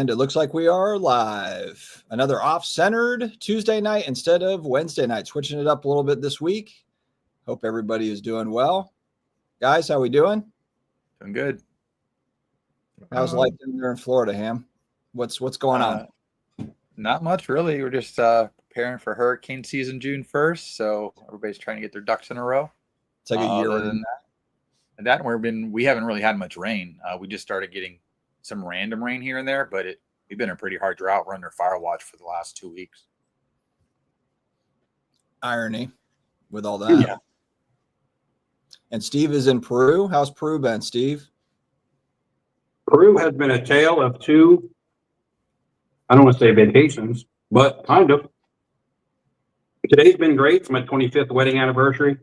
And it looks like we are live. Another off-centered Tuesday night instead of Wednesday night. Switching it up a little bit this week. Hope everybody is doing well. Guys, how we doing? Doing good. How's life in there in Florida, Ham? What's going on? Not much, really. We're just preparing for hurricane season June 1st, so everybody's trying to get their ducks in a row. It's like a year other than that, we haven't really had much rain. We just started getting some random rain here and there, but we've been in a pretty hard drought. We're under fire watch for the last 2 weeks. Irony with all that. Yeah. And Steve is in Peru. How's Peru been, Steve? Peru has been a tale of two, I don't want to say vacations, but kind of. Today's been great. It's my 25th wedding anniversary.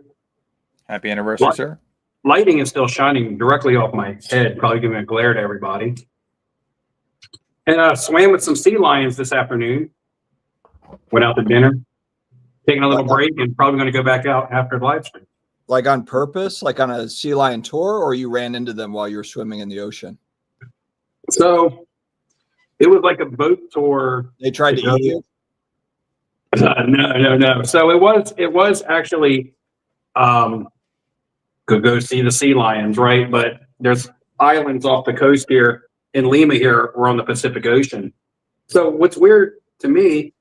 Happy anniversary, sir. Lighting is still shining directly off my head, probably giving a glare to everybody. And I swam with some sea lions this afternoon. Went out to dinner, taking a little break, and probably going to go back out after the live stream. Like on purpose, like on a sea lion tour, or you ran into them while you were swimming in the ocean? So it was like a boat tour. They tried to eat you? No. So it was actually could go see the sea lions, right? But there's islands off the coast here in Lima here. We're on the Pacific Ocean. So what's weird to me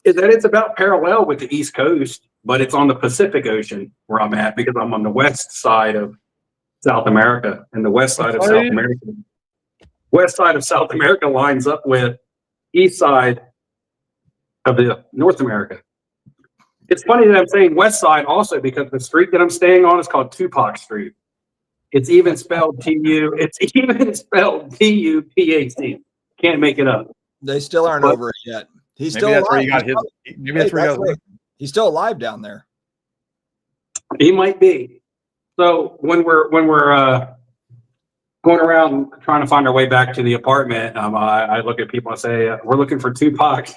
is that it's about parallel with the East Coast, but it's on the Pacific Ocean where I'm at because I'm on the west side of South America, and the west side of South America lines up with east side of the North America. It's funny that I'm saying west side also because the street that I'm staying on is called Tupac Street. It's even spelled T-U-P-A-C. Can't make it up. They still aren't over it yet. He's still alive. He's still alive down there. He might be. So when we're going around trying to find our way back to the apartment, I look at people and say, "We're looking for Tupac.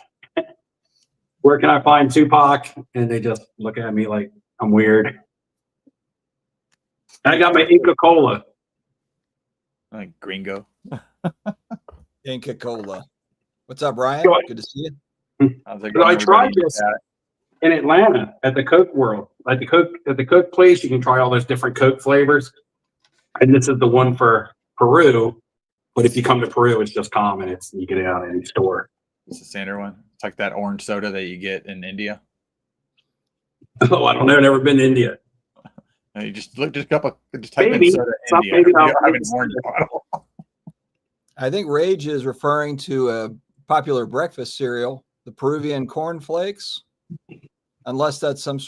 Where can I find Tupac?" And they just look at me like I'm weird. I got my Inca Cola. Like Gringo. Inca Cola. What's up, Brian? Good to see you. I tried this in Atlanta at the Coke World. At the Coke place, you can try all those different Coke flavors. And this is the one for Peru. But if you come to Peru, it's just common. You get it out in any store. It's the standard one. It's like that orange soda that you get in India. Oh, I don't know. I've never been to India. You just type in soda India. I think Rage is referring to a popular breakfast cereal, the Peruvian corn flakes, unless that's some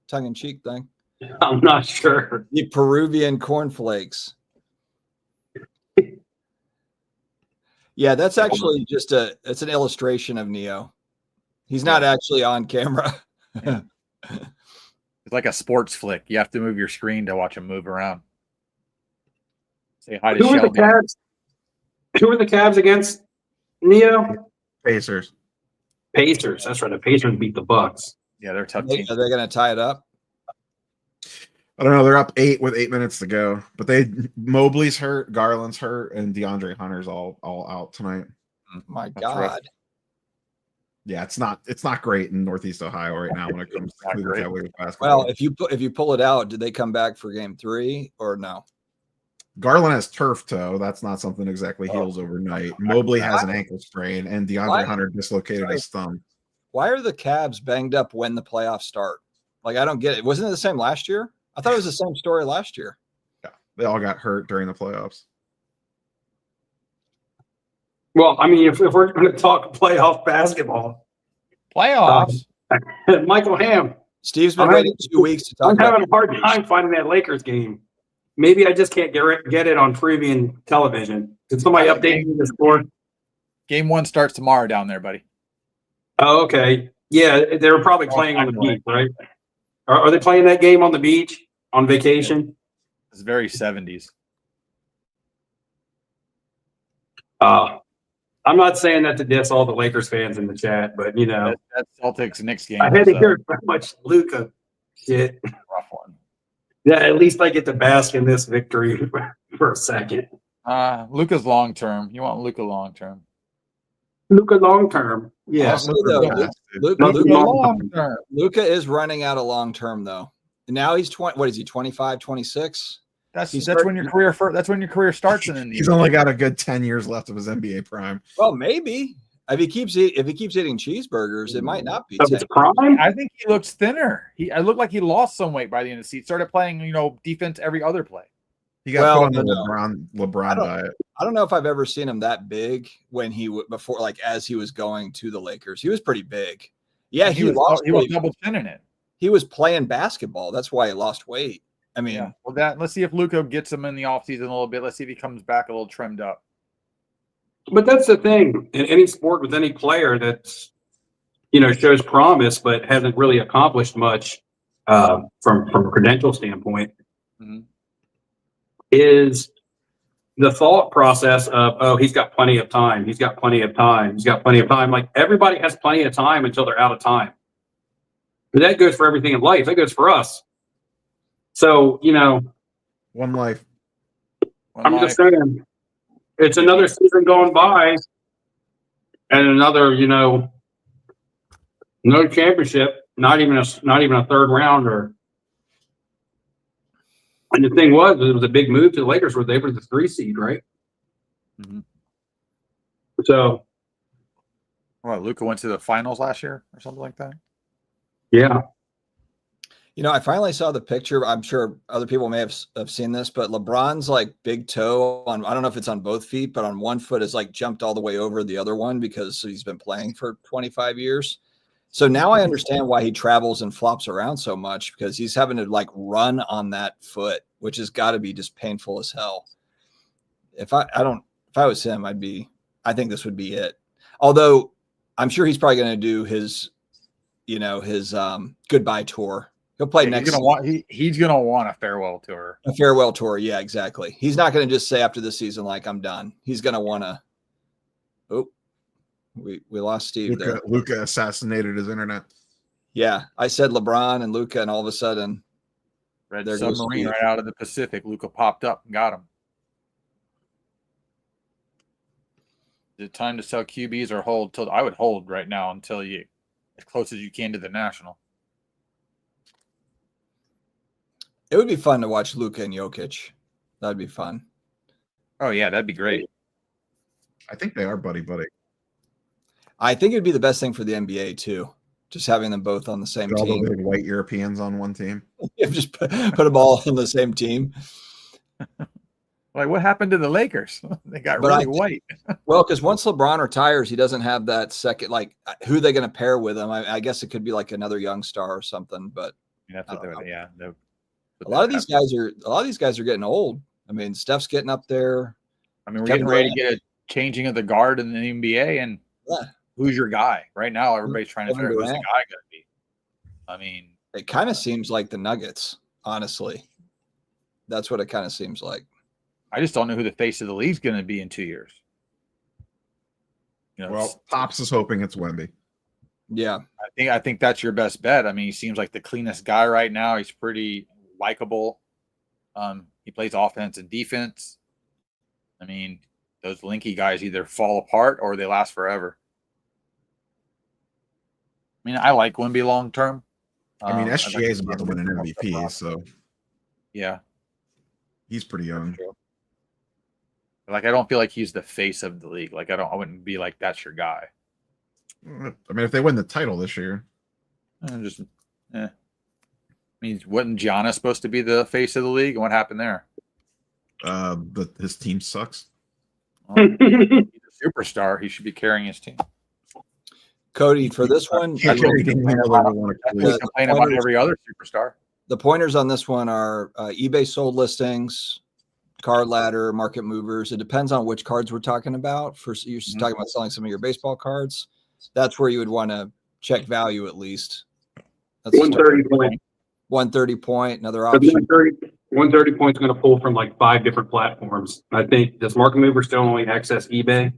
tongue-in-cheek thing. I'm not sure. The Peruvian corn flakes. Yeah, that's actually it's an illustration of Neo. He's not actually on camera. Yeah. It's like a sports flick. You have to move your screen to watch him move around. Say hi to Shelby. Who are the Cavs against Neo? Pacers. That's right. The Pacers beat the Bucks. Yeah, they're a tough team. Are they going to tie it up? I don't know. They're up 8 with 8 minutes to go. But Mobley's hurt, Garland's hurt, and DeAndre Hunter's all out tonight. My That's God. rough. Yeah, it's not great in Northeast Ohio right now when it comes to Cleveland basketball. Well, if you pull it out, do they come back for game 3 or no? Garland has turf toe. That's not something exactly heals overnight. Mobley has an ankle sprain, and DeAndre Hunter dislocated his thumb. Why are the Cavs banged up when the playoffs start? Like, I don't get it. Wasn't it the same last year? I thought it was the same story last year. Yeah, they all got hurt during the playoffs. Well, I mean, if we're going to talk playoff basketball. Playoffs? Michael Ham. Steve's been waiting 2 weeks to talk about it. I'm having a hard time finding that Lakers game. Maybe I just can't get it on Peruvian television. Did somebody update me the score? Game 1 starts tomorrow down there, buddy. Oh, okay. Yeah, they were probably playing on the beach, right? Are they playing that game on the beach on vacation? It's very 70s. I'm not saying that to diss all the Lakers fans in the chat, but that's Celtics Knicks game. I had to hear so much Luka shit. Rough one. Yeah, at least I get to bask in this victory for a second. Luka's long term. You want Luka long term. Luka long term. Yeah. Also, though, Luka long term. Luka is running out of long term though. And now he's 20. What is he? 25, 26? That's when your career starts. And He's only got a good 10 years left of his NBA prime. Well, maybe if he keeps eating cheeseburgers, it might not be. Of his prime? I think he looks thinner. I looked like he lost some weight by the end of the season. Started playing, defense every other play. He got put on the LeBron diet. I don't know if I've ever seen him that big when before, like as he was going to the Lakers. He was pretty big. Yeah, he was double chinning it. He was playing basketball. That's why he lost weight. I mean, yeah. Well, let's see if Luka gets him in the offseason a little bit. Let's see if he comes back a little trimmed up. But that's the thing in any sport with any player that's, shows promise but hasn't really accomplished much from a credential standpoint, is the thought process of, oh, he's got plenty of time. He's got plenty of time. He's got plenty of time. Like everybody has plenty of time until they're out of time. But that goes for everything in life. That goes for us. So, one life. Just saying, it's another season going by and another, no championship, not even a third rounder. And the thing was, it was a big move to the Lakers where they were the 3 seed, right? Mm-hmm. So, Luka went to the finals last year or something like that. Yeah. I finally saw the picture. I'm sure other people may have seen this, but LeBron's like big toe I don't know if it's on both feet, but on one foot is like jumped all the way over the other one because he's been playing for 25 years. So now I understand why he travels and flops around so much, because he's having to like run on that foot, which has got to be just painful as hell. If I was him, I think this would be it. Although I'm sure he's probably going to do his goodbye tour. He'll play next. He's gonna want a farewell tour. A farewell tour, yeah, exactly. He's not going to just say after the season, like, I'm done. He's going to want to. Oh, we lost Steve there. Luka assassinated his internet. Yeah, I said LeBron and Luka, and all of a sudden, Red submarine right out of the Pacific. Luka popped up and got him. Is it time to sell QBs or hold? I would hold right now until you as close as you can to the national. It would be fun to watch Luka and Jokic. That'd be fun. Oh, yeah, that'd be great. I think they are buddy-buddy. I think it'd be the best thing for the NBA, too. Just having them both on the same team. All the big white Europeans on one team. Just put them all on the same team. Like, what happened to the Lakers? They got really white. Well, because once LeBron retires, he doesn't have that second, like, who are they going to pair with him? I guess it could be like another young star or something, but that's what a lot of these guys are getting old. I mean, Steph's getting up there. I mean, we're getting ready to get a changing of the guard in the NBA, and who's your guy right now? Everybody's trying to figure out who's the guy going to be. I mean, it kind of seems like the Nuggets, honestly. That's what it kind of seems like. I just don't know who the face of the league's going to be in 2 years. Well, Pops is hoping it's Wemby. Yeah, I think that's your best bet. I mean, he seems like the cleanest guy right now. He's pretty likable. He plays offense and defense. I mean, those linky guys either fall apart or they last forever. I mean, I like Wemby long term. I mean, SGA is about to win an MVP, so yeah, he's pretty young. Like, I don't feel like he's the face of the league. Like, I wouldn't be like, that's your guy. I mean, if they win the title this year, I mean, wasn't Giannis supposed to be the face of the league? And what happened there? His team sucks. Well, he's a superstar. He should be carrying his team. Cody, for this one, That's what we complain about every other superstar. The pointers on this one are eBay sold listings, card ladder, market movers. It depends on which cards we're talking about. First, you're talking about selling some of your baseball cards. That's where you would want to check value at least. That's 130 point. 130 point, another option. 130 points going to pull from like 5 different platforms. I think, does market mover still only access eBay?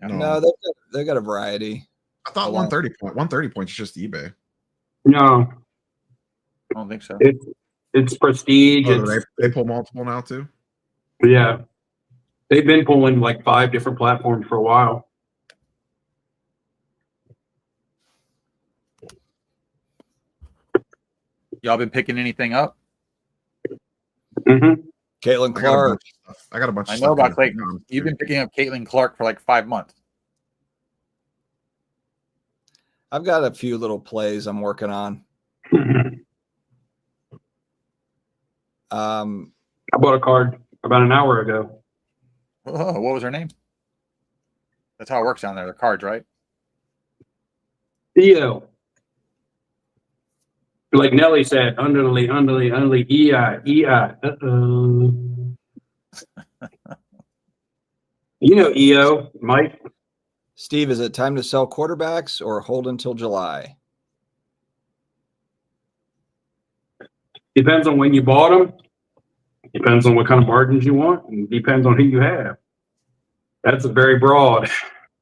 No, they've got a variety. I thought 130 points is just eBay. No, I don't think so. It's Prestige. Oh, they pull multiple now too. Yeah, They've been pulling like 5 different platforms for a while. Y'all been picking anything up? Mm-hmm. Caitlin Clark. I got a bunch of I stuff. know about going Clayton. on. You've been picking up Caitlin Clark for like 5 months. I've got a few little plays I'm working on. I bought a card about an hour ago. Oh, what was her name? That's how it works down there. The cards, right? Theo. Like Nelly said, underly, EI. Uh-oh. You know EO, Mike. Steve, is it time to sell quarterbacks or hold until July? Depends on when you bought them. Depends on what kind of margins you want, and depends on who you have. That's very broad.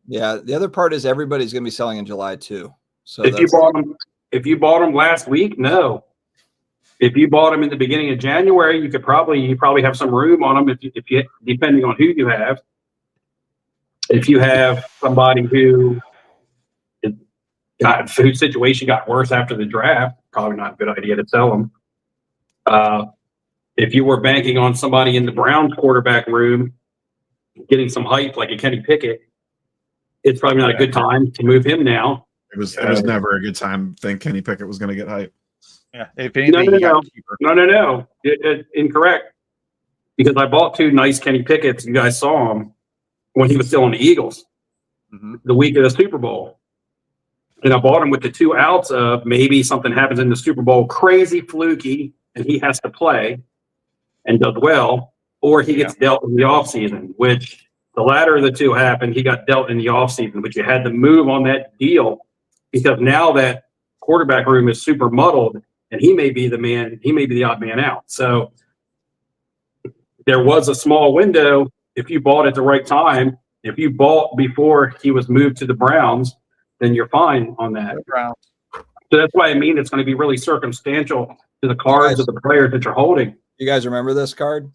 Yeah, the other part is everybody's going to be selling in July too. So If you bought them last week, no. If you bought them in the beginning of January, you probably have some room on them if you depending on who you have. If you have somebody whose situation got worse after the draft, probably not a good idea to sell them. If you were banking on somebody in the Browns quarterback room getting some hype like a Kenny Pickett, it's probably not a good time to move him now. It was never a good time to think Kenny Pickett was going to get hype. Yeah. If anything, No. Incorrect. Because I bought 2 nice Kenny Pickett's. You guys saw him when he was still on the Eagles the week of the Super Bowl. And I bought him with the 2 outs of maybe something happens in the Super Bowl, crazy fluky, and he has to play and does well, or he gets dealt in the offseason, which the latter of the 2 happened. He got dealt in the offseason, but you had to move on that deal because now that quarterback room is super muddled and he may be the odd man out. So there was a small window. If you bought at the right time, if you bought before he was moved to the Browns, then you're fine on that. So that's why I mean it's going to be really circumstantial to the cards of the players that you're holding. You guys remember this card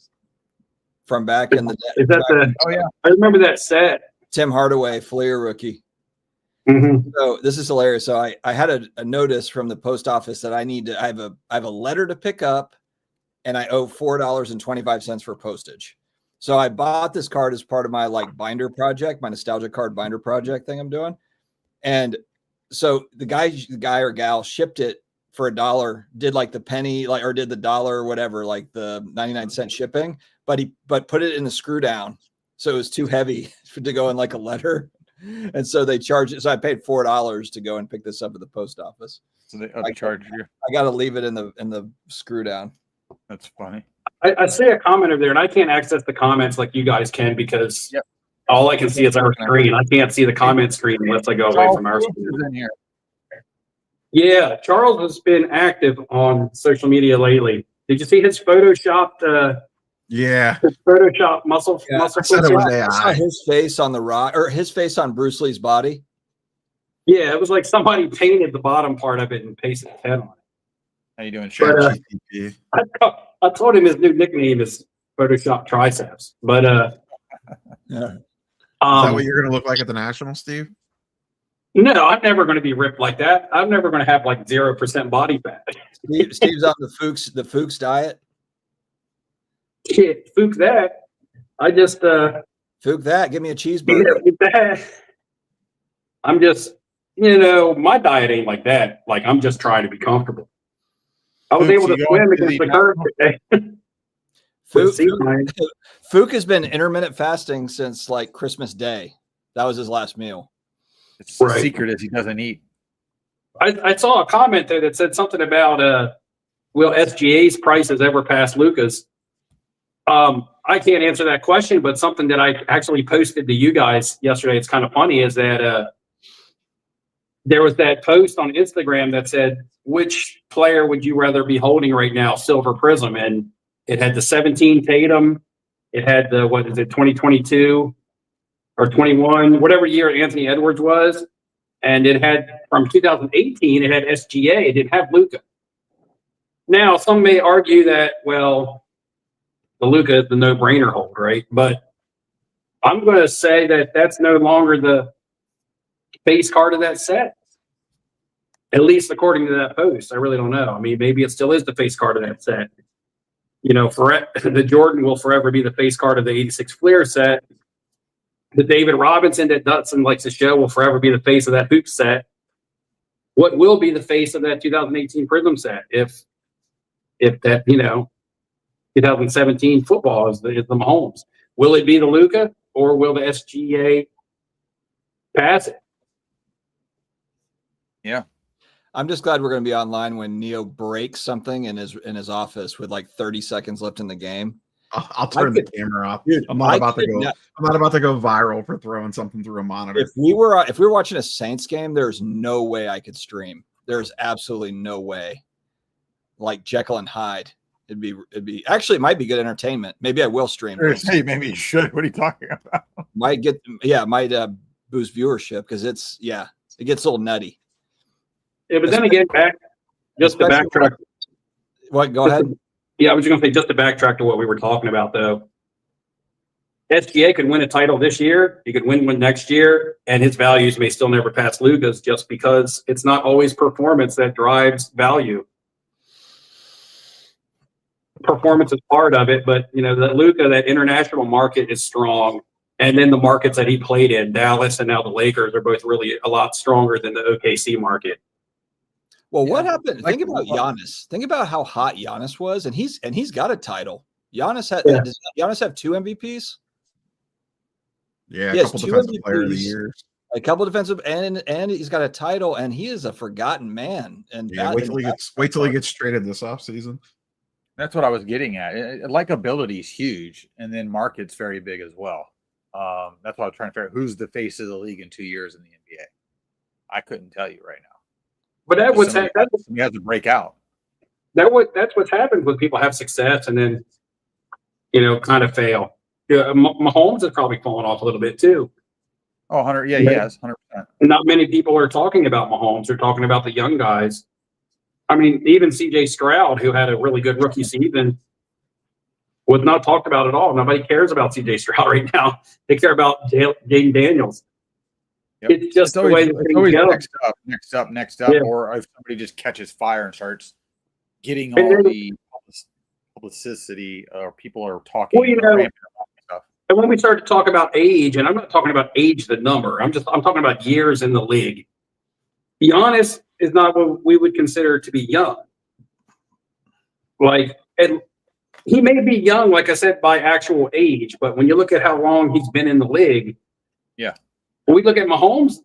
from back in the day? Is that Oh yeah, I remember that set. Tim Hardaway, Fleer rookie. Mm-hmm. So this is hilarious. So I had a notice from the post office that I have a letter to pick up, and I owe $4.25 for postage. So I bought this card as part of my like binder project, my nostalgia card binder project thing I'm doing. And so the guy or gal shipped it for $1, did like the penny, like, or did the dollar or whatever, like the 99-cent shipping, but put it in the screw down. So it was too heavy to go in like a letter. And so they charged it. So I paid $4 to go and pick this up at the post office. so they charge you. I got to leave it in the screw down. That's funny. I see a comment over there, and I can't access the comments like you guys can because all I can see is our screen. I can't see the comment screen unless I go away from our screen. In here. Yeah, Charles has been active on social media lately. Did you see his photoshopped muscle? Yeah, muscle I said it was I saw AI. his face on the rock, or his face on Bruce Lee's body. Yeah, it was like somebody painted the bottom part of it and pasted his head on it. How you doing, But, Sharon? GTP. I told him his new nickname is Photoshop Triceps. But Yeah. Is that what you're going to look like at the National, Steve? no, I'm never going to be ripped like that. I'm never going to have like 0% body fat. Steve's on the Fuchs diet. Shit, fook that. I just Fuchs that. Give me a cheeseburger. I'm just, my diet ain't like that. Like I'm just trying to be comfortable. I was Fuchs, able to you swim going to against the the current today. Fuchs has been intermittent fasting since like Christmas Day. That was his last meal. It's the Right. secret is he doesn't eat. I saw a comment there that said something about will SGA's prices ever pass Luca's? I can't answer that question, but something that I actually posted to you guys yesterday, it's kind of funny, is that there was that post on Instagram that said, which player would you rather be holding right now, Silver Prism? And it had the 17 Tatum, it had the, 2022 or 21, whatever year Anthony Edwards was. And it had, from 2018, it had SGA, it didn't have Luca. Now, some may argue that, well, the Luca is the no-brainer hold, right? But I'm going to say that that's no longer the face card of that set. At least according to that post. I really don't know. I mean, maybe it still is the face card of that set. The Jordan will forever be the face card of the 86 Fleer set. The David Robinson that Dutson likes to show will forever be the face of that hoop set. What will be the face of that 2018 Prism set if that, 2017 football is the Mahomes? Will it be the Luka or will the SGA pass it? Yeah. I'm just glad we're going to be online when Neo breaks something in his office with like 30 seconds left in the game. I'll turn the camera off. Dude, I'm not about to go viral for throwing something through a monitor. If we were watching a Saints game, there's no way I could stream. There's absolutely no way. Like Jekyll and Hyde. It'd be actually, it might be good entertainment. Maybe I will stream. Hey, maybe you should. What are you talking about? Might boost viewership because it gets a little nutty. Yeah, but then again, just to backtrack. What? Go ahead. Yeah, I was just going to say, just to backtrack to what we were talking about, though. SGA could win a title this year. He could win one next year, and his values may still never pass Luka's just because it's not always performance that drives value. Performance is part of it, but that Luka, that international market is strong, and then the markets that he played in, Dallas and now the Lakers, are both really a lot stronger than the OKC market. Well, what happened? Think about Giannis. Think about how hot Giannis was, and he's got a title. Does Giannis have 2 MVPs? Yeah, a couple defensive player of the year. A couple defensive, and he's got a title, and he is a forgotten man. And wait till he gets traded this offseason. That's what I was getting at. Likability is huge, and then market's very big as well. That's why I was trying to figure out who's the face of the league in 2 years in the NBA. I couldn't tell you right now. But somebody has to break out. That's what's happened when people have success and then, kind of fail. Yeah, Mahomes has probably fallen off a little bit too. Oh, 100. Yeah, he has 100%. Not many people are talking about Mahomes. They're talking about the young guys. I mean, even C.J. Stroud, who had a really good rookie season, was not talked about at all. Nobody cares about C.J. Stroud right now. They care about Jaden Daniels. Yep. It's just the way that things go. Next up. Yeah. Or if somebody just catches fire and starts getting all the publicity, or people are talking. Well, and when we start to talk about age, and I'm not talking about age, the number, I'm talking about years in the league. Giannis is not what we would consider to be young. And he may be young, like I said, by actual age, but when you look at how long he's been in the league, yeah. When we look at Mahomes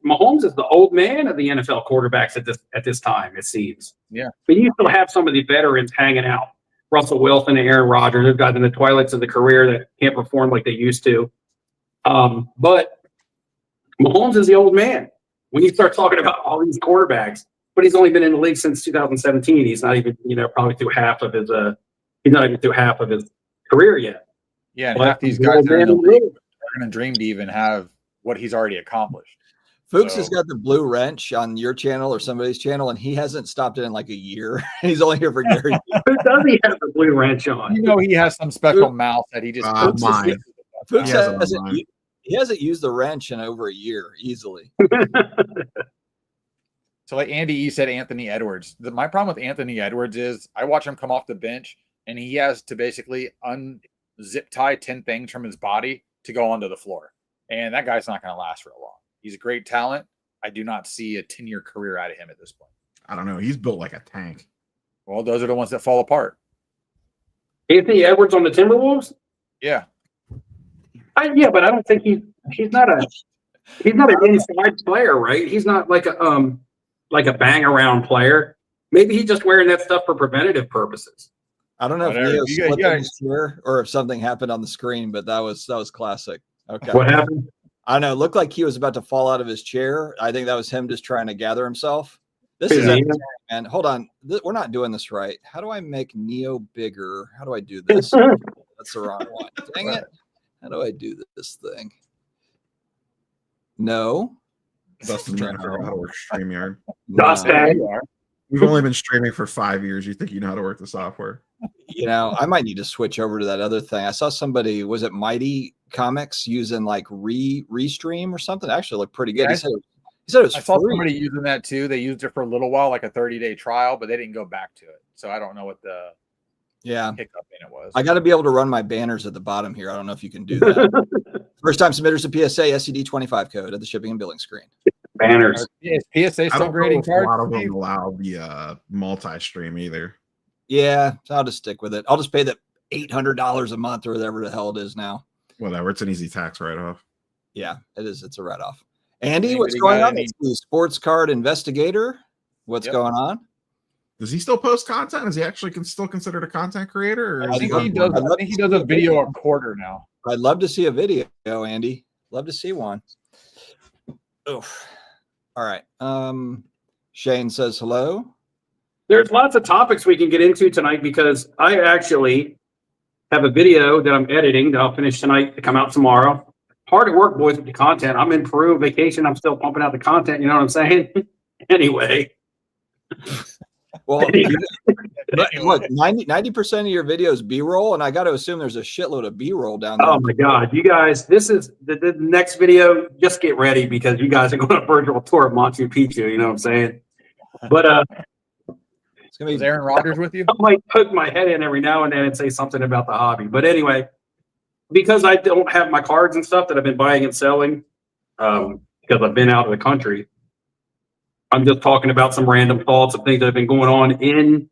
is the old man of the NFL quarterbacks at this time, it seems. Yeah. But you still have some of the veterans hanging out. Russell Wilson and Aaron Rodgers, they've gotten in the twilights of the career that can't perform like they used to. But Mahomes is the old man. When you start talking about all these quarterbacks, but he's only been in the league since 2017. He's not even, probably through half of his career yet. Yeah, and half these guys are going to dream to even have what he's already accomplished. Fuchs has got the blue wrench on your channel or somebody's channel, and he hasn't stopped it in like a year. He's only here for Gary. Who does he have the blue wrench on? He has some special mouth that he just mine. Fuchs he hasn't used the wrench in over a year easily. So like Andy E said, Anthony Edwards. My problem with Anthony Edwards is I watch him come off the bench and he has to basically unzip tie 10 things from his body to go onto the floor. And that guy's not going to last real long. He's a great talent. I do not see a 10-year career out of him at this point. I don't know. He's built like a tank. Well, those are the ones that fall apart. Anthony Edwards on the Timberwolves? Yeah. But I don't think he's not an inside player, right? He's not like a bang around player. Maybe he's just wearing that stuff for preventative purposes. I don't know if Neo slipped in his chair or if something happened on the screen, but that was classic. Okay. What happened? I don't know. It looked like he was about to fall out of his chair. I think that was him just trying to gather himself. This is man. Hold on. We're not doing this right. How do I make Neo bigger? How do I do this? That's the wrong one. Dang it. How do I do this thing? No. Dustin trying to figure out how to work StreamYard. Dustin. We've only been streaming for 5 years. You think you know how to work the software? You know, I might need to switch over to that other thing. I saw somebody, was it Mighty Comics, using like Restream or something? Actually looked pretty good. Yeah, He said it was I saw free. somebody using that too. They used it for a little while, like a 30-day trial, but they didn't go back to it. So I don't know what the hiccup in it was. I got to be able to run my banners at the bottom here. I don't know if you can do that. First time submitters to PSA, SCD25 code at the shipping and billing screen. Banners. Is PSA I still don't know grading if a lot of cards? them allow the multi-stream either. Yeah, so I'll just stick with it. I'll just pay the $800 a month or whatever the hell it is now. Whatever, it's an easy tax write-off. Yeah, it is. It's a write-off. Andy, Anybody what's going got on? any- It's the sports card investigator. What's Yep. going on? Does he still post content? Is he actually still considered a content creator? Or I is think he he does. I'd love I think he to does see a a video video. a quarter now. I'd love to see a video, Andy. Love to see one. Oof. All right. Shane says hello. There's lots of topics we can get into tonight because I actually have a video that I'm editing that I'll finish tonight to come out tomorrow. Hard at work, boys, with the content. I'm in Peru vacation. I'm still pumping out the content. You know what I'm saying? Anyway. Well, look, 90% of your videos B-roll, and I got to assume there's a shitload of B-roll down there. Oh my God, you guys, this is the next video. Just get ready because you guys are going on a virtual tour of Machu Picchu. You know what I'm saying? But It's gonna Is be Aaron Rodgers with you? I might poke my head in every now and then and say something about the hobby. But anyway, because I don't have my cards and stuff that I've been buying and selling, because I've been out of the country, I'm just talking about some random thoughts of things that have been going on in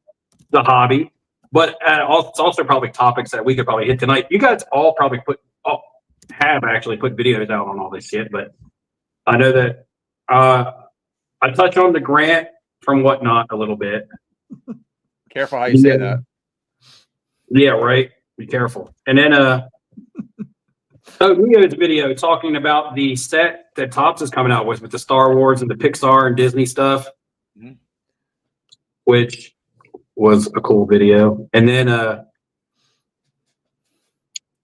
the hobby. But it's also probably topics that we could probably hit tonight. You guys all probably have actually put videos out on all this shit. But I know that I touch on the grant from Whatnot a little bit. Careful how you say that. Yeah, right. Be careful. And then Leo's video talking about the set that Topps is coming out with the Star Wars and the Pixar and Disney stuff, which was a cool video. And then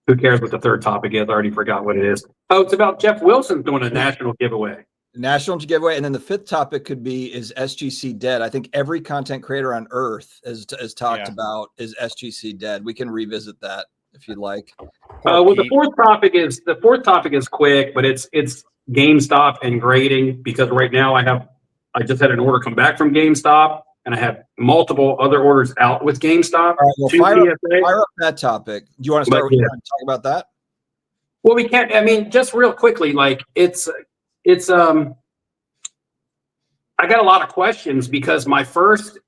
who cares what the third topic is? I already forgot what it is. Oh, it's about Jeff Wilson doing a national giveaway. national giveaway, and then the fifth topic could be, is SGC dead? I think every content creator on earth has talked about, is SGC dead? We can revisit that if you'd like. Well, the fourth topic is quick, but it's GameStop and grading, because right now I just had an order come back from GameStop, and I have multiple other orders out with GameStop. All right, well, fire up that topic. Do you want to start with talk about that? Well, we can't. I mean, just real quickly, like it's I got a lot of questions because my first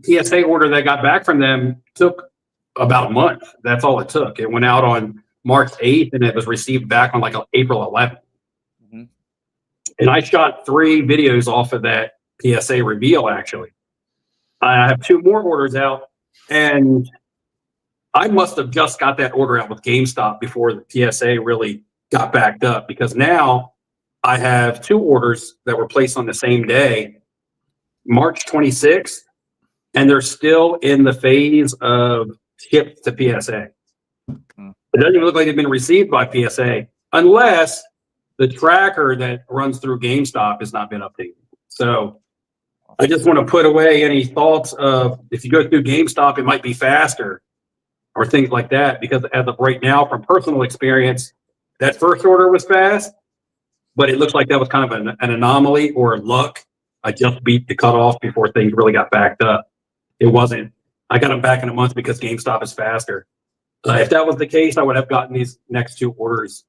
PSA order that I got back from them took about a month. That's all it took. It went out on March 8th and it was received back on like April 11th. And I shot 3 videos off of that PSA reveal, actually. I have 2 more orders out, and I must have just got that order out with GameStop before the PSA really got backed up, because now I have 2 orders that were placed on the same day, March 26th, and they're still in the phase of shipped to PSA. It doesn't even look like they've been received by PSA unless the tracker that runs through GameStop has not been updated. So I just want to put away any thoughts of, if you go through GameStop, it might be faster or things like that, because as of right now, from personal experience, that first order was fast, but it looks like that was kind of an anomaly or luck. I just beat the cutoff before things really got backed up. It wasn't. I got them back in a month because GameStop is faster. If that was the case, I would have gotten these next 2 orders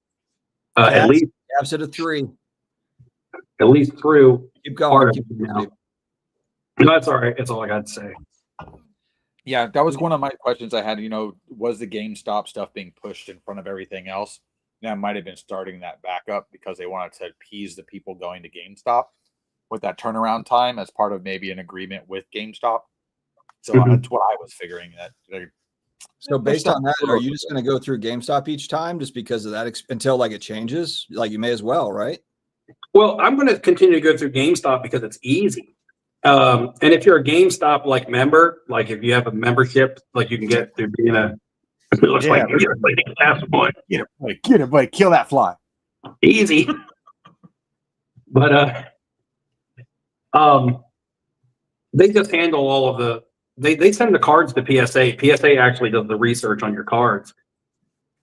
at least. Caps it at 3. At least through. Keep going. No, that's all right. That's all I got to say. Yeah, that was one of my questions I had. Was the GameStop stuff being pushed in front of everything else? That might have been starting that back up because they wanted to appease the people going to GameStop with that turnaround time as part of maybe an agreement with GameStop. So that's what I was figuring. So based on that, are you just going to go through GameStop each time just because of that until like it changes? Like, you may as well, right? Well, I'm going to continue to go through GameStop because it's easy. And if you're a GameStop like member, like if you have a membership, like you can get through being a, it looks like you're like the last one. Get it, buddy. Kill that fly. Easy. But they just handle all of they send the cards to PSA. PSA actually does the research on your cards.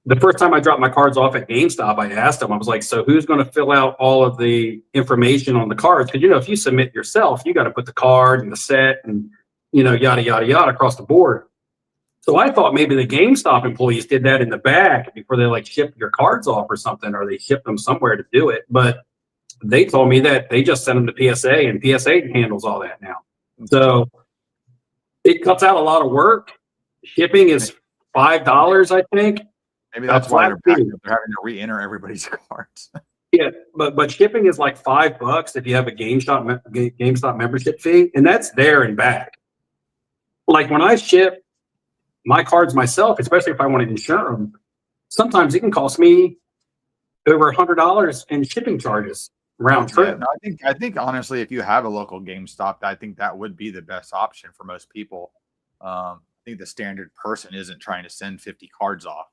The first time I dropped my cards off at GameStop, I asked them, I was like, so who's going to fill out all of the information on the cards? Because, if you submit yourself, you got to put the card and the set and, yada, yada, yada across the board. So I thought maybe the GameStop employees did that in the back before they like ship your cards off or something, or they shipped them somewhere to do it. But they told me that they just sent them to PSA, and PSA handles all that now. So it cuts out a lot of work. Shipping is $5, I think. Maybe that's why they're having to re-enter everybody's cards. Yeah, but shipping is like $5 if you have a GameStop membership fee, and that's there and back. Like when I ship my cards myself, especially if I want to insure them, sometimes it can cost me over $100 in shipping charges round trip. Yeah, no, I think honestly, if you have a local GameStop, I think that would be the best option for most people. I think the standard person isn't trying to send 50 cards off.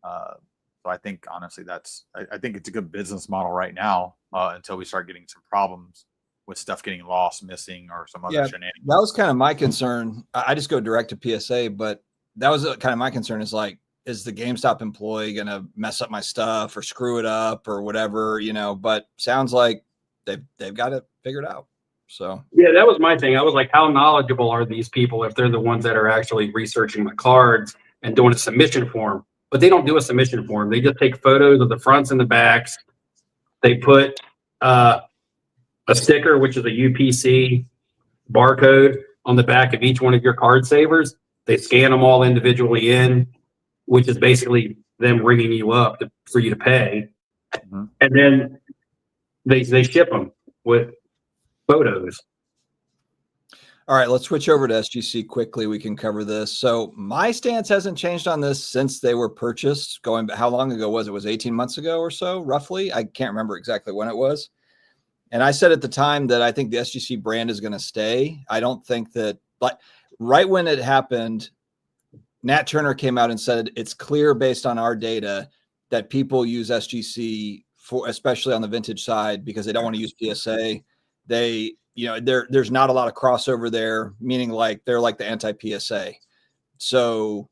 So I think honestly, I think it's a good business model right now until we start getting some problems with stuff getting lost, missing, or some other shenanigans. That was kind of my concern. I just go direct to PSA, but that was kind of my concern is like, is the GameStop employee going to mess up my stuff or screw it up or whatever, but sounds like they've got it figured out. So, yeah, that was my thing. I was like, how knowledgeable are these people if they're the ones that are actually researching the cards and doing a submission form? But they don't do a submission form. They just take photos of the fronts and the backs. They put a sticker, which is a UPC barcode on the back of each one of your card savers. They scan them all individually in, which is basically them ringing you up for you to pay. Mm-hmm. And then they ship them with photos. All right, let's switch over to SGC quickly. We can cover this. So my stance hasn't changed on this since they were purchased. How long ago was it? Was 18 months ago or so, roughly? I can't remember exactly when it was. And I said at the time that I think the SGC brand is going to stay. I don't think that, but right when it happened, Nat Turner came out and said it's clear based on our data that people use SGC for, especially on the vintage side, because they don't want to use PSA. There's not a lot of crossover there, meaning like they're like the anti-PSA. So,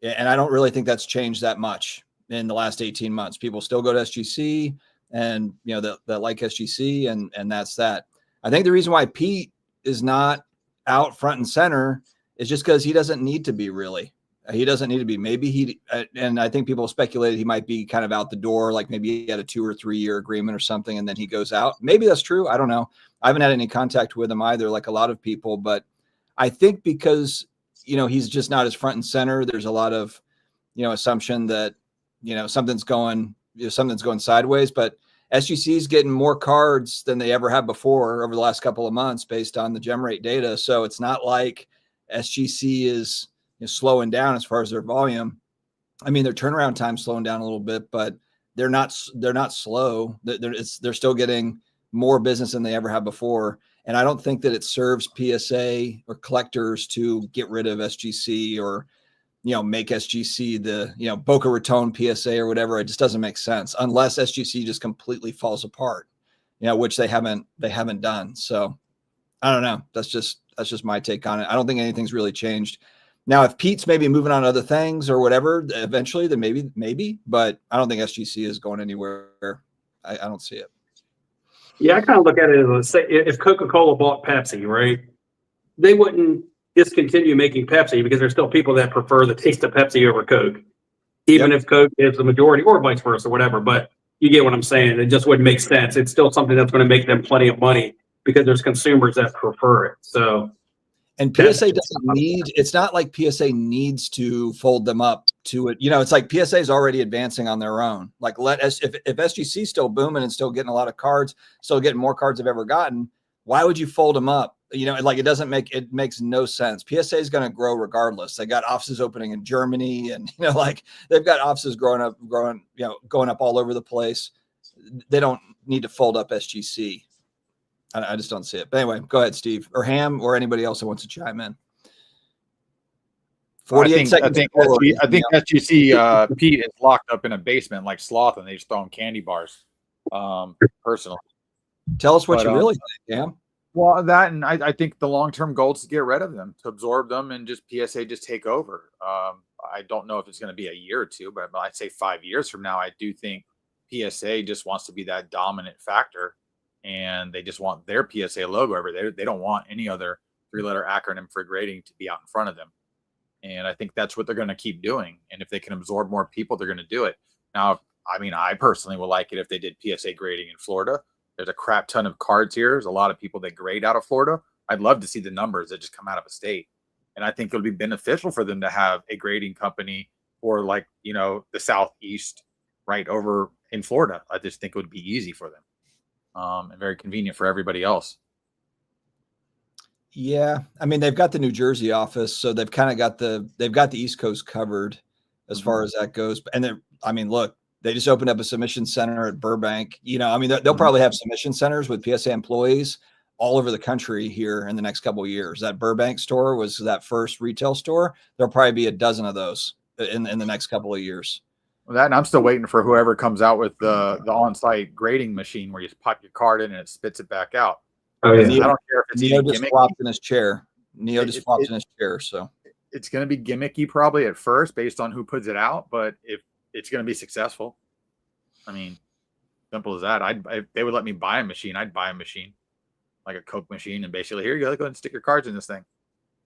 and I don't really think that's changed that much in the last 18 months. People still go to SGC and, that like SGC and that's that. I think the reason why Pete is not out front and center is just because he doesn't need to be really. He doesn't need to be. Maybe and I think people speculated he might be kind of out the door, like maybe he had a 2 or 3 year agreement or something, and then he goes out. Maybe that's true. I don't know. I haven't had any contact with him either, like a lot of people, but I think because, he's just not as front and center, there's a lot of, assumption that, something's going sideways, but SGC is getting more cards than they ever have before over the last couple of months based on the gem rate data. So it's not like SGC is slowing down as far as their volume. I mean, their turnaround time's slowing down a little bit, but they're not slow. They're still getting more business than they ever have before. And I don't think that it serves PSA or collectors to get rid of SGC or, make SGC the, Boca Raton PSA or whatever. It just doesn't make sense unless SGC just completely falls apart, which they haven't done. So I don't know. That's just my take on it. I don't think anything's really changed. Now, if Pete's maybe moving on to other things or whatever, eventually, then maybe, but I don't think SGC is going anywhere. I don't see it. Yeah, I kind of look at it as, say, if Coca-Cola bought Pepsi, right? They wouldn't discontinue making Pepsi because there's still people that prefer the taste of Pepsi over Coke, even if Coke is the majority or vice versa, whatever. But you get what I'm saying. It just wouldn't make sense. It's still something that's going to make them plenty of money because there's consumers that prefer it. So. And PSA doesn't need, it's not like PSA needs to fold them up to it. It's like PSA is already advancing on their own. Like if SGC is still booming and still getting a lot of cards, still getting more cards they've ever gotten, why would you fold them up? It makes no sense. PSA is going to grow regardless. They got offices opening in Germany and, they've got offices going up all over the place. They don't need to fold up SGC. I just don't see it. But anyway, go ahead, Steve, or Ham, or anybody else who wants to chime in. 48 seconds. I think SGC Pete is locked up in a basement like Sloth, and they just throw him candy bars. Personally, tell us what you really think, Ham. Well, that, and I think the long-term goal is to get rid of them, to absorb them, and just PSA just take over. I don't know if it's going to be a year or two, but I'd say 5 years from now, I do think PSA just wants to be that dominant factor, and they just want their PSA logo everywhere. They don't want any other 3-letter acronym for grading to be out in front of them. And I think that's what they're going to keep doing. And if they can absorb more people, they're going to do it. Now, I mean, I personally would like it if they did PSA grading in Florida. There's a crap ton of cards here. There's a lot of people that grade out of Florida. I'd love to see the numbers that just come out of a state. And I think it would be beneficial for them to have a grading company or, like, you know, the Southeast right over in Florida. I just think it would be easy for them and very convenient for everybody else. Yeah, I mean, they've got the New Jersey office, so they've kind of got the East Coast covered as far as that goes. And then, I mean, look, they just opened up a submission center at Burbank. You know, I mean, they'll probably have submission centers with PSA employees all over the country here in the next couple of years. That Burbank store was that first retail store. There'll probably be a dozen of those in the next couple of years. Well, that, and I'm still waiting for whoever comes out with the on-site grading machine where you just pop your card in and it spits it back out. Oh, yeah. I don't care if it's Neo just gimmicky. flopped in his chair. Neo just flopped in his chair. So It's going to be gimmicky probably at first based on who puts it out, but if it's going to be successful, I mean, simple as that. If they would let me buy a machine, I'd buy a machine, like a Coke machine, and basically, here you go, go ahead and stick your cards in this thing,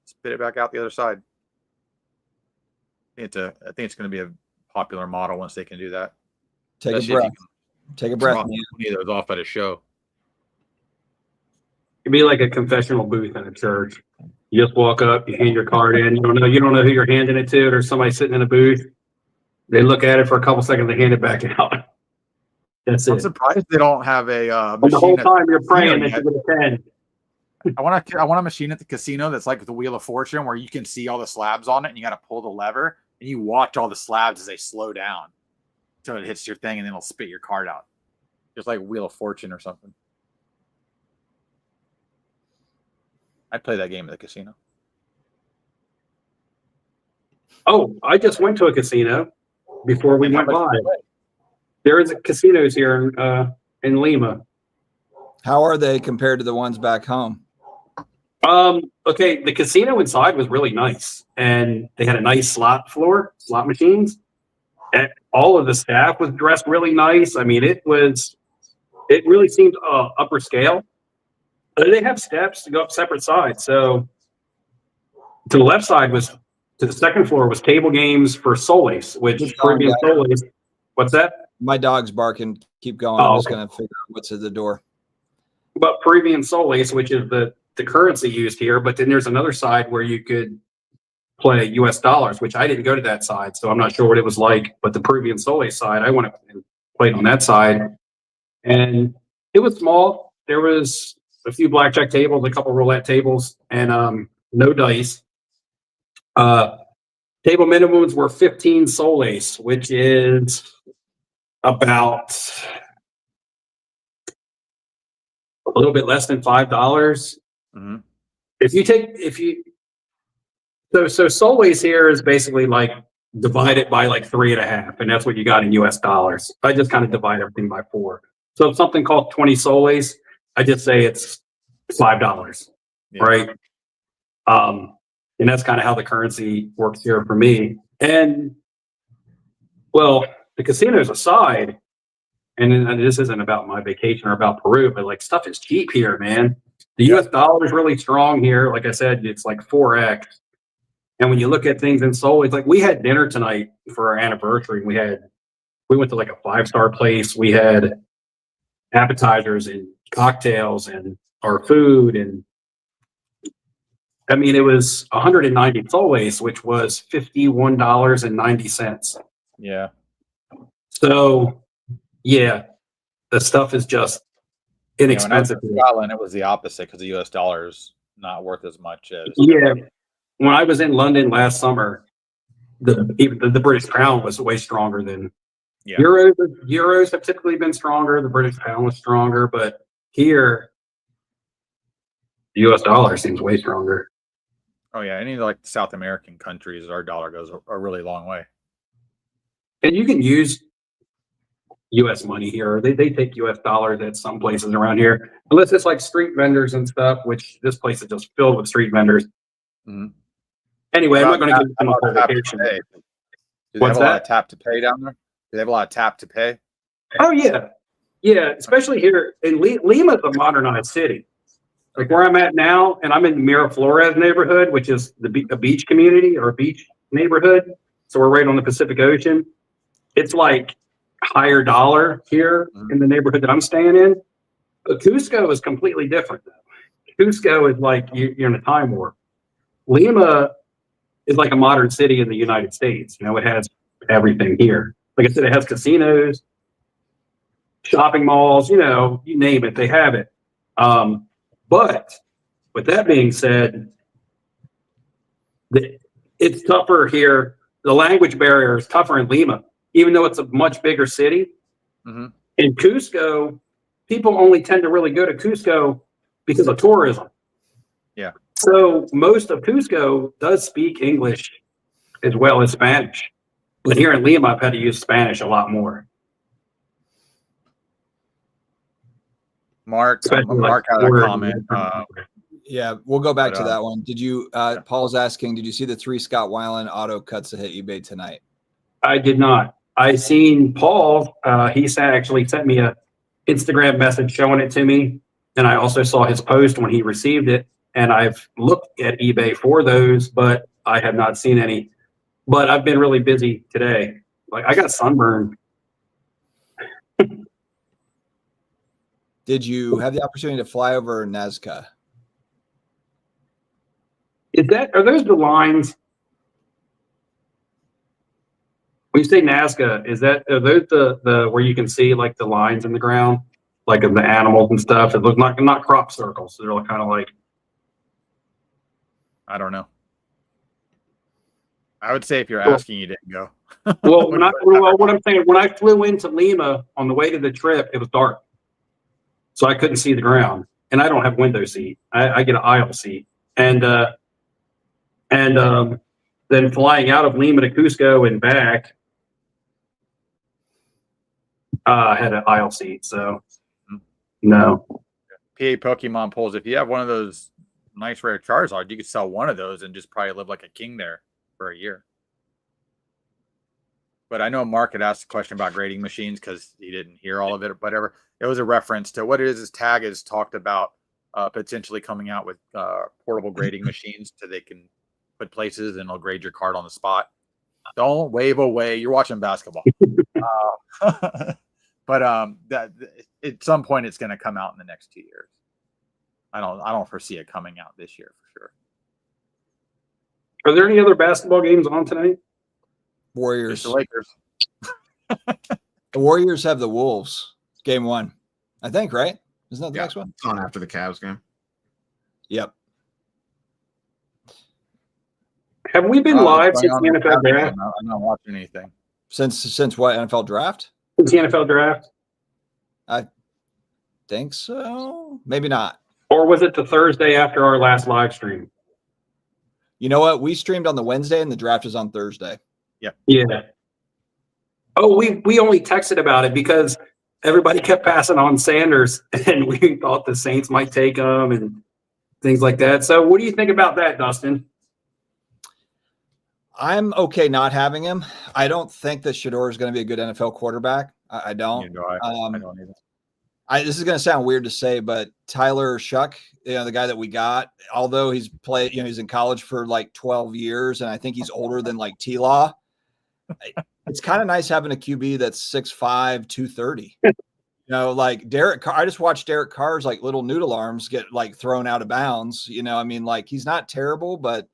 spit it back out the other side. I think it's going to be a popular model once they can do that. take Especially a if breath. you can Take a breath. drop Neo. any of those off at a show. It'd be like a confessional booth in a church. You just walk up, you hand your card in. You don't know who you're handing it to. There's somebody sitting in a booth. They look at it for a couple seconds, they hand it back out. That's I'm it. surprised they don't have a But the whole machine. time you're praying that yet. you get a 10. I want a machine at the casino that's like the Wheel of Fortune, where you can see all the slabs on it, and you got to pull the lever, and you watch all the slabs as they slow down until it hits your thing, and then it'll spit your card out, just like Wheel of Fortune or something. I'd play that game at the casino. Oh, I just went to a casino before we And how went much by. did you play? There is casinos here in Lima. How are they compared to the ones back home? Okay, the casino inside was really nice, and they had a nice slot machines. And all of the staff was dressed really nice. I mean, it really seemed upper scale. They have steps to go up separate sides. So to the left side to the second floor was table games for Solis, which Keep going, Caribbean guys. Solis. What's that? My dog's barking. Keep going. Oh, I'm just okay. going to figure out what's at the door. But Peruvian Solis, which is the currency used here. But then there's another side where you could play US dollars, which I didn't go to that side, so I'm not sure what it was like. But the Peruvian Solis side, I went up and played on that side. And it was small. There was a few blackjack tables, a couple roulette tables, and no dice. Table minimums were 15 soles, which is about a little bit less than $5. Mm-hmm. So soles here is basically like divided by like 3.5, and that's what you got in US dollars. I just kind of divide everything by 4. So if something called 20 soles, I just say it's $5, Yeah. right? And that's kind of how the currency works here for me. And well, the casinos aside, and this isn't about my vacation or about Peru, but like stuff is cheap here, man. The US dollar is really strong here. Like I said, it's like 4x. And when you look at things in Seoul, it's like we had dinner tonight for our anniversary. We went to like a 5-star place. We had appetizers and cocktails and our food, and I mean, it was 190 soles, which was $51.90. Yeah. So, yeah, the stuff is just When I was inexpensive. in Scotland, it was the opposite because the US dollar is not worth as much as. Yeah, when I was in London last summer, the British pound was way stronger than Yeah. euros. Euros have typically been stronger. The British pound was stronger, but here, the US dollar seems way stronger. Oh yeah, any like South American countries, our dollar goes a really long way. And you can use U.S. money here. They take U.S. dollars at some places around here, unless it's like street vendors and stuff, which this place is just filled with street vendors. Mm-hmm. Anyway, I'm not going to get into How the about tap to location. pay? Do they What's have a lot of that? tap to pay down there? Do they have a lot of tap to pay? Oh yeah, yeah. Especially here in Lima's a modernized city. Like where I'm at now, and I'm in Miraflores neighborhood, which is a beach community or a beach neighborhood. So we're right on the Pacific Ocean. It's like higher dollar here in the neighborhood that I'm staying in. But Cusco is completely different. Cusco is like you're in a time warp. Lima is like a modern city in the United States. You know, it has everything here. Like I said, it has casinos, shopping malls, you know, you name it, they have it. But with that being said, it's tougher here. The language barrier is tougher in Lima, even though it's a much bigger city. Mm-hmm. In Cusco, people only tend to really go to Cusco because of tourism. Yeah. So most of Cusco does speak English as well as Spanish. But here in Lima, I've had to use Spanish a lot more. Mark had a comment. Yeah, we'll go back But, to that one. Did you, Paul's asking, did you see the 3 Scott Weiland auto cuts that hit eBay tonight? I did not. I seen Paul. He actually sent me a Instagram message showing it to me, and I also saw his post when he received it. And I've looked at eBay for those, but I have not seen any. But I've been really busy today. Like I got sunburned. Did you have the opportunity to fly over Nazca? Are those the lines? When you say Nazca, are those the where you can see like the lines in the ground, like of the animals and stuff? It looks like not crop circles. So they're kind of like. I don't know. I would say if you're asking, you didn't go. Well, what I'm saying, when I flew into Lima on the way to the trip, it was dark, so I couldn't see the ground, and I don't have window seat. I get an aisle seat, and then flying out of Lima to Cusco and back, I had an aisle seat. So no. PA Pokemon polls. If you have one of those nice rare Charizard, you could sell one of those and just probably live like a king there for a year. But I know Mark had asked a question about grading machines because he didn't hear all of it or whatever. It was a reference to what it is. Tag has talked about potentially coming out with portable grading machines so they can put places and it'll grade your card on the spot. Don't wave away. You're watching basketball. But that at some point it's going to come out in the next 2 years. I don't foresee it coming out this year for sure. Are there any other basketball games on tonight? Warriors. Just the Lakers. The Warriors have the Wolves. Game 1, I think, right? Isn't that the next one? It's on after the Cavs game. Yep. Have we been live since the NFL draft? I'm not watching anything. Since what, NFL draft? Since the NFL draft? I think so. Maybe not. Or was it the Thursday after our last live stream? You know what? We streamed on the Wednesday and the draft is on Thursday. Yeah. Oh, we only texted about it because everybody kept passing on Sanders, and we thought the Saints might take him and things like that. So, what do you think about that, Dustin? I'm okay not having him. I don't think that Shador is going to be a good NFL quarterback. I don't. I don't either. This is going to sound weird to say, but Tyler Shuck, the guy that we got, although he's played, he's in college for like 12 years, and I think he's older than like T-Law. It's kind of nice having a QB that's 6'5", 230. Like Derek Carr. I just watched Derek Carr's like little noodle arms get like thrown out of bounds. Like he's not terrible, but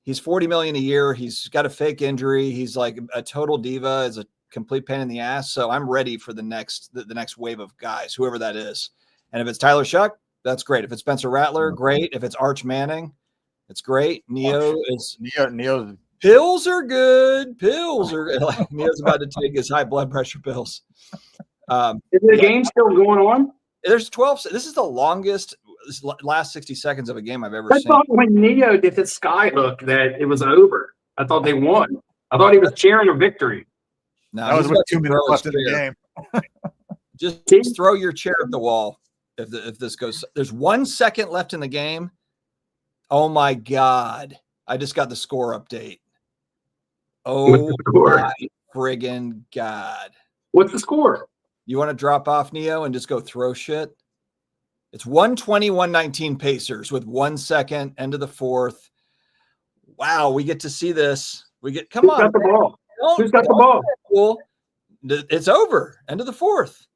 he's $40 million a year. He's got a fake injury. He's like a total diva, is a complete pain in the ass. So I'm ready for the next wave of guys, whoever that is. And if it's Tyler Shuck, that's great. If it's Spencer Rattler, great. If it's Arch Manning, it's great. Neo's pills are good. Pills are like Neo's about to take his high blood pressure pills. Is the game still going on? There's 12. This is the longest last 60 seconds of a game I've ever I seen. thought when Neo did his sky hook that it was over. I thought they won. I thought he was cheering a victory. No, that was with 2 minutes left in the game. Just throw your chair at the wall if this goes. There's 1 second left in the game. Oh my God. I just got the score update. Oh my friggin' God. What's the score? You want to drop off, Neo, and just go throw shit? It's 120-119 Pacers with 1 second, end of the fourth. Wow, we get to see this. Who's got the ball? Who's got the ball? Cool. It's over. End of the fourth.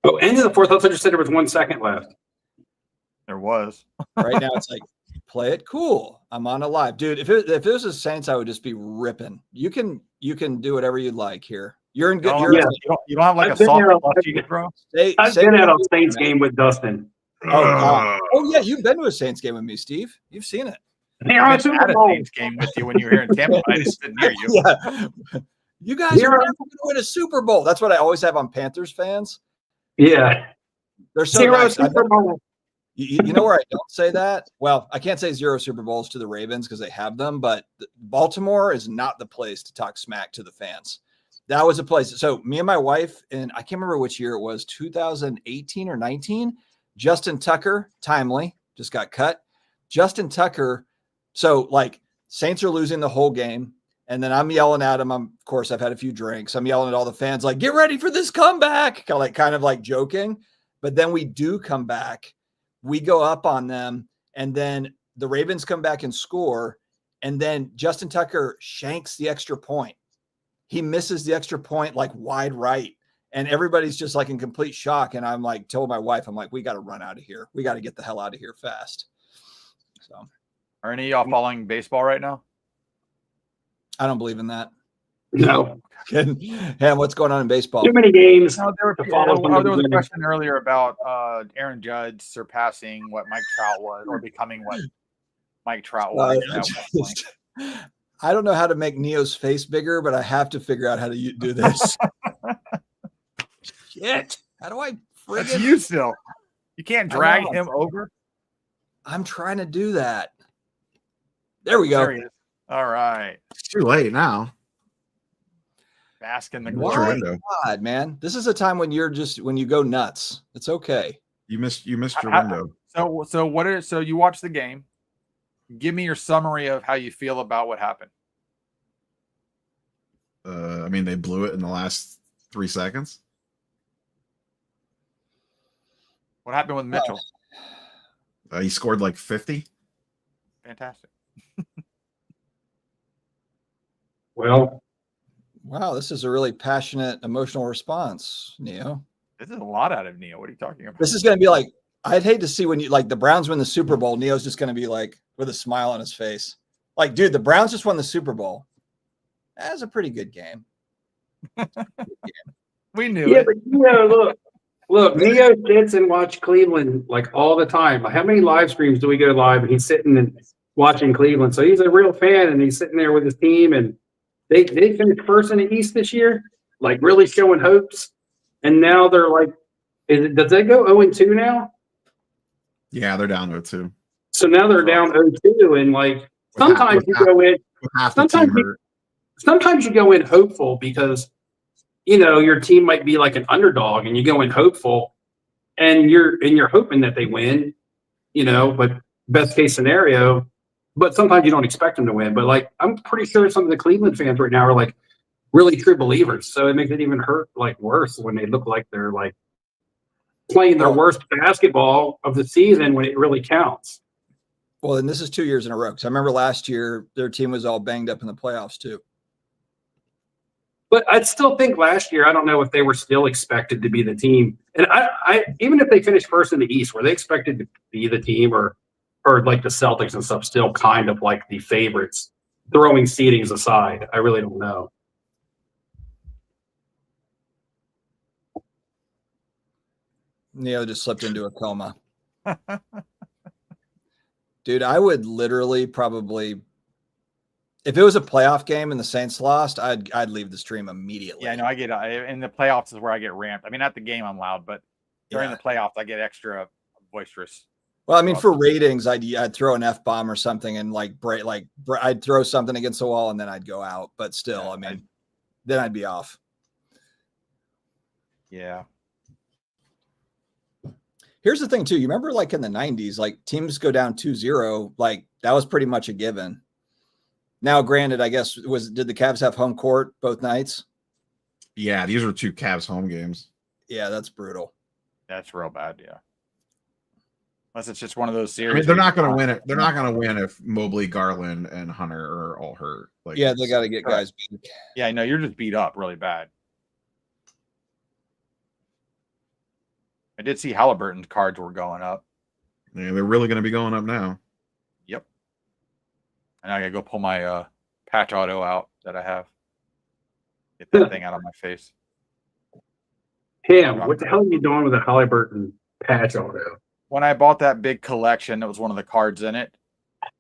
Oh, end of the fourth. I thought you said there was 1 second left. There was. Right now it's like, play it cool. I'm on a live. Dude, if it was the Saints, I would just be ripping. You can do whatever you'd like here. You're in good. You don't have like I've a soft spot you can throw? I've been at a Saints game with Dustin. Oh yeah, you've been to a Saints game with me, Steve. You've seen it. They are I had a Saints game with you when you were here in Tampa. I just didn't hear you. Yeah. You guys are never going to win a Super Bowl. That's what I always have on Panthers fans. Yeah. They're so Zero nice. Super Bowl. You know where I don't say that? Well, I can't say 0 Super Bowls to the Ravens because they have them, but Baltimore is not the place to talk smack to the fans. That was a place. So me and my wife, and I can't remember which year it was, 2018 or 19, Justin Tucker, timely, just got cut. Justin Tucker. So like Saints are losing the whole game. And then I'm yelling at him. Of course, I've had a few drinks. I'm yelling at all the fans, like, get ready for this comeback. Kind of like joking. But then we do come back. We go up on them. And then the Ravens come back and score. And then Justin Tucker shanks the extra point. He misses the extra point like wide right. And everybody's just like in complete shock. And I'm like, told my wife, I'm like, we got to run out of here. We got to get the hell out of here fast. So, are any of y'all following baseball right now? I don't believe in that. No. And what's going on in baseball? Too many games. No, there was a question earlier about Aaron Judge surpassing what Mike Trout was, or becoming what Mike Trout was. I don't know how to make Neo's face bigger, but I have to figure out how to do this. Shit. How do I friggin' That's you still. You can't drag him over. I'm trying to do that. There we go. There he is. All right. It's too late now. Bask in the Why? glory. God, man. This is a time when you go nuts. It's okay. You missed your window. So you watch the game. Give me your summary of how you feel about what happened. I mean, they blew it in the last 3 seconds. What happened with Mitchell? He scored like 50. Fantastic. Well, wow, this is a really passionate, emotional response, Neo. This is a lot out of Neo. What are you talking about? This is going to be like, I'd hate to see when the Browns win the Super Bowl, Neo's just going to be like with a smile on his face. Like, dude, the Browns just won the Super Bowl. That was a pretty good game. We knew yeah, it. But look, Neo sits and watch Cleveland like all the time. How many live streams do we go live and he's sitting and watching Cleveland? So he's a real fan and he's sitting there with his team, and they finished first in the East this year, like really showing hopes. And now they're like, does they go 0-2 now? Yeah, they're down to it too. So now they're down 0-2, and like sometimes you go in. Sometimes you go in hopeful because your team might be like an underdog, and you go in hopeful, and you're hoping that they win, but best case scenario. But sometimes you don't expect them to win. But like I'm pretty sure some of the Cleveland fans right now are like really true believers. So it makes it even hurt like worse when they look like they're like playing their worst basketball of the season when it really counts. Well, and this is 2 years in a row. Because I remember last year their team was all banged up in the playoffs too. But I'd still think last year, I don't know if they were still expected to be the team. And I even if they finished first in the East, were they expected to be the team or like the Celtics and stuff, still kind of like the favorites, throwing seedings aside? I really don't know. Neo just slipped into a coma. Dude, I would literally probably, if it was a playoff game and the Saints lost, I'd leave the stream immediately. Yeah, no, I get in the playoffs is where I get ramped. I mean, at the game I'm loud, but during the playoffs I get extra boisterous. Well, I mean, for ratings, I'd throw an F-bomb or something and I'd throw something against the wall and then I'd go out. But still, then I'd be off. Yeah. Here's the thing too. You remember like in the 90s, like teams go down 2-0, like that was pretty much a given. Now, granted, I guess did the Cavs have home court both nights? Yeah, these were 2 Cavs home games. Yeah, that's brutal. That's real bad, yeah. Unless it's just one of those series. I mean, they're not going to win it. They're not going to win if Mobley, Garland, and Hunter are all hurt. Like, yeah, they got to get guys back. Yeah, I know you're just beat up really bad. I did see Halliburton's cards were going up. Yeah, they're really going to be going up now. Yep. And I got to go pull my patch auto out that I have. Get that thing out of my face. Cam, what the hell are you doing with a Halliburton patch auto? When I bought that big collection, it was one of the cards in it.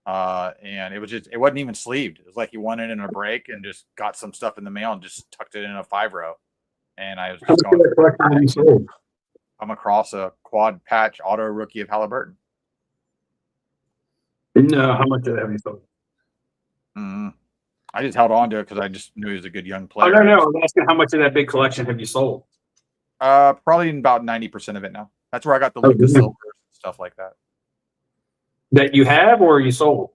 And it wasn't even sleeved. It was like he won it in a break and just got some stuff in the mail and just tucked it in a 5-row. And I was just going, I'm across a quad patch auto rookie of Halliburton. No, how much of that have you sold? I just held on to it because I just knew he was a good young Oh, player. no. I'm asking how much of that big collection have you sold? Probably about 90% of it now. That's where I got the Lucas Silvers and stuff like that. That you have or you sold?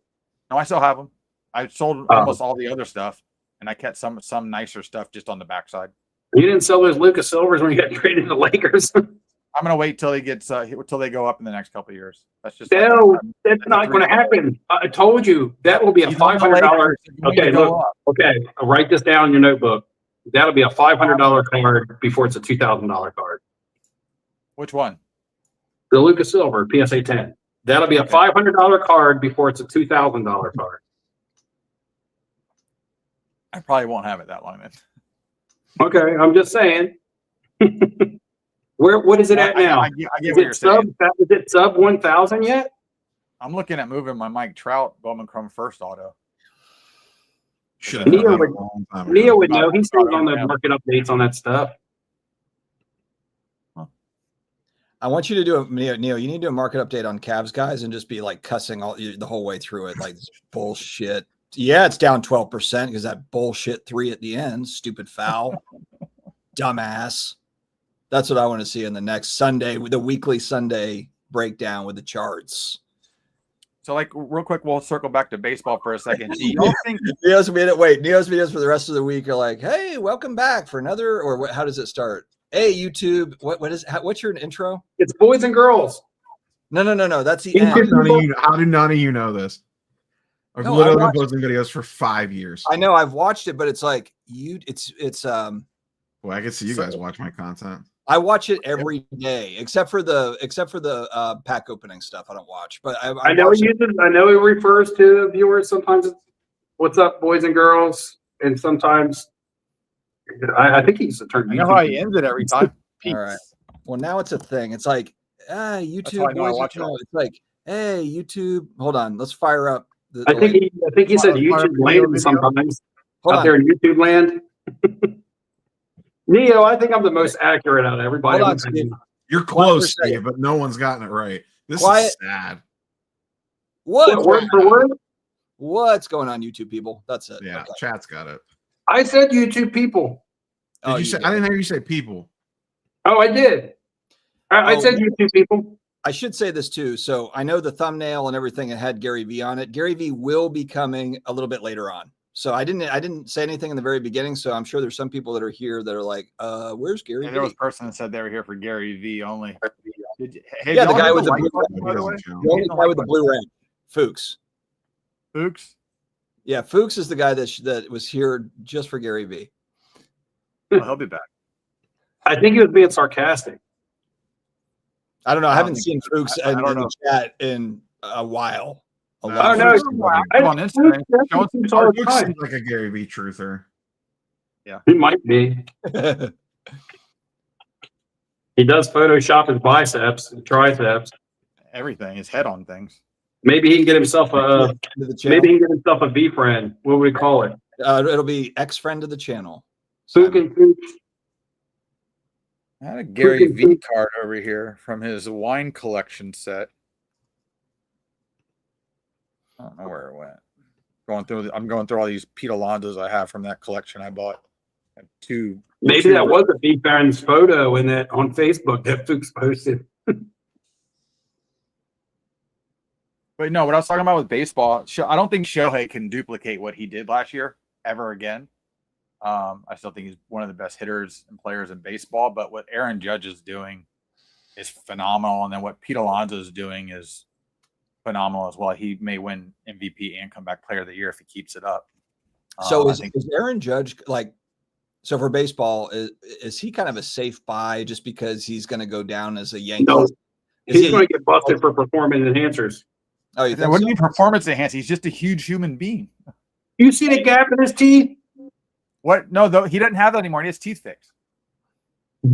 No, I still have them. I sold almost all the other stuff, and I kept some nicer stuff just on the backside. You didn't sell those Lucas Silvers when you got traded to the Lakers? I'm gonna wait till he gets till they go up in the next couple of years. That's just No, that's not going to happen. I told you that will be a $500. Okay, look. Okay, I'll write this down in your notebook. That'll be a $500 card before it's a $2,000 card. Which one? The Lucas Silver PSA 10. That'll be a $500 card before it's a $2,000 card. I probably won't have it that long then. Okay, I'm just saying. What is it at now? I get what you're saying. Is it sub 1,000 yet? I'm looking at moving my Mike Trout Bowman Chrome first auto. Neo would know. He stays on the market updates on that stuff. I want you to do Neo. You need to do a market update on Cavs guys and just be like cussing the whole way through it, like bullshit. Yeah, it's down 12% because that bullshit 3 at the end, stupid foul, dumbass. That's what I want to see in the next Sunday, the weekly Sunday breakdown with the charts. So, like, real quick, we'll circle back to baseball for a second. Do y'all think Neo's videos for the rest of the week are like, "Hey, welcome back for another," or what? How does it start? Hey, YouTube, what's your intro? It's boys and girls. No. That's the end. How do none of you know this? I've literally been posting videos for 5 years. I know I've watched it, but it's like it's Well, I can see you guys watch my content. I watch it every day, except for the pack opening stuff. I don't watch, but I know he uses. I know he refers to viewers. Sometimes it's "What's up, boys and girls," and sometimes I think he used to turn. I know how he ends it every time. All right. Well, now it's a thing. It's like YouTube. It's like, hey, YouTube. Hold on. Let's fire up. I think he said YouTube land sometimes out there in YouTube land. Neo, I think I'm the most accurate out of everybody. Hold on, Steve. You're close, Steve, but no one's gotten it right. This is sad. What word for word? What's going on, YouTube people? That's it. Yeah, chat's got it. I said YouTube people. Did you say? I didn't hear you say people. Oh, I did. I said YouTube people. I should say this too. So I know the thumbnail and everything it had Gary Vee on it. Gary Vee will be coming a little bit later on. So I didn't say anything in the very beginning. So I'm sure there's some people that are here that are like, where's Gary Vee? There was a person that said they were here for Gary Vee only. The guy with the guy with the blue ring. Fuchs. Yeah, Fuchs is the guy that was here just for Gary Vee. Well, he'll be back. I think he was being sarcastic. I don't know. I haven't seen Fuchs in the chat in a while. Oh no! On Instagram, Fuchs seems like a Gary Vee truther. Yeah, he might be. He does Photoshop his biceps and triceps. Everything, his head on things. Maybe he can get himself a V friend. What would we call it? It'll be X friend of the channel. I had a Gary Vee card over here from his wine collection set. I don't know where it went. I'm going through all these Pete Alonsos I have from that collection I bought. Two. Maybe that was a big fan's photo in that on Facebook that Fuchs posted. But no, what I was talking about with baseball, I don't think Shohei can duplicate what he did last year ever again. I still think he's one of the best hitters and players in baseball. But what Aaron Judge is doing is phenomenal, and then what Pete Alonso is doing is phenomenal as well. He may win MVP and comeback player of the year if he keeps it up. So is Aaron Judge like? So for baseball, is he kind of a safe buy just because he's going to go down as a Yankee? No, he's going to get busted for performance enhancers. Oh, you think what do so? you mean performance enhance? He's just a huge human being. You see the gap in his teeth? What? No, though he doesn't have that anymore. He has teeth fixed.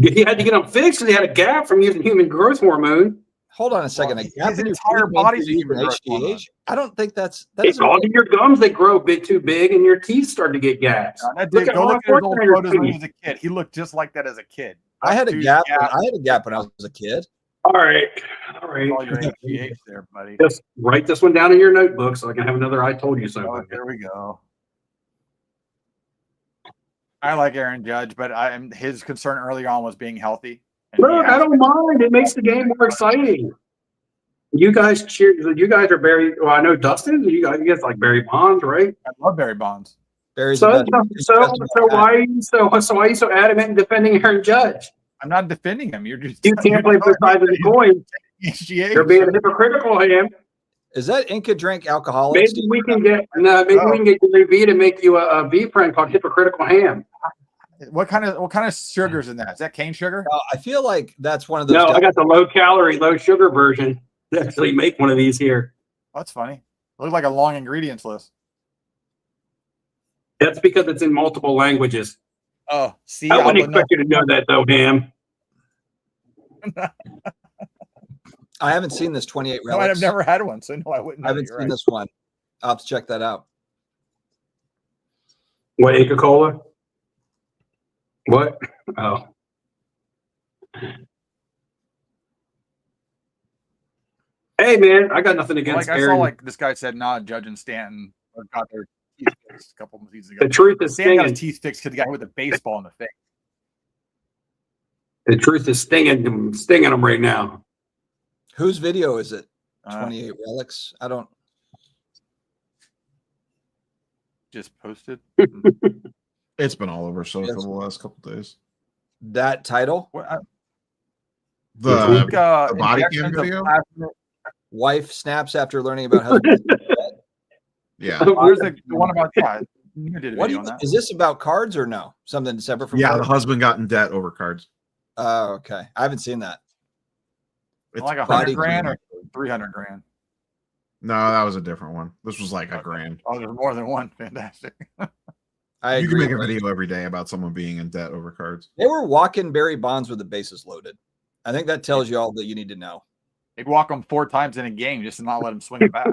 He had to get them fixed because he had a gap from using human growth hormone. Hold on a second. Well, A gap his in your entire teeth body's means a human growth hormone. HGH? I don't think that's It's all in your gums that grow a bit too big and your teeth start to get gaps. That dude, go look at his old photos when he was a kid. He looked just like that as a kid. I had a gap. I had a gap when I was a kid. All right. All your HGH there, buddy. Just write this one down in your notebook so I can have another I told you so. Oh, there we go. I like Aaron Judge, but his concern early on was being healthy. Look, I don't mind. It makes the game more exciting. You guys cheer. You guys are Barry. Well, I know Dustin. You guys like Barry Bonds, right? I love Barry Bonds. Barry's So the best. why are you so why are you so adamant in defending Aaron Judge? I'm not defending him. You're just You can't play both sides of the coin. HGH. You're being hypocritical, him. Is that Inca Drink Alcoholics? Maybe we can get we can get Gary Vee to make you a V friend called Hypocritical Ham. What kind of sugar's in that? Is that cane sugar? I feel like that's one of those. No, I got the low calorie, low sugar version. They actually make one of these here. Oh, that's funny. Looks like a long ingredients list. That's because it's in multiple languages. Oh, see, I wouldn't expect you to know that though, Ham. I haven't seen this 28 No, relics. I've never had one, so no, I wouldn't. I haven't seen this one. I'll have to check that out. What, Inca Cola? What? Oh. Hey man, I got nothing against I Aaron. saw this guy said, "Nah, Judge and Stanton got their teeth fixed a couple of seasons The ago." truth is Stanton got stinging. his teeth fixed because the guy with a baseball in the face. The truth is stinging him right now. Whose video is it? 28 relics. I don't. Just posted. It's been all over social the last couple days. That title. The body injections cam of video. plasma. Wife snaps after learning about husband. Yeah. Where's the one about that? You did a What do video you, on that. is this about cards or no? Something separate from Yeah, cards? the husband got in debt over cards. Oh, okay. I haven't seen that. It's Like body $100,000 or cam. $300,000. No, that was a different one. This was like $1,000. Oh, there's more than one. Fantastic. I You can agree. make a video every day about someone being in debt over cards. They were walking Barry Bonds with the bases loaded. I think that tells you all that you need to know. They'd walk him 4 times in a game just to not let him swing it back.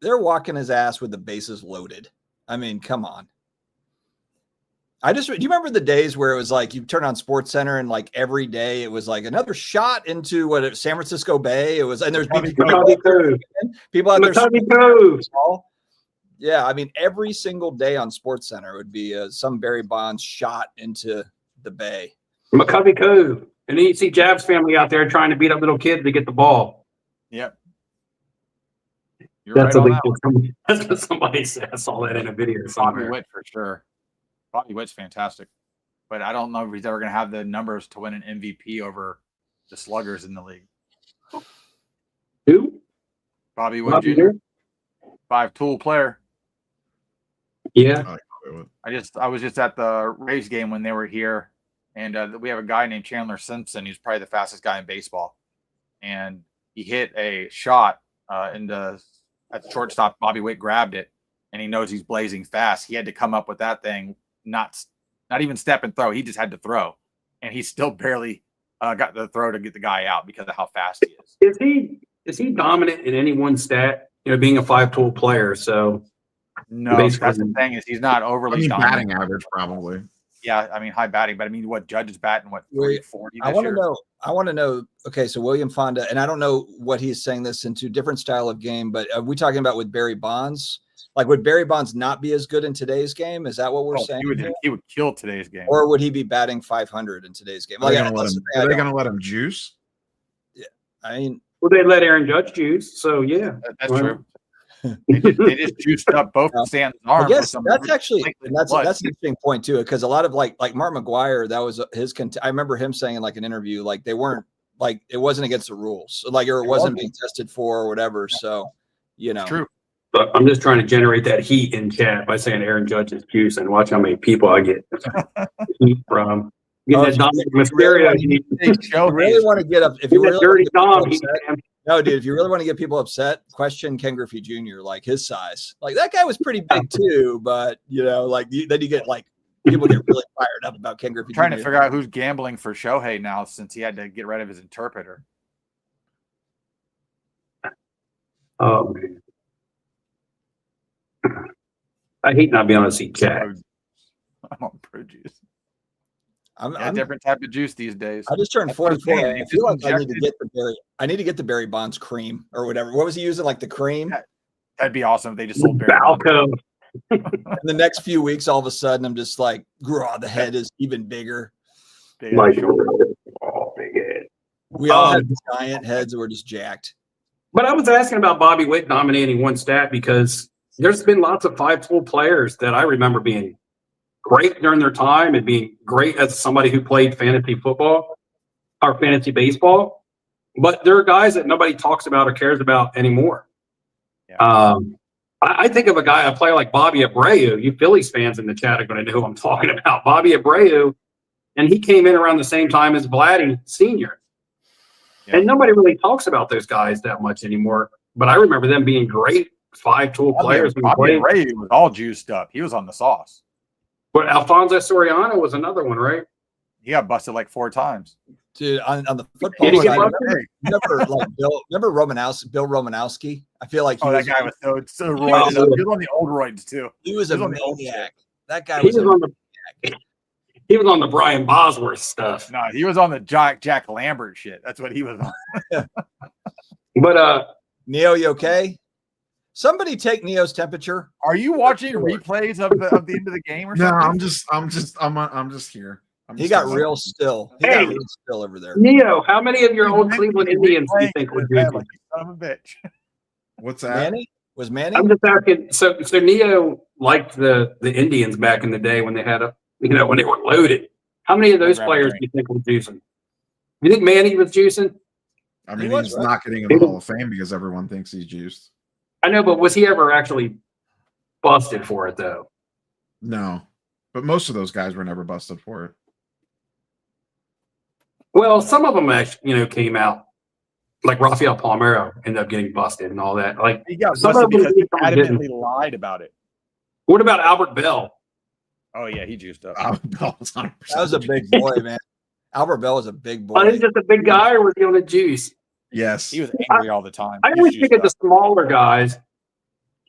They're walking his ass with the bases loaded. I mean, come on. Do you remember the days where it was like you turn on Sports Center and like every day it was like another shot into San Francisco Bay? It was, and there's people out there. Matani Cove. Yeah, I mean, every single day on Sports Center would be some Barry Bonds shot into the Bay. McCovey Cove. And then you see Jab's family out there trying to beat up little kids to get the ball. Yep. You're That's right on that. That's what somebody said. I saw that in a video Bobby somewhere. Witt for sure. Bobby Witt's fantastic. But I don't know if he's ever going to have the numbers to win an MVP over the sluggers in the league. Who? Bobby Witt Bobby Jr. Witt? 5-tool player. Yeah. I was just at the Rays game when they were here, and we have a guy named Chandler Simpson. He's probably the fastest guy in baseball, and he hit a shot at the shortstop. Bobby Witt grabbed it, and he knows he's blazing fast. He had to come up with that thing, not even step and throw. He just had to throw, and he still barely got the throw to get the guy out because of how fast he is. Is he dominant in any one stat? You know, being a 5-tool player. So No, basically, that's the thing is he's not overly dominant. batting average probably. Yeah, I mean high batting, but I mean what Judge is batting 340 I want to know. Okay, so William Fonda, and I don't know what he's saying this into different style of game, but are we talking about with Barry Bonds? Like, would Barry Bonds not be as good in today's game? Is that what we're saying? He would kill today's game. Or would he be batting 500 in today's game? Are they going to let him juice? Yeah, I mean, well, they let Aaron Judge juice, so yeah, that's true. They just juiced up both Stanton's arms. I guess that's actually that's an interesting point too, because a lot of like Mark McGwire, that was his. I remember him saying in like an interview, like they weren't like it wasn't against the rules, like or it wasn't being tested for or whatever. So, you know, true. But I'm just trying to generate that heat in chat by saying Aaron Judge is juice, and watch how many people I get heat from. Get that Dominic Mysterio. You really want to get up if you really dirty Dom. No, dude, if you really want to get people upset, question Ken Griffey Jr., like his size. Like that guy was pretty big too, but you know, like then you get like people get really fired up about Ken Griffey Jr. Trying to figure out who's gambling for Shohei now since he had to get rid of his interpreter. Oh man. I hate not being able to see chat. I'm on pro juice. I'm different type of juice these days. I just turned 44. I feel like I need to get the Barry Bonds cream or whatever. What was he using? Like the cream? That'd be awesome if they just sold Barry Balco. In the next few weeks, all of a sudden, I'm just like, the head is even bigger. Big head. We all have giant heads that were just jacked. But I was asking about Bobby Witt dominating one stat because there's been lots of 5-tool players that I remember being great during their time and being great as somebody who played fantasy football or fantasy baseball. But there are guys that nobody talks about or cares about anymore. Yeah. I think of a player like Bobby Abreu. You Phillies fans in the chat are going to know who I'm talking about. Bobby Abreu, and he came in around the same time as Vladdy Sr. Yeah. And nobody really talks about those guys that much anymore. But I remember them being great 5-tool players. Bobby Abreu was all juiced up. He was on the sauce. But Alfonso Soriano was another one, right? He got busted like 4 times. Dude, on the football side, remember Romanowski, Bill Romanowski? I feel like that guy was so roided up. He was on the old roids too. He was a maniac. That guy was on the Brian Bosworth stuff. No, he was on the Jack Lambert shit. That's what he was on. But Neo, you okay? Somebody take Neo's temperature. Are you watching replays of the end of the game or something? No, I'm just here. He got real still. He got real still over there. Neo, how many of your old Cleveland Indians do you think would do son of a bitch? What's that? Manny? Was Manny? I'm just asking. So Neo liked the Indians back in the day when they had when they were loaded. How many of those players do you think were juicing? You think Manny was juicing? I mean, he's not getting in the Hall of Fame because everyone thinks he's juiced. I know, but was he ever actually busted for it though? No, but most of those guys were never busted for it. Well, some of them actually, came out. Like Rafael Palmeiro ended up getting busted and all that. Like he got busted because he adamantly lied about it. What about Albert Bell? Oh yeah, he juiced up. That was a big boy, man. Albert Bell was a big boy. Was he just a big guy, or was he on the juice? Yes, he was angry all the time. I always think of the smaller guys,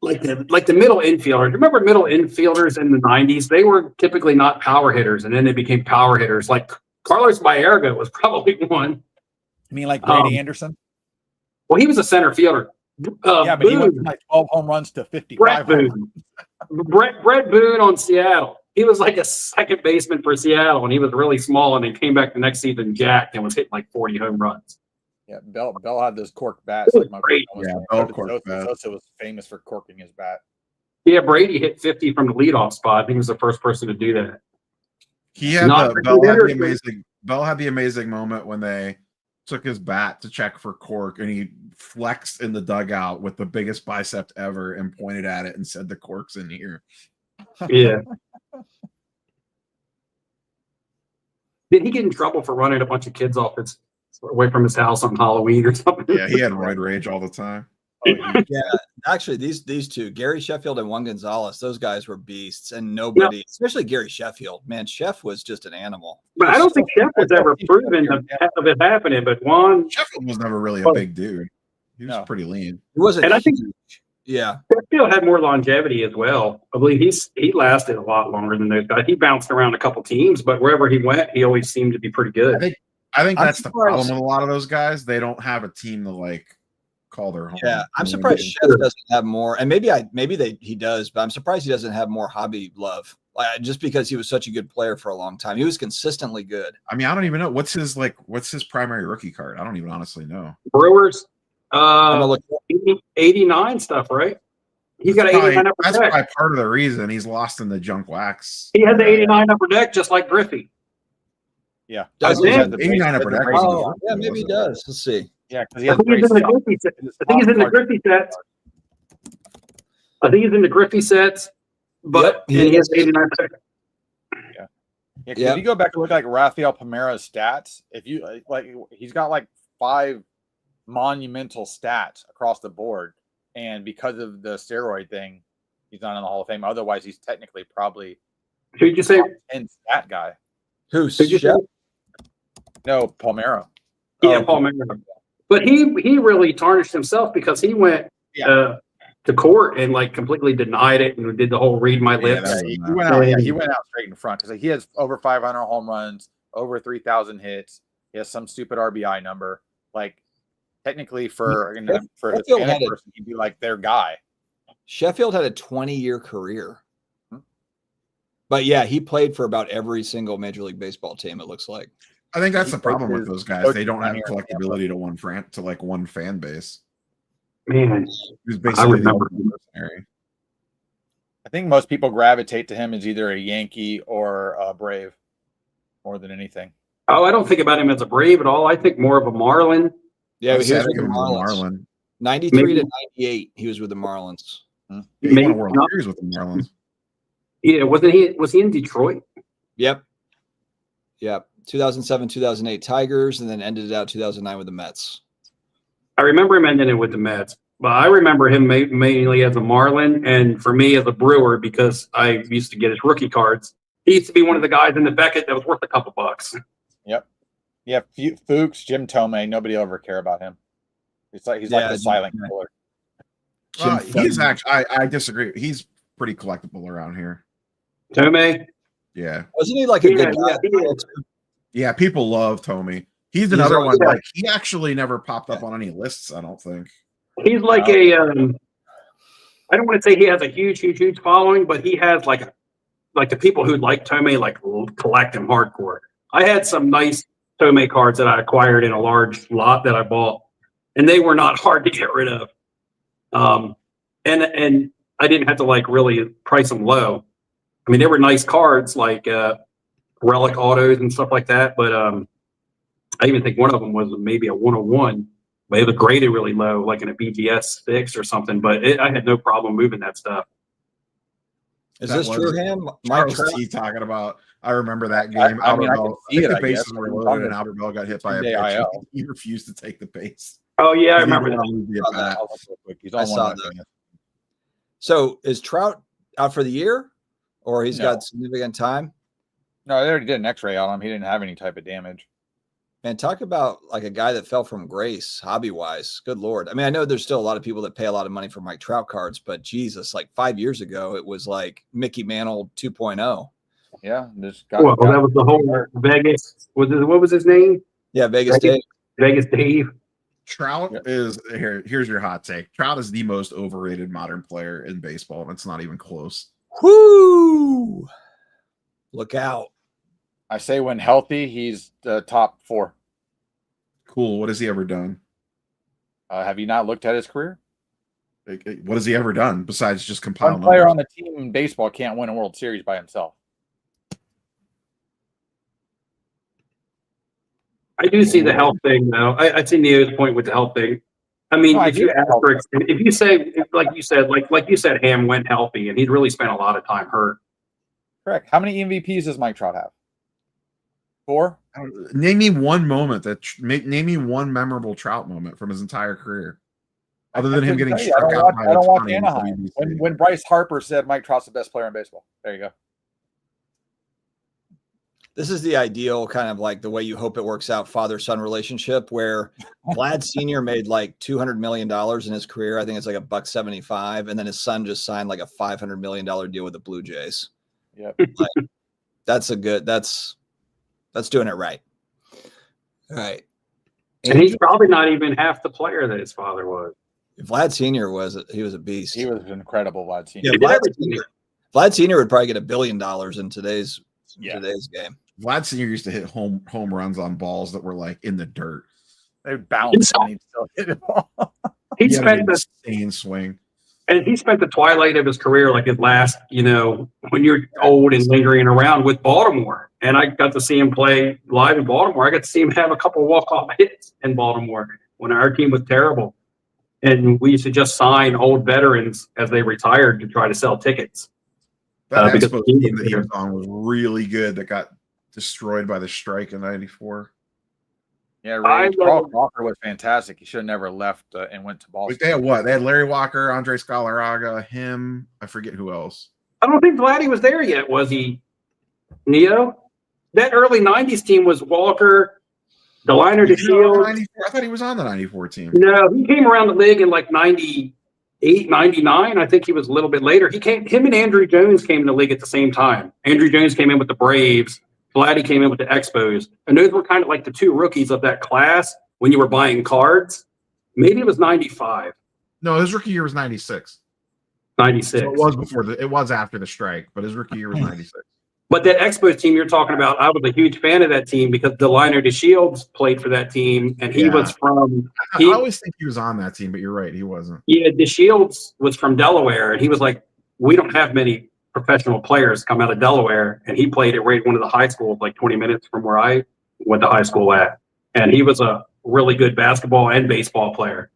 like the middle infielders. Remember middle infielders in the '90s? They were typically not power hitters, and then they became power hitters. Like Carlos Baerga was probably one. You mean like Brady Anderson? Well, he was a center fielder. But he went from like 12 home runs to 55 Brett Boone on Seattle. He was like a second baseman for Seattle, and he was really small, and then came back the next season jacked and was hitting like 40 home runs. Yeah, Bell had those cork bats. Like Bell cork bat. Sosa was famous for corking his bat. Yeah, Brady hit 50 from the leadoff spot. He was the first person to do that. Bell had the amazing moment when they took his bat to check for cork, and he flexed in the dugout with the biggest bicep ever and pointed at it and said, "The cork's in here." Yeah. Did he get in trouble for running a bunch of kids away from his house on Halloween or something? Yeah, he had roid rage all the time. Yeah, actually, these two, Gary Sheffield and Juan Gonzalez, those guys were beasts, and nobody, especially Gary Sheffield, man, Chef was just an animal. But I don't think Chef was ever proven of it happening. But Juan Sheffield was never really a big dude. He was pretty lean. He wasn't, and I think Sheffield had more longevity as well. I believe he lasted a lot longer than those guys. He bounced around a couple teams, but wherever he went, he always seemed to be pretty good. I think that's the problem with a lot of those guys. They don't have a team to like call their home. Yeah, I'm surprised Chef doesn't have more, and maybe he does, but I'm surprised he doesn't have more hobby love. Just because he was such a good player for a long time, he was consistently good. I mean, I don't even know what's his primary rookie card. I don't even honestly know. Brewers, 89 stuff, right? He's got 89 upper that's deck. probably part of the reason he's lost in the junk wax. He has the 89 upper deck, just like Griffey. Yeah, does he he have have the 89 upper deck? Oh, yeah, maybe he does. Let's see. Yeah, because he I has think he's in the Griffey set. I think he's in the Griffey sets. I think he's in the Griffey sets, but Yep, and he has 89 upper deck. Yeah, if you go back and look at like Rafael Palmeira's stats, if you like, he's got like 5 monumental stats across the board, and because of the steroid thing, he's not in the Hall of Fame. Otherwise, he's technically probably Who'd you say? 10 stat guy. Who's Who'd you say? No, Palmeira. Yeah, Paul Mayer. But he really tarnished himself because he went to court and like completely denied it and did the whole read my lips. Yeah, he went out. Yeah, he went out straight in front because he has over 500 home runs, over 3,000 hits. He has some stupid RBI number. Like technically, for a Hispanic person, he'd be like their guy. Sheffield had a 20-year career, but yeah, he played for about every single Major League Baseball team. It looks like. I think that's the problem with those guys. They don't have collectability to one fan base. Man, Who's basically the only mercenary. I think most people gravitate to him as either a Yankee or a Brave more than anything. Oh, I don't think about him as a Brave at all. I think more of a Marlin. Yeah, he was with the Marlins. 93 to 98, he was with the Marlins. He won a World Series with the Marlins. Yeah, wasn't he? Was he in Detroit? Yep. 2007, 2008 Tigers, and then ended it out 2009 with the Mets. I remember him ending it with the Mets, but I remember him mainly as a Marlin, and for me as a Brewer because I used to get his rookie cards. He used to be one of the guys in the Beckett that was worth a couple bucks. Yep. Yeah, Fuchs, Jim Tomei. Nobody will ever care about him. He's like the silent killer. He's actually. I disagree. He's pretty collectible around here. Tomei. Yeah. Wasn't he like a good guy? Yeah, people love Tomei. He's another one. Like he actually never popped up on any lists. I don't think. He's like a. I don't want to say he has a huge following, but he has like the people who like Tomei like collect him hardcore. I had some nice Tomei cards that I acquired in a large lot that I bought, and they were not hard to get rid of. And I didn't have to like really price them low. I mean, they were nice cards like relic autos and stuff like that, but I even think one of them was maybe a 101, but it was graded really low, like in a BGS 6 or something. But I had no problem moving that stuff. Is this true, Ham? Charles T talking about. I remember that game. I think the bases were loaded and Albert Bell got hit by a pitch. He refused to take the base. Oh yeah, I remember that. I saw that. So is Trout out for the year, or he's got significant time? No, they already did an X-ray on him. He didn't have any type of damage. Man, talk about like a guy that fell from grace, hobby-wise. Good Lord. I mean, I know there's still a lot of people that pay a lot of money for Mike Trout cards, but Jesus, like 5 years ago, it was like Mickey Mantle 2.0. Yeah. That was the whole Vegas. What was his name? Yeah, Vegas Dave. Vegas Dave. Trout is here's your hot take. Trout is the most overrated modern player in baseball, and it's not even close. Whoo! Look out. I say when healthy, he's the top 4. Cool. What has he ever done? Have you not looked at his career? What has he ever done besides just compile One player on the team in baseball can't win a World Series by himself. I do see the health thing, though. I see Neo's point with the health thing. I mean, if you say, like you said, Ham went healthy, and he'd really spent a lot of time hurt. Correct. How many MVPs does Mike Trout have? 4? Name me one moment name me one memorable Trout moment from his entire career, other than him getting struck out. I don't watch Anaheim. When Bryce Harper said Mike Trout's the best player in baseball. There you go. This is the ideal kind of like the way you hope it works out father-son relationship where Vlad Sr. made like $200 million in his career. I think it's like $1.75. And then his son just signed like a $500 million deal with the Blue Jays. Yep. Like, that's doing it right. All right. And he's probably not even half the player that his father was. Vlad Senior was a beast. He was incredible, Vlad Yeah, Senior. Vlad Senior would probably get $1 billion in today's game. Vlad Senior used to hit home runs on balls that were like in the dirt. They would bounce and he'd still hit it all. He He had spent an the insane swing. and he spent the twilight of his career, like his last, when you're old and lingering around with Baltimore. And I got to see him play live in Baltimore. I got to see him have a couple walk-off hits in Baltimore when our team was terrible. And we used to just sign old veterans as they retired to try to sell tickets. That because Expos team that he was on was really good. That got destroyed by the strike in '94. Yeah, Carl Walker was fantastic. He should have never left and went to Boston. They had what? They had Larry Walker, Andre Scalaraga, him. I forget who else. I don't think Vladdy was there yet, was he, Neo? That early 90s team was Walker, DeLiner DeShields. I thought he was on the 94 team. No, he came around the league in like 98, 99. I think he was a little bit later. Him and Andrew Jones came in the league at the same time. Andrew Jones came in with the Braves. Vladdy came in with the Expos. And those were kind of like the two rookies of that class when you were buying cards. Maybe it was 95. No, his rookie year was 96. 96. So it was after the strike, but his rookie year was 96. But that Expos team you're talking about, I was a huge fan of that team because DeLiner DeShields played for that team, and he was from. I always think he was on that team, but you're right, he wasn't. Yeah, DeShields was from Delaware, and he was like, we don't have many professional players come out of Delaware, and he played at one of the high schools, like 20 minutes from where I went to high school at, and he was a really good basketball and baseball player.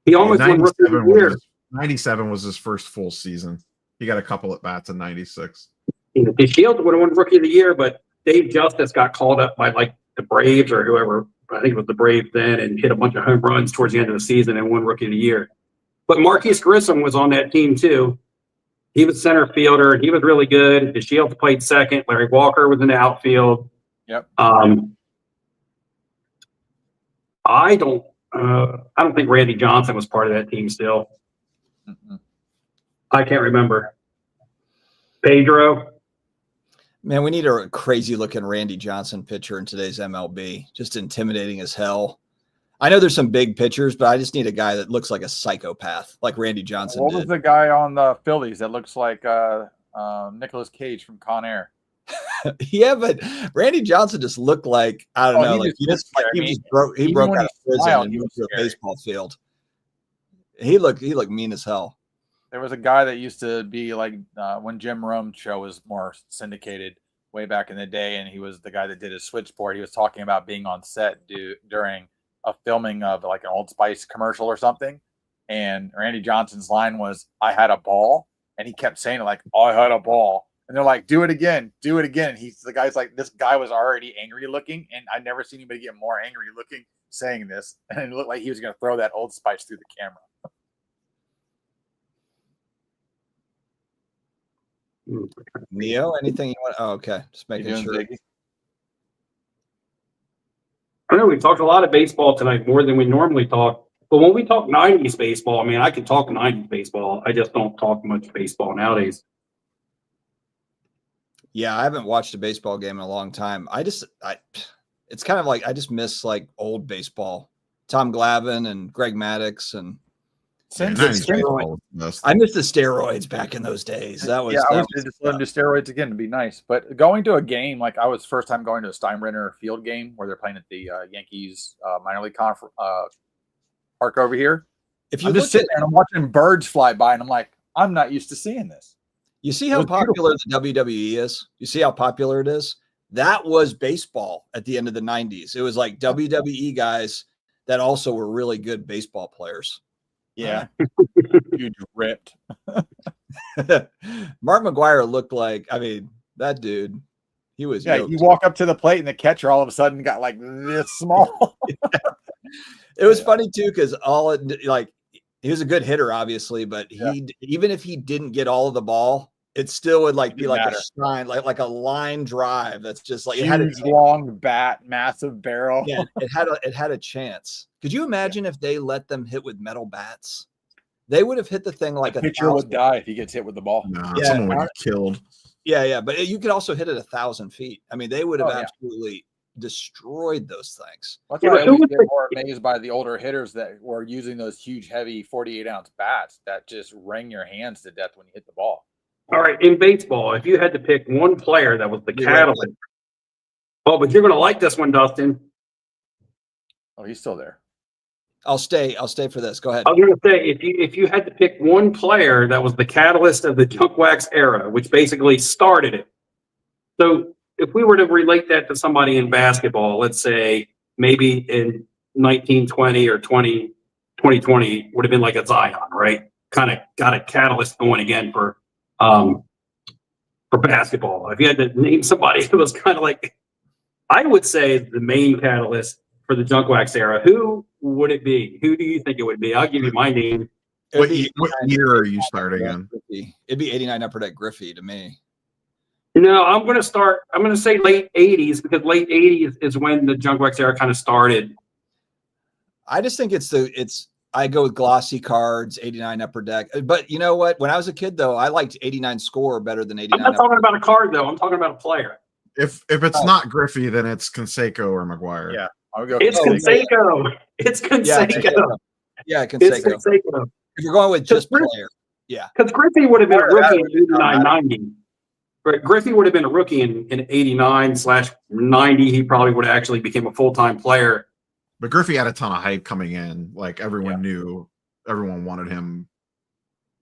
He almost won Rookie of the Year. 97 was his first full season. He got a couple at bats in 96. DeShields would have won Rookie of the Year, but Dave Justice got called up by like the Braves or whoever. I think it was the Braves then, and hit a bunch of home runs towards the end of the season and won Rookie of the Year. But Marquise Grissom was on that team too. He was center fielder. He was really good. DeShields played second. Larry Walker was in the outfield. Yep. I don't think Randy Johnson was part of that team still. Mm-mm. I can't remember. Pedro. Man, we need a crazy looking Randy Johnson pitcher in today's MLB. Just intimidating as hell. I know there's some big pitchers, but I just need a guy that looks like a psychopath, like Randy Johnson What did. was the guy on the Phillies that looks like Nicolas Cage from Con Air? Yeah, but Randy Johnson just looked like, I don't know, like he broke out of prison and moved to a baseball field. He looked mean as hell. There was a guy that used to be like when Jim Rome's show was more syndicated way back in the day, and he was the guy that did his switchboard. He was talking about being on set during a filming of like an Old Spice commercial or something, and Randy Johnson's line was, "I had a ball," and he kept saying it like, "I had a ball," and they're like, "Do it again, do it again." The guy's like, this guy was already angry looking, and I'd never seen anybody get more angry looking saying this, and it looked like he was going to throw that Old Spice through the camera. Neo, anything you want? Oh, okay. Just making sure. I know we talked a lot of baseball tonight, more than we normally talk. But when we talk 90s baseball, I mean, I can talk 90s baseball. I just don't talk much baseball nowadays. Yeah, I haven't watched a baseball game in a long time. It's kind of like I just miss like old baseball. Tom Glavine and Greg Maddux and I miss the steroids back in those days. I wish they just let them do steroids again to be nice. But going to a game, like I was first time going to a Steinbrenner Field game where they're playing at the Yankees minor league park over here. If you I'm just sitting there and I'm watching birds fly by, and I'm like, I'm not used to seeing this. You see how popular the WWE is? You see how popular it is? That was baseball at the end of the 90s. It was like WWE guys that also were really good baseball players. Yeah. Huge ripped. Mark McGwire looked like, I mean, that dude, he was. Yeah, you walk up to the plate and the catcher all of a sudden got like this small. It was funny too, because he was a good hitter, obviously, but even if he didn't get all of the ball, it still would be like a shine, like a line drive. That's just like it had a long bat, massive barrel. Yeah, it had a chance. Could you imagine if they let them hit with metal bats? They would have hit the thing like a pitcher would die if he gets hit with the ball. Someone would get killed. Yeah, but you could also hit it 1,000 feet. I mean, they would have absolutely destroyed those things. That's Yeah, why but I who always was get the- more amazed by the older hitters that were using those huge, heavy 48-ounce bats that just wring your hands to death when you hit the ball. All right, in baseball, if you had to pick one player that was the Be right catalyst. Oh, but you're going to like this one, Dustin. Oh, he's still there. I'll stay for this. Go ahead. I was going to say, if you had to pick one player that was the catalyst of the junk wax era, which basically started it. So if we were to relate that to somebody in basketball, let's say maybe in 1920 or 2020 would have been like a Zion, right? Kind of got a catalyst going again for basketball. If you had to name somebody who was kind of like, I would say the main catalyst for the junk wax era, who would it be? Who do you think it would be? I'll give you my name. What year are you starting in? It'd be 89 Upper Deck Griffey to me. No, I'm going to say late 80s, because late 80s is when the junk wax era kind of started. I just think I go with glossy cards, 89 Upper Deck. But you know what? When I was a kid, though, I liked 89 Score better than 89. I'm not talking about a card, though. I'm talking about a player. If it's not Griffey, then it's Canseco or McGuire. Yeah, I would go. It's Canseco. It's Canseco. Yeah, It's Canseco. Canseco. If you're going with just player, Because Griffey would have been a rookie in 89, 90. But Griffey would have been a rookie in 89/90. He probably would have actually became a full-time player. But Griffey had a ton of hype coming in. Like everyone knew, everyone wanted him.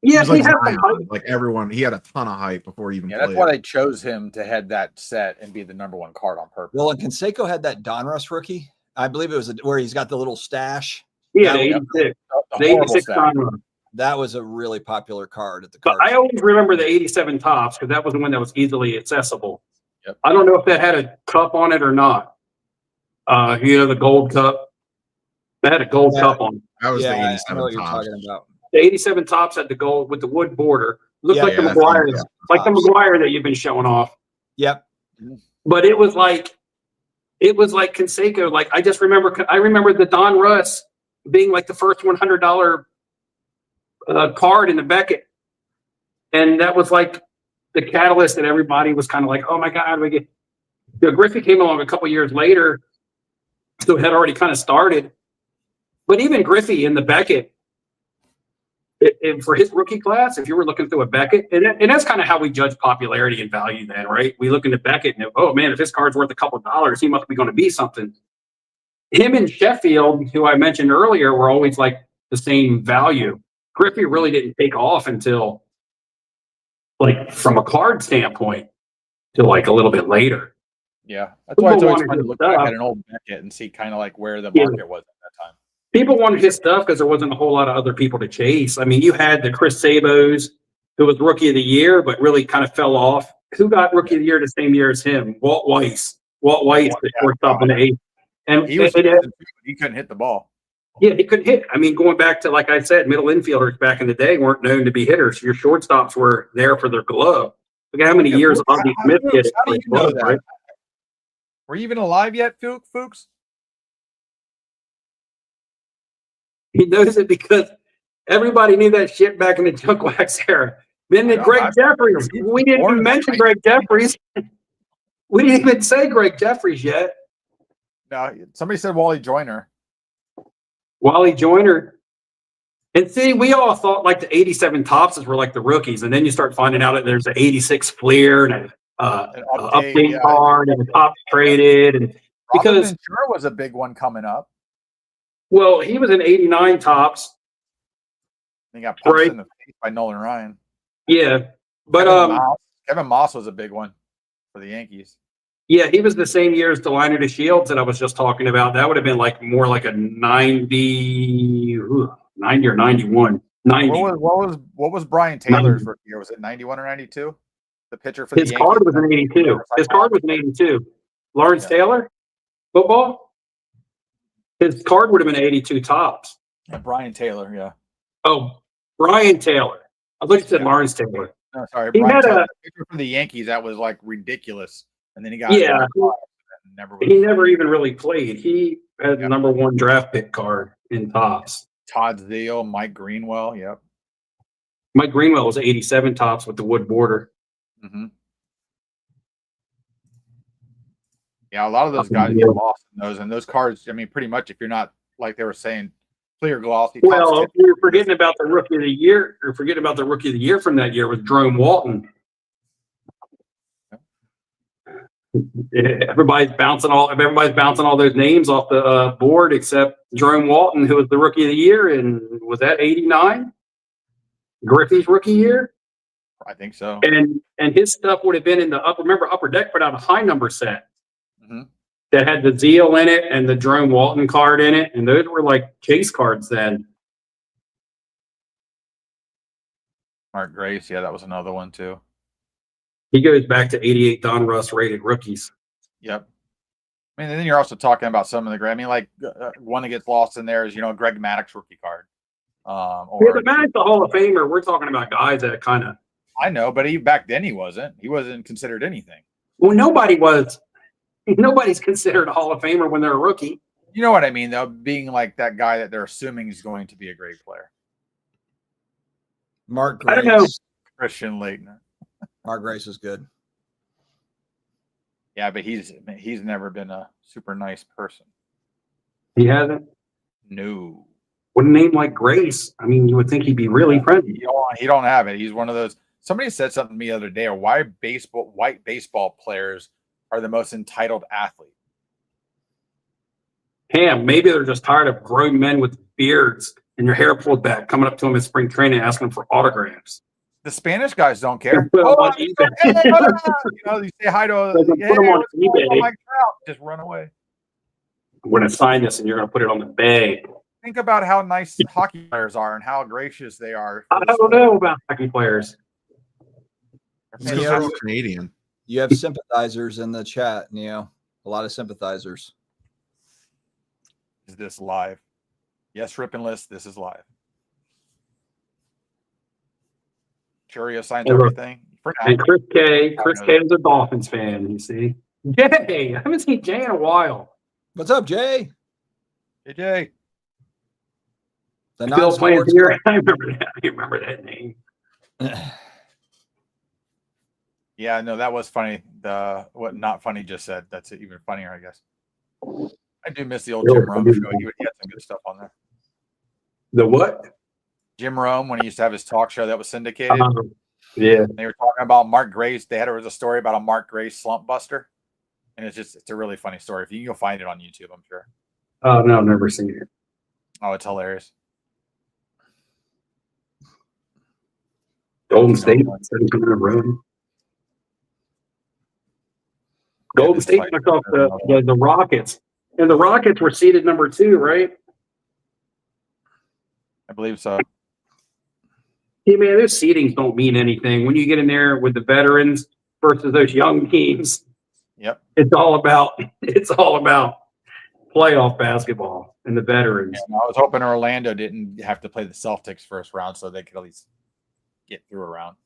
Yeah, He he was had like some Zion. hype. Like everyone, he had a ton of hype before he even Yeah, that's played. why they chose him to head that set and be the #1 card on purpose. well, and Canseco had that Donruss rookie. I believe it was where he's got the little stash. Yeah, Yeah, the 86. The The horrible 86 stat. time run. That was a really popular card at the But card. I always remember the 87 tops because that was the one that was easily accessible. Yep. I don't know if that had a cup on it or not. The gold cup. That had a gold cup on it. That was the I know 87 what you're tops. talking about. The 87 tops had the gold with the wood border. Looked Yeah, like the yeah, McGuire, yeah. like the McGuire that you've been showing off. Yep. But it was like Canseco. Like I remember the Don Russ being like the first $100 card in the Beckett, and that was like the catalyst that everybody was kind of like, oh my god, Griffey came along a couple years later, so it had already kind of started. But even Griffey in the Beckett, for his rookie class, if you were looking through a Beckett, and that's kind of how we judge popularity and value then, right? We look into Beckett and, oh man, if his card's worth a couple of dollars, he must be going to be something. Him and Sheffield, who I mentioned earlier, were always like the same value. Griffey really didn't take off until, like, from a card standpoint, till like a little bit later. Yeah, that's why it's always People fun to wanted look his back stuff. at an old Beckett and see kind of like where the Yeah. market was at that time. People wanted his stuff because there wasn't a whole lot of other people to chase. I mean, you had the Chris Sabos, who was rookie of the year, but really kind of fell off. Who got rookie of the year the same year as him? Walt Weiss. The shortstop in the 8th. And He couldn't hit the ball. yeah, he couldn't hit. I mean, going back to, like I said, middle infielders back in the day weren't known to be hitters. Your shortstops were there for their glove. Look at how many years Ozzie Smith did it How for do his you know glove, that? right? Were you even alive yet, Fuchs? He knows it because everybody knew that shit back in the junk wax era. Then the Greg Jeffries. We didn't even mention Greg Jeffries. We didn't even say Greg Jeffries yet. No, somebody said Wally Joyner. Wally Joyner. And see, we all thought like the 87 Topses were like the rookies. And then you start finding out that there's an 86 Fleer and an update card and a top traded. And because Ventura was a big one coming up. well, he was an 89 Tops. He got punched Right. in the face by Nolan Ryan. Yeah. But Kevin Moss was a big one for the Yankees. yeah, he was the same year as Delino to Shields that I was just talking about. That would have been like more like a 90 or 91. 90. What was Brian Taylor's rookie year? Was it 91 or 92? The pitcher for His the Yankees. card was an 82. His card was an 82. Lawrence Taylor, football. His card would have been 82 Tops. Yeah, Brian Taylor, yeah. Oh, Brian Taylor. I thought you said Lawrence Taylor. No, sorry. He Brian had Taylor, a- the pitcher for the Yankees, that was like ridiculous. And then he got Yeah. never He was. never even really played. He had the #1 draft pick card in Tops. Todd Zeal, Mike Greenwell, yep. Mike Greenwell was 87 Tops with the wood border. Mm-hmm. Yeah, a lot of those guys get lost in those, and those cards. I mean, pretty much if you're not like they were saying, clear glossy. Well, you're forgetting about the rookie of the year. You're forgetting about the rookie of the year from that year with Jerome Walton. Everybody's bouncing all those names off the board except Jerome Walton, who was the rookie of the year, and was that '89? Griffey's rookie year. I think so. And his stuff would have been in the upper. Remember, Upper Deck put out a high number set Mm-hmm. that had the Zeal in it and the Jerome Walton card in it, and those were like chase cards then. Mark Grace, yeah, that was another one too. He goes back to '88 Don Russ rated rookies. Yep. I mean, and then you're also talking about some of the. I mean, like one that gets lost in there is Greg Maddox rookie card. Yeah, but Maddox, the Hall of Famer, we're talking about guys that kind of. I know, but back then he wasn't. He wasn't considered anything. Well, nobody was. Nobody's considered a Hall of Famer when they're a rookie. You know what I mean, though, being like that guy that they're assuming is going to be a great player. Mark Grace. I don't know. Christian Leitner. Mark Grace is good. Yeah, but he's never been a super nice person. He hasn't. No. With a name like Grace, I mean, you would think he'd be really friendly. He don't have it. He's one of those. Somebody said something to me the other day. Why white baseball players are the most entitled athlete? Ham, maybe they're just tired of grown men with beards and your hair pulled back coming up to them in spring training asking them for autographs. The Spanish guys don't care. Put 'em on You say hi to Put 'em on eBay. Mike Trout, just run away. I'm going to sign this and you're going to put it on the bag. Think about how nice hockey players are and how gracious they are. I don't know about hockey players. It's 'cause they're all Canadian. You have sympathizers in the chat, Neo. A lot of sympathizers. Is this live? Yes, Rip and List. This is live. Curio signs everything. For now. And Chris K is a Dolphins fan, you see. Jay, I haven't seen Jay in a while. What's up, Jay? Hey, Jay. The Still playing non-sports here. I remember that name. Yeah, no, that was funny. What not funny just said. That's even funnier, I guess. I do miss the old Jim Rome show. He had some good stuff on there. The what? Jim Rome, when he used to have his talk show that was syndicated. Yeah. They were talking about Mark Grace. There was a story about a Mark Grace slump buster. And it's a really funny story. If you can go find it on YouTube, I'm sure. Oh, no, I've never seen it. Oh, it's hilarious. Golden State, 17 in a row. Golden State knocked off the Rockets. And the Rockets were seeded number 2, right? I believe so. Yeah, man, those seedings don't mean anything. When you get in there with the veterans versus those young teams, Yep. it's all about playoff basketball and the veterans. And I was hoping Orlando didn't have to play the Celtics first round so they could at least get through a round.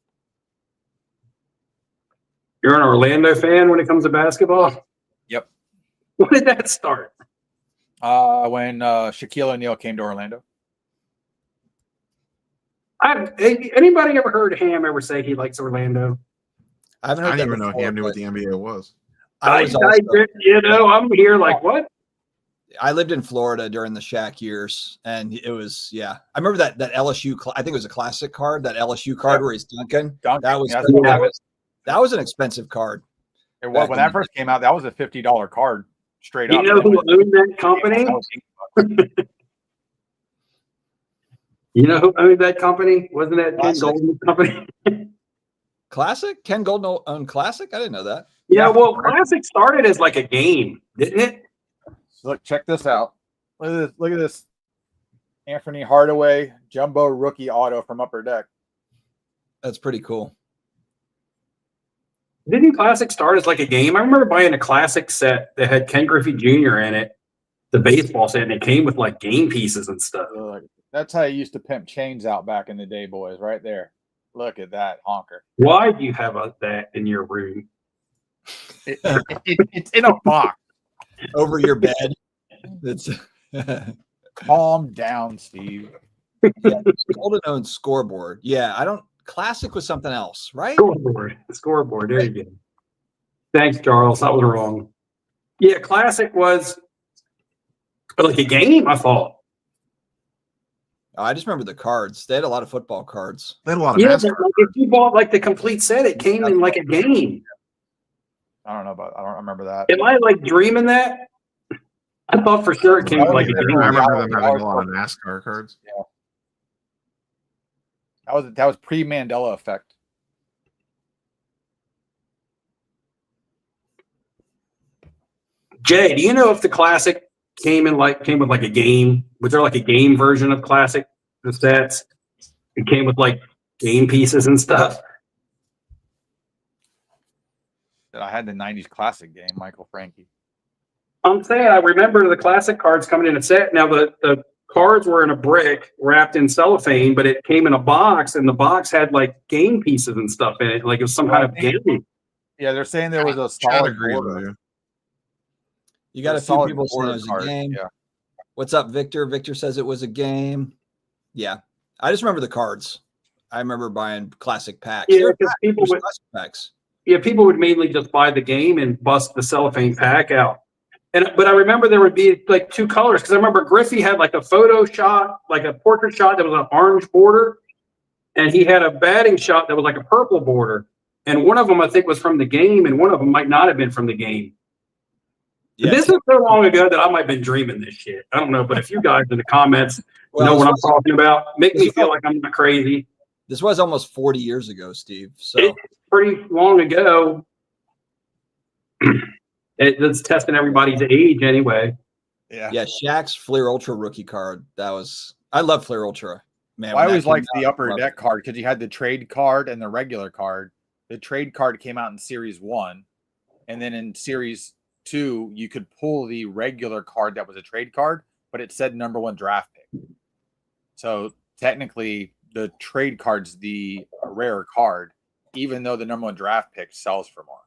You're an Orlando fan when it comes to basketball? Yep. When did that start? When Shaquille O'Neal came to Orlando. Anybody ever heard Ham ever say he likes Orlando? I haven't heard I that didn't even know before, Ham knew what but the NBA was. I was also- I'm here like, what? I lived in Florida during the Shaq years, and it was, yeah. I remember that LSU, I think it was a classic card, that LSU card where he's dunking. That was an expensive card. It was, when that first came out, that was a $50 card straight You up. know who owned that company? You know who owned that company? Wasn't that Ken Golden's company? Classic? Ken Golden owned Classic? I didn't know that. Yeah, well, Classic started as like a game, didn't it? Look, check this out. Look at this. Anthony Hardaway jumbo rookie auto from Upper Deck. That's pretty cool. Didn't Classic start as like a game? I remember buying a Classic set that had Ken Griffey Jr. in it, the baseball set, and it came with like game pieces and stuff. That's how you used to pimp chains out back in the day, boys. Right there. Look at that honker. Why do you have that in your room? It's in a box over your bed. It's calm down, Steve. Yeah, Golden owned Scoreboard. Yeah, I don't. Classic was something else, right? Scoreboard. There you go. Thanks, Charles. That was wrong. Yeah, Classic was like a game, I thought. I just remember the cards. They had a lot of football cards. They had a lot of Yeah, NASCAR. but like, if you bought like the complete set, it came in like a game. I don't remember that. Am I like dreaming that? I thought for sure it came with like a game. I remember them having a lot of NASCAR cards. That was pre-Mandela effect. Jay, do you know if the Classic came with like a game? Was there like a game version of Classic? The sets? It came with like game pieces and stuff. That I had the '90s Classic game, Michael Frankie. I'm saying I remember the Classic cards coming in a set. Now the cards were in a brick wrapped in cellophane, but it came in a box, and the box had like game pieces and stuff in it, like it was some kind of game. Yeah, they're saying there was a Chad solid agrees with border. you. You got a There's few solid people saying it border was a cards, game. yeah. What's up, Victor? Victor says it was a game. Yeah. I just remember the cards. I remember buying classic packs. Yeah, They were because packs. people It was would classic packs. people would mainly just buy the game and bust the cellophane pack out. But I remember there would be like two colors, because I remember Griffey had like a photo shot, like a portrait shot that was an orange border, and he had a batting shot that was like a purple border. And one of them I think was from the game, and one of them might not have been from the game. Yeah. This is so long ago that I might have been dreaming this shit. I don't know, but if you guys in the comments know what I'm talking about, make me feel like I'm not crazy. This was almost 40 years ago, Steve. So It's pretty long ago. It's testing everybody's age anyway. Yeah. yeah, Shaq's Fleer Ultra rookie card. I love Fleer Ultra. Man, Well, I when that always came liked out, the upper I loved deck card because you had the trade card and the regular card. The trade card came out in Series 1, and then in Series 2, you could pull the regular card that was a trade card, but it said #1 draft pick. So technically, the trade card's the rarer card, even though the #1 draft pick sells for more.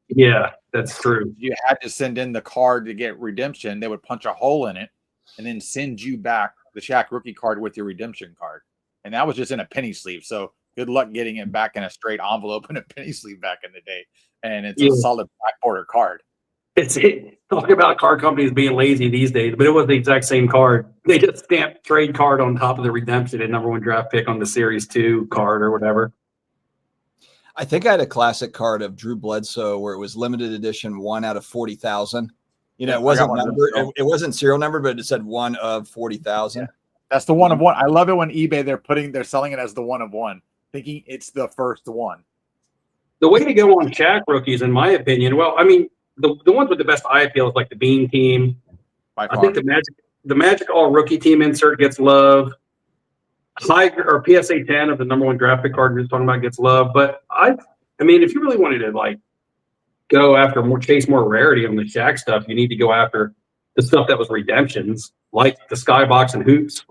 Yeah, that's true. You had to send in the card to get redemption. They would punch a hole in it and then send you back the Shaq rookie card with your redemption card. And that was just in a penny sleeve. So good luck getting it back in a straight envelope in a penny sleeve back in the day. And it's a solid black border card. Talk about card companies being lazy these days, but it was the exact same card. They just stamped trade card on top of the redemption and #1 draft pick on the Series 2 card or whatever. I think I had a classic card of Drew Bledsoe where it was limited edition 1 out of 40,000. You know, it wasn't numbered. It wasn't serial numbered, but it said 1 of 40,000. Yeah. That's the 1 of 1. I love it when eBay they're selling it as the 1 of 1, thinking it's the first one. The way to go on Shaq rookies, in my opinion, well, I mean, the ones with the best eye appeal is like the Bean team. By far. I think the Magic All Rookie Team insert gets love. Tiger or PSA 10 of the #1 draft pick card you're talking about gets love. But I mean, if you really wanted to like go after chase more rarity on the Shaq stuff, you need to go after the stuff that was redemptions, like the Skybox and Hoops.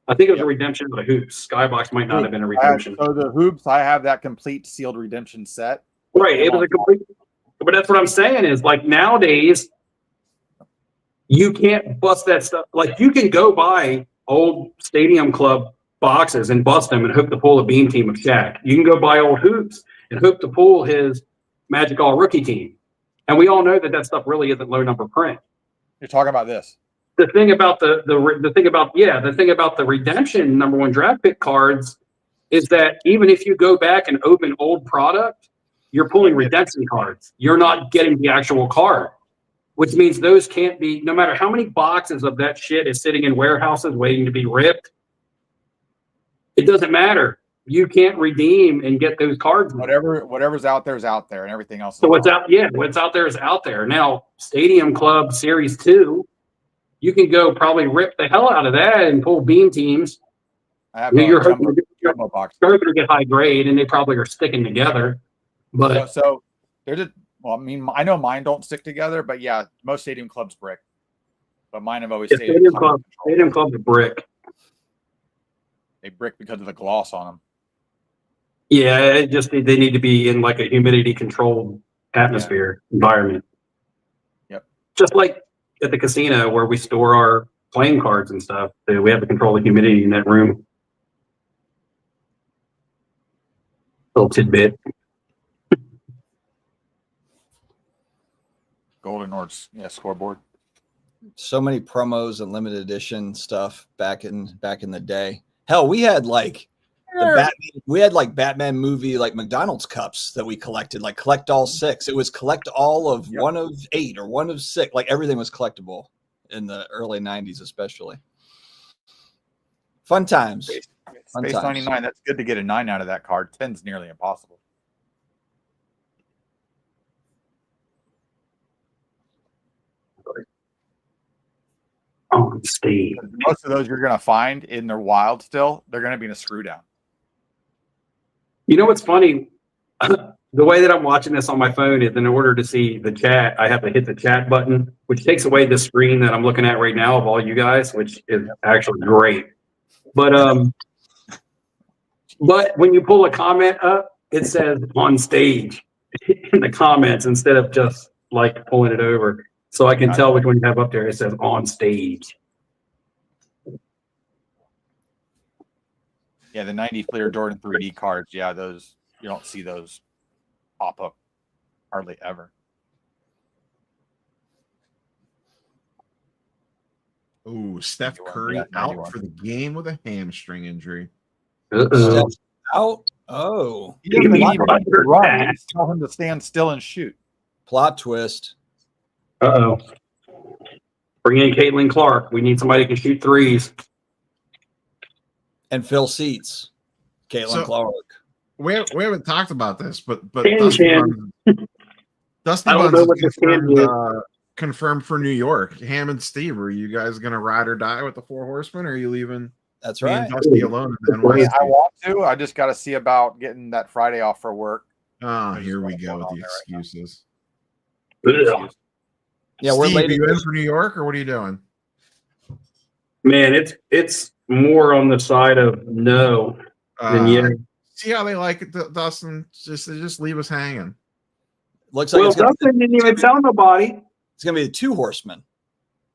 I think it was a redemption of the Hoops. Skybox might not have been a redemption. So the Hoops, I have that complete sealed redemption set. Right. It was a complete, but that's what I'm saying is like nowadays, you can't bust that stuff. Like you can go buy old Stadium Club boxes and bust them and hope to pull a Beam team of Shaq. You can go buy old Hoops and hope to pull his Magic All Rookie team. And we all know that stuff really isn't low number print. You're talking about this. The thing about the thing about the redemption #1 draft pick cards is that even if you go back and open old product, you're pulling redemption cards. You're not getting the actual card, which means those can't be, no matter how many boxes of that shit is sitting in warehouses waiting to be ripped, it doesn't matter. You can't redeem and get those cards. Whatever's out there is out there, and everything else. So what's out there is out there. Now, Stadium Club Series 2, you can go probably rip the hell out of that and pull Beam teams. I have You're jumbo box. hoping to get high grade, and they probably are sticking together. But So there's I mean, I know mine don't stick together, but yeah, most Stadium Clubs brick. But mine have always stayed. Stadium Club's a brick. They brick because of the gloss on them. Yeah, they need to be in like a humidity controlled atmosphere environment. Yep. Just like at the casino where we store our playing cards and stuff, we have to control the humidity in that room. Little tidbit. Golden or scoreboard. So many promos and limited edition stuff back in the day. Hell, we had like Batman movie like McDonald's cups that we collected, like collect all 6. It was collect all of one of 8 or one of 6. Like everything was collectible in the early 90s, especially. Fun times. Space Fun times. 99. That's good to get a 9 out of that card. 10's nearly impossible. On stage. Most of those you're going to find in their wild still, they're going to be in a screw down. You know what's funny? The way that I'm watching this on my phone is in order to see the chat, I have to hit the chat button, which takes away the screen that I'm looking at right now of all you guys, which is actually great. But when you pull a comment up, it says on stage in the comments instead of just like pulling it over. So I can tell which one you have up there. It says on stage. Yeah, the 90 Fleer Jordan 3D cards. Yeah, those you don't see those pop up hardly ever. Ooh, Steph 91, Curry yeah, out 91. for the game with a hamstring injury. Uh-oh. Steph out. Oh, He doesn't Give me even my run. back. Just tell him to stand still and shoot. plot twist. Uh-oh. Bring in Caitlin Clark. We need somebody who can shoot threes. And fill seats. Caitlin So- Clark. We haven't talked about this, but Chin Dusty Chin. Dusty I don't Buns know is what this can confirmed for New York. Ham and Steve, are you guys going to ride or die with the 4 horsemen, or are you leaving That's me right. and Dusty alone? And Right. I want to. I just got to see about getting that Friday off for work. Oh, There's here we one go going with on the there right now. excuses. Ugh. Yeah, we're Steve, late. are you in for New York, or what are you doing? Man, it's more on the side of no than yeah. See how they like it, Dustin? Just leave us hanging. Looks like Well, it's gonna Dustin didn't even tell nobody. be the 2 horsemen.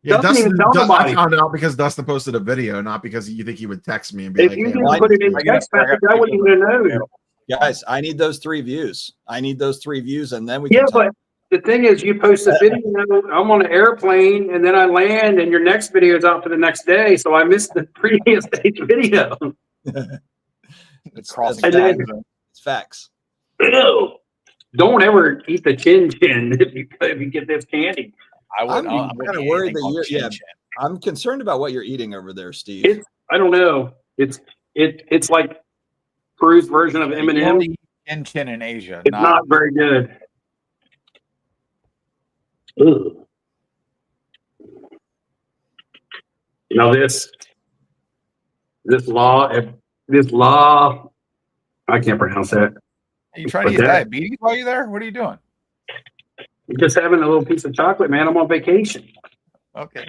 Yeah, Doesn't even tell I nobody. found out because Dustin posted a video, not because you think he would text me and be If like, you "Hey, didn't well, put it in I got- text message, I I wouldn't even know. Guys, I need those 3 views. I need those 3 views, and then we Yeah, can talk. but the thing is, you post a video, I'm on an airplane, and then I land, and your next video is out for the next day, so I missed the previous day's video. It's crossing. And then- It's facts. Ew. Don't ever eat the chin if you get this candy. I would. I'm kinda worried that you're- I'm concerned about what you're eating over there, Steve. It's I don't know. It's like Crew's version of M&M. Chin in Asia. It's not very good. Ugh. Now this law, I can't pronounce that. Are you trying to But get that- diabetes while you're there? What are you doing? I'm just having a little piece of chocolate, man. I'm on vacation. Okay,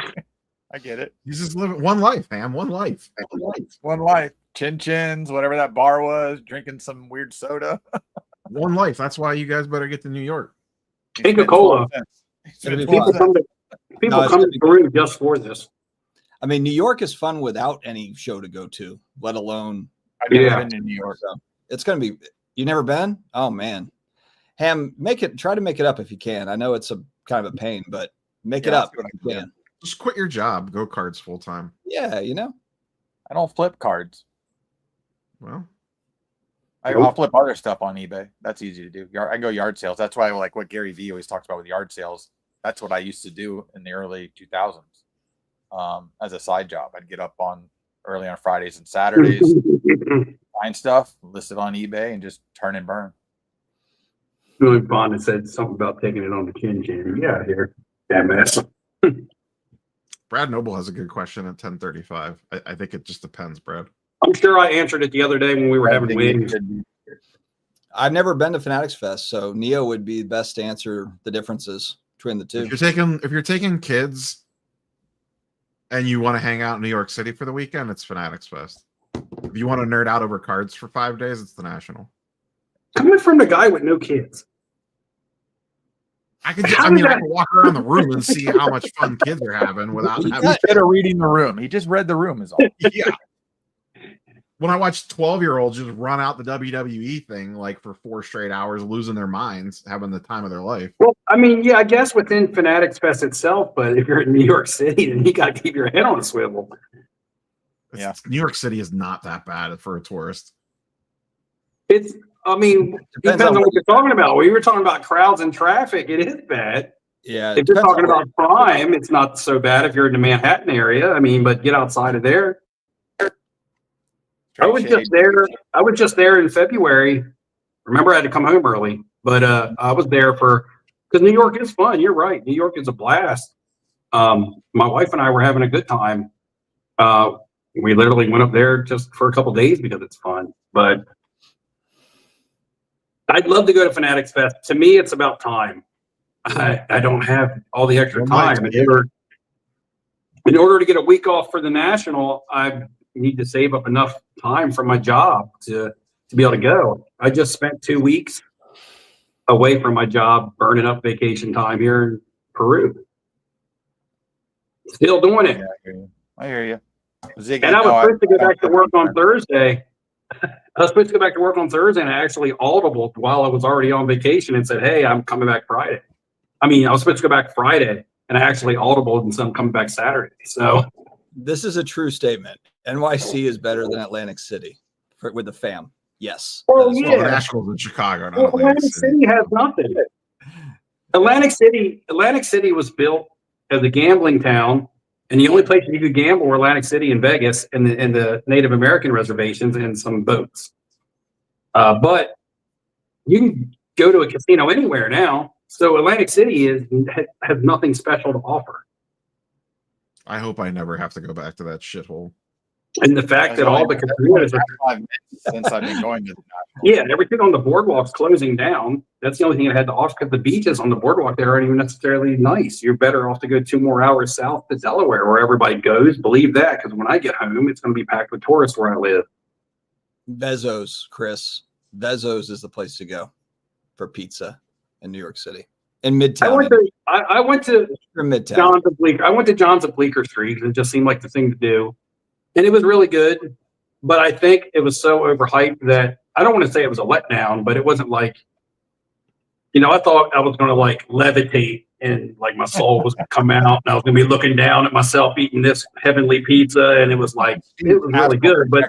I get it. he's just living one life, Ham, one life." One life. Chin chins, whatever that bar was, drinking some weird soda. One life. That's why you guys better get to New York. Coca-Cola. It'll be People fun. come to Peru just for this. I mean, New York is fun without any show to go to, let alone. I've never Yeah. been to New York. So it's going to be. You never been? Oh man, Ham, try to make it up if you can. I know it's a kind of a pain, but make it Yeah, I'll up see what if I you can can. Just quit your job. Go cards full time. Yeah, you know. I don't flip cards. Well, I'll flip other stuff on eBay. That's easy to do. I can go yard sales. That's why I like what Gary Vee always talks about with yard sales. That's what I used to do in the early 2000s as a side job. I'd get up early on Fridays and Saturdays, find stuff, list it on eBay, and just turn and burn. Billy Bond had said something about taking it on the chin. Yeah, here. That mess. Brad Noble has a good question at 10:35. I think it just depends, Brad. I'm sure I answered it the other day when we were having wings. I've never been to Fanatics Fest, so Neo would be best to answer the differences between the two. If you're taking kids and you want to hang out in New York City for the weekend, it's Fanatics Fest. If you want to nerd out over cards for 5 days, it's the National. Coming from the guy with no kids. I can walk around the room and see how much fun kids are having without having. Instead of reading the room, he just read the room is all. Yeah. when I watch 12-year-olds just run out the WWE thing like for 4 straight hours, losing their minds, having the time of their life. Well, I mean, yeah, I guess within Fanatics Fest itself, but if you're in New York City, then you got to keep your head on a swivel. Yeah. New York City is not that bad for a tourist. It's, I mean, depends on what you're talking about. When you were talking about crowds and traffic, it is bad. Yeah. If you're talking about crime, it's not so bad if you're in the Manhattan area. I mean, but get outside of there. I was just there in February. Remember, I had to come home early, but I was there because New York is fun. You're right. New York is a blast. My wife and I were having a good time. We literally went up there just for a couple days because it's fun. But I'd love to go to Fanatics Fest. To me, it's about time. I don't have all the extra time. In order to get a week off for the National, I need to save up enough time from my job to be able to go. I just spent 2 weeks away from my job, burning up vacation time here in Peru. Still doing it. Yeah, I hear you. Ziggy, And I was supposed to go back to work on Thursday. I was supposed to go back to work on Thursday, and I actually audibled while I was already on vacation and said, hey, I'm coming back Friday. I mean, I was supposed to go back Friday, and I actually audibled and said I'm coming back Saturday. So this is a true statement. NYC is better than Atlantic City with the fam. Yes. Oh, yeah. Well, the Nationals in Chicago. Not Atlantic City has nothing. Atlantic City was built as a gambling town, and the only place you could gamble were Atlantic City and Vegas and the Native American reservations and some boats. But you can go to a casino anywhere now. So Atlantic City has nothing special to offer. I hope I never have to go back to that shithole. And the fact that all the casinos are 5 minutes since I've been going to the yeah, everything on the boardwalk's closing down. That's the only thing that had to offer, because the beaches on the boardwalk there aren't even necessarily nice. You're better off to go 2 more hours south to Delaware, where everybody goes. Believe that, because when I get home, it's going to be packed with tourists where I live. Vezos, Chris. Vezos is the place to go for pizza in New York City. In Midtown. I went to Midtown. John's of Bleecker. I went to John's of Bleecker Street because it just seemed like the thing to do. And it was really good. But I think it was so overhyped that I don't want to say it was a letdown, but it wasn't like, I thought I was going to like levitate and like my soul was going to come out and I was going to be looking down at myself eating this heavenly pizza. And it was like, it was really good, but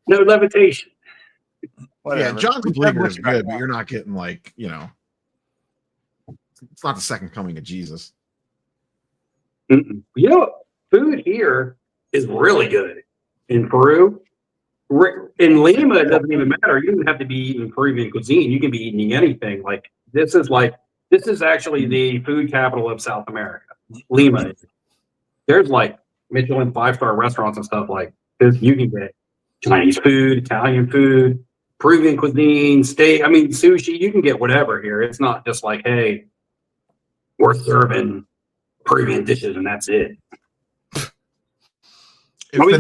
no levitation. Whatever. Yeah, John's Bleecker is good, but you're not getting like, it's not the second coming of Jesus. Food here is really good in Peru. In Lima, it doesn't even matter. You don't have to be eating Peruvian cuisine. You can be eating anything. This is actually the food capital of South America. Lima. There's like Michelin 5-star restaurants and stuff like this. You can get Chinese food, Italian food, Peruvian cuisine, steak. I mean, sushi. You can get whatever here. It's not just like, hey, we're serving Peruvian dishes and that's it. If the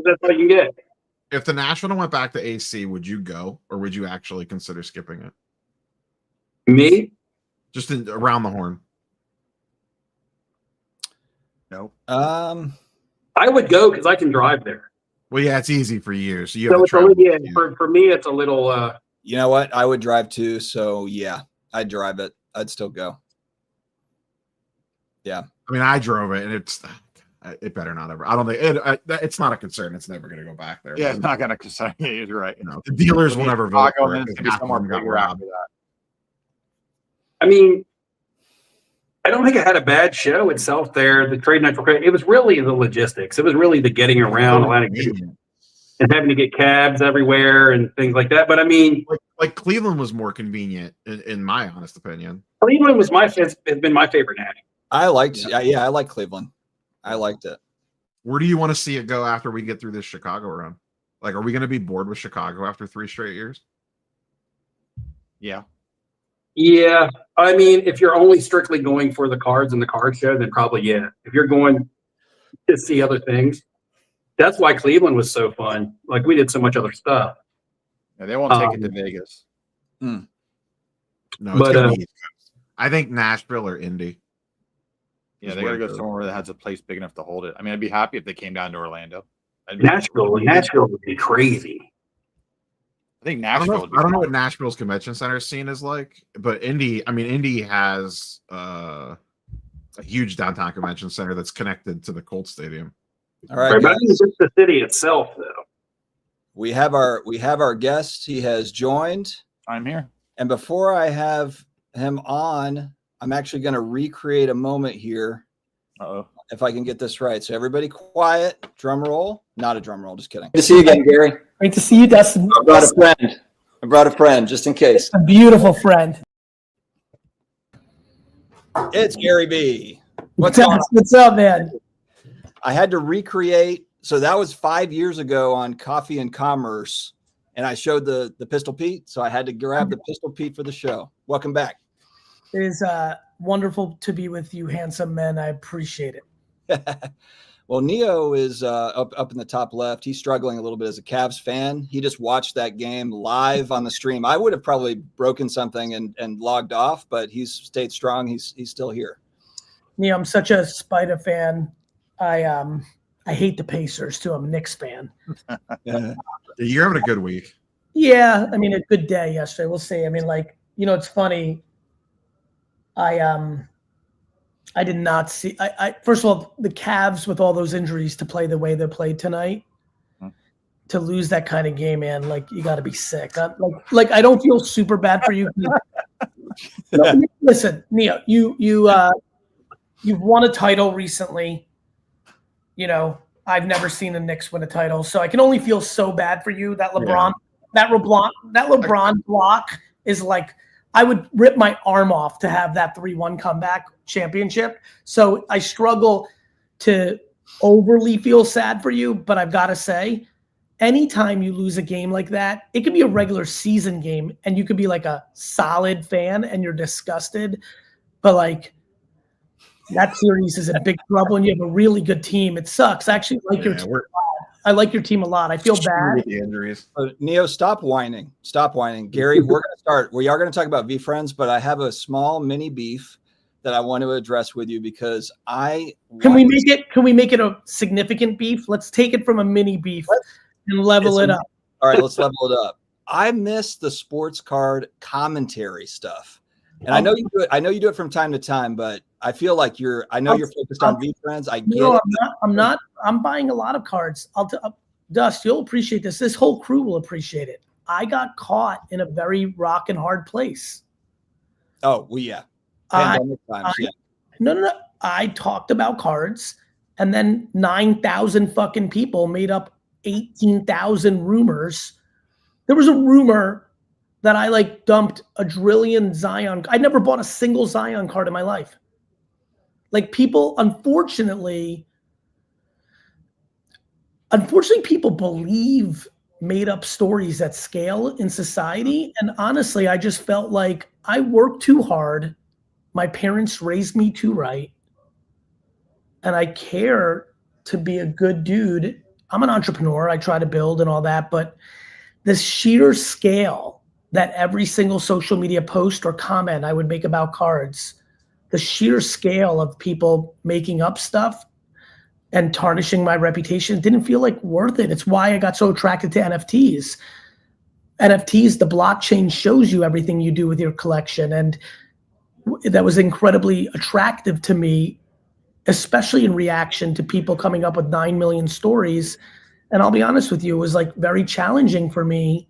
that's what you get. If the National went back to AC, would you go, or would you actually consider skipping it? Me? Just around the horn. No. I would go because I can drive there. Well, yeah, it's easy for you. So for me, it's a little. You know what? I would drive too. So yeah, I'd drive it. I'd still go. Yeah. I mean, I drove it, and it better not ever. I don't think it's not a concern. It's never going to go back there. Yeah, it's not going to concern you. You're right. The dealers will never vote for it. It's going to be somewhere bigger after that. I mean, I don't think it had a bad show itself there. The trade natural credit. It was really the logistics. It was really the getting around Atlantic City and having to get cabs everywhere and things like that. But I mean, like Cleveland was more convenient, in my honest opinion. Cleveland has been my favorite national. I like Cleveland. I liked it. Where do you want to see it go after we get through this Chicago run? Like, are we going to be bored with Chicago after 3 straight years? Yeah. Yeah. I mean, if you're only strictly going for the cards and the card show, then probably, yeah. If you're going to see other things, that's why Cleveland was so fun. Like, we did so much other stuff. Yeah, they won't take it to Vegas. No, it's I think Nashville or Indy. Yeah, they got to go somewhere that has a place big enough to hold it. I mean, I'd be happy if they came down to Orlando. Nashville would be crazy. I think I Nashville. don't know what Nashville's convention center scene is like, but Indy has a huge downtown convention center that's connected to the Colts Stadium. All right, But I guys. think it's just the city itself, though. We have our guest. He has joined. I'm here. And before I have him on, I'm actually going to recreate a moment here. Uh-oh. If I can get this right. So everybody quiet. Drum roll. Not a drum roll. Just kidding. Good to see you again, Gary. Great to see you, Dustin. I brought a friend just in case. A beautiful friend. It's Gary Vee. What's up, man? I had to recreate. So that was 5 years ago on Coffee and Commerce. And I showed the Pistol Pete. So I had to grab the Pistol Pete for the show. Welcome back. It is wonderful to be with you, handsome men. I appreciate it. Well, Neo is up in the top left. He's struggling a little bit as a Cavs fan. He just watched that game live on the stream. I would have probably broken something and logged off, but he's stayed strong. He's still here. Neo, I'm such a Spider fan. I hate the Pacers too. I'm a Knicks fan. Yeah. You're having a good week. Yeah, I mean, a good day yesterday. We'll see. I mean, like, it's funny. I did not see. I first of all, the Cavs with all those injuries to play the way they played tonight, to lose that kind of game, man. Like, you got to be sick. Like I don't feel super bad for you. Listen, Neo, you've won a title recently. I've never seen the Knicks win a title, so I can only feel so bad for you. That LeBron block is like, I would rip my arm off to have that 3-1 comeback championship. So I struggle to overly feel sad for you, but I've got to say, anytime you lose a game like that, it could be a regular season game and you could be like a solid fan and you're disgusted, but like that series is in big trouble and you have a really good team. It sucks. I actually like your team a lot. I like your team a lot. I feel bad. With the injuries. Neo, stop whining. Stop whining. Gary, we're going to start. We are going to talk about V-Friends, but I have a small mini beef that I want to address with you because Can we make it a significant beef? Let's take it from a mini beef and level it up. All right, let's level it up. I miss the sports card commentary stuff. And I know you do it. I know you do it from time to time, but I feel like you're focused on V-Friends. I get it. I'm not. I'm buying a lot of cards. Dust, you'll appreciate this. This whole crew will appreciate it. I got caught in a very rock and hard place. Oh, well, yeah. No. I talked about cards, and then 9,000 fucking people made up 18,000 rumors. There was a rumor that I dumped a trillion Zion. I never bought a single Zion card in my life. Like, people, unfortunately, people believe made up stories at scale in society. And honestly, I just felt like I worked too hard. My parents raised me too right. And I care to be a good dude. I'm an entrepreneur. I try to build and all that. But the sheer scale that every single social media post or comment I would make about cards, the sheer scale of people making up stuff and tarnishing my reputation didn't feel like worth it. It's why I got so attracted to NFTs. NFTs, the blockchain shows you everything you do with your collection. And that was incredibly attractive to me, especially in reaction to people coming up with 9 million stories. And I'll be honest with you, it was very challenging for me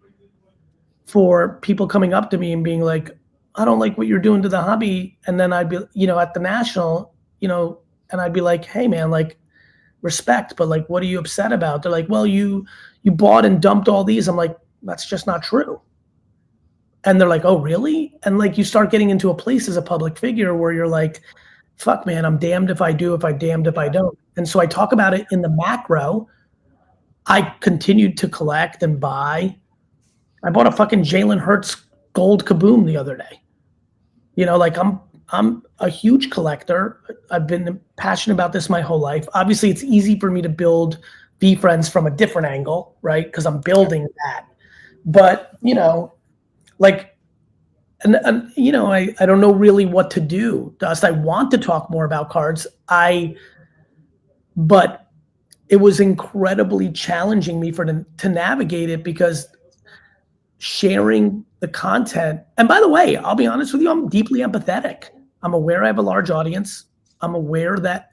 for people coming up to me and being like, I don't like what you're doing to the hobby. And then I'd be, at the National, and I'd be like, hey man, respect, but what are you upset about? They're like, well, you bought and dumped all these. I'm like, that's just not true. And they're like, oh, really? And you start getting into a place as a public figure where you're like, fuck man, I'm damned if I do, damned if I don't. And so I talk about it in the macro. I continued to collect and buy. I bought a fucking Jalen Hurts gold kaboom the other day. I'm a huge collector. I've been passionate about this my whole life. Obviously, it's easy for me to build V-Friends from a different angle, right? Because I'm building that. But, I don't know really what to do, Dust. I want to talk more about cards. But it was incredibly challenging me to navigate it, because sharing the content, and by the way, I'll be honest with you, I'm deeply empathetic. I'm aware I have a large audience. I'm aware that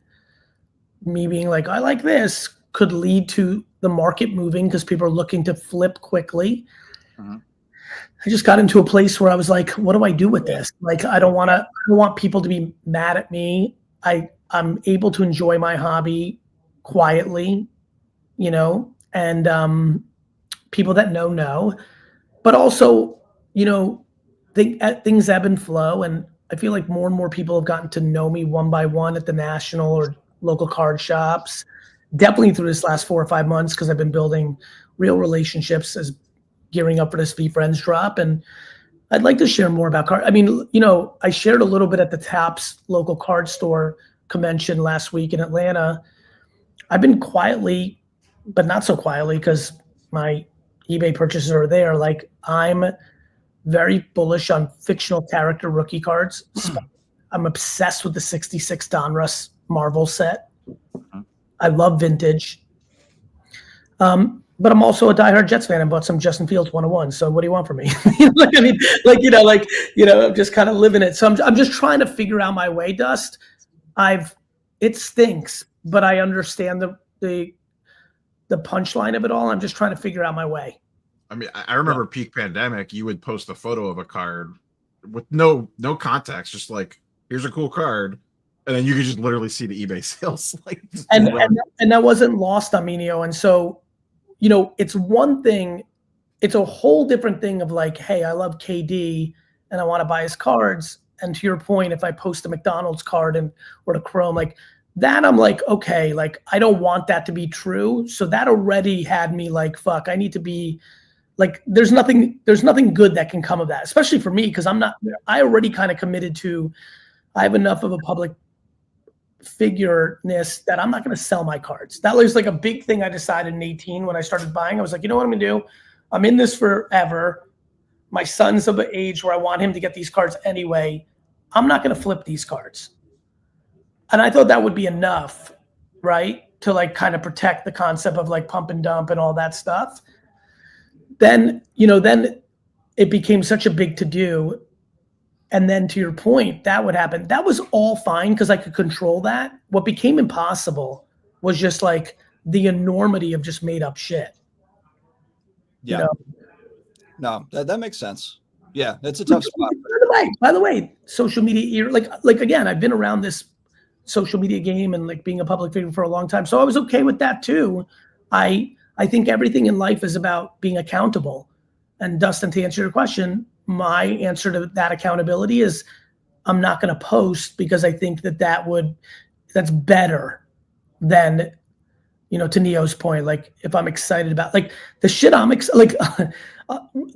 me being like, I like this, could lead to the market moving because people are looking to flip quickly. I just got into a place where I was like, what do I do with this? Like, I don't want people to be mad at me. I'm able to enjoy my hobby quietly, you know, and people that know, but also, you know, things ebb and flow. And I feel like more and more people have gotten to know me one by one at the national or local card shops, definitely through this last 4 or 5 months, because I've been building real relationships as gearing up for this V Friends drop. And I'd like to share more about card. I mean, you know, I shared a little bit at the Taps local card store convention last week in Atlanta. I've been quietly, but not so quietly, because my eBay purchases are there. Like, I'm very bullish on fictional character rookie cards. I'm obsessed with the 66 Donruss Marvel set. I love vintage. But I'm also a diehard Jets fan and bought some Justin Fields 101. So what do you want from me? Like, I mean, like, I'm just kind of living it. So I'm just trying to figure out my way, Dust. It stinks, but I understand the punchline of it all. I'm just trying to figure out my way. I mean, I remember peak pandemic, you would post a photo of a card with no context, just like, here's a cool card. And then you could just literally see the eBay sales. Like, and that wasn't lost on me, Neo. And so, you know, it's one thing, it's a whole different thing of like, hey, I love KD and I want to buy his cards. And to your point, if I post a McDonald's card or the Chrome, like that, I'm like, okay, like, I don't want that to be true. So that already had me like, fuck, I need to be like, there's nothing good that can come of that, especially for me, because I already kind of committed to, I have enough of a public figure-ness that I'm not going to sell my cards. That was like a big thing I decided in 18 when I started buying. I was like, you know what I'm going to do? I'm in this forever. My son's of an age where I want him to get these cards anyway. I'm not going to flip these cards. And I thought that would be enough, right? To like kind of protect the concept of like pump and dump and all that stuff. Then it became such a big to-do. And then to your point, that would happen. That was all fine because I could control that. What became impossible was just like the enormity of just made up shit. Yeah. No, that makes sense. Yeah, it's a tough spot. By the way, social media, like again, I've been around this social media game and like being a public figure for a long time. So I was okay with that too. I think everything in life is about being accountable. And Dustin, to answer your question, my answer to that accountability is I'm not going to post because I think that's better than, to Neo's point, like if I'm excited about like the shit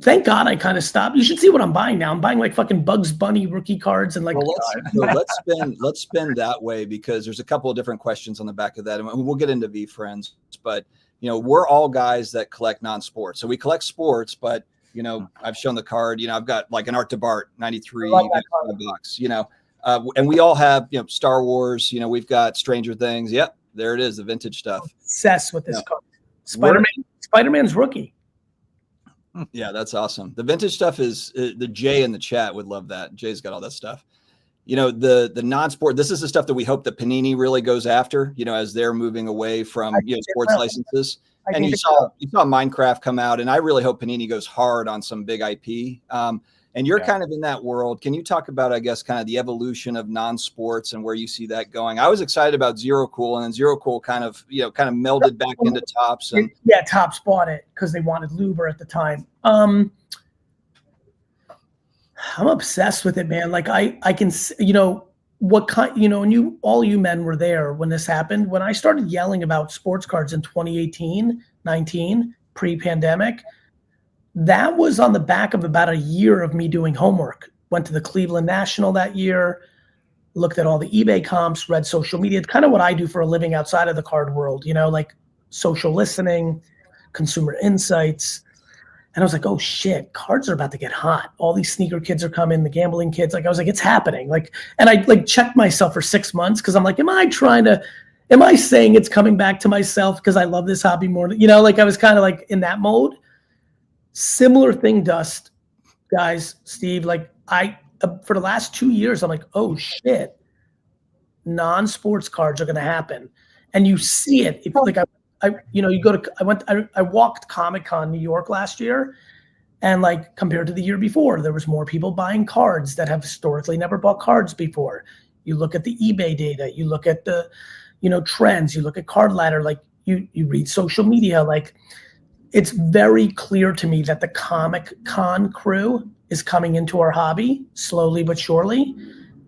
thank God I kind of stopped. You should see what I'm buying now. I'm buying like fucking Bugs Bunny rookie cards and like. Well, let's spin that way because there's a couple of different questions on the back of that, and we'll get into V Friends. But we're all guys that collect non-sports, so we collect sports. But I've shown the card. I've got like an Art to Bart 93 bucks. And we all have Star Wars. We've got Stranger Things. Yep, there it is, the vintage stuff. Obsessed with this card. Spider-Man's rookie. Yeah, that's awesome. The vintage stuff is the Jay in the chat would love that. Jay's got all that stuff. The non-sport. This is the stuff that we hope that Panini really goes after. As they're moving away from sports licenses. And you saw Minecraft come out, and I really hope Panini goes hard on some big IP. And you're kind of in that world. Can you talk about, I guess, kind of the evolution of non-sports and where you see that going? I was excited about Zero Cool, and then Zero Cool kind of melded back into Topps. And Topps bought it because they wanted Luber at the time. I'm obsessed with it, man. Like I can, what kind, and all you men were there when this happened. When I started yelling about sports cards in 2018, 19, pre-pandemic, that was on the back of about a year of me doing homework. Went to the Cleveland National that year, looked at all the eBay comps, read social media. It's kind of what I do for a living outside of the card world, like social listening, consumer insights. And I was like, oh shit, cards are about to get hot. All these sneaker kids are coming, the gambling kids. Like I was like, it's happening. Like, and I like checked myself for 6 months because I'm like, am I trying to am I saying it's coming back to myself because I love this hobby more? You know, like I was kind of like in that mode. Similar thing, Dust, guys, Steve. Like for the last 2 years, I'm like, oh shit, non-sports cards are going to happen, and you see it. If, like I walked Comic-Con New York last year, and like compared to the year before, there was more people buying cards that have historically never bought cards before. You look at the eBay data, you look at the, trends, you look at Card Ladder, like you read social media, like it's very clear to me that the Comic-Con crew is coming into our hobby slowly but surely.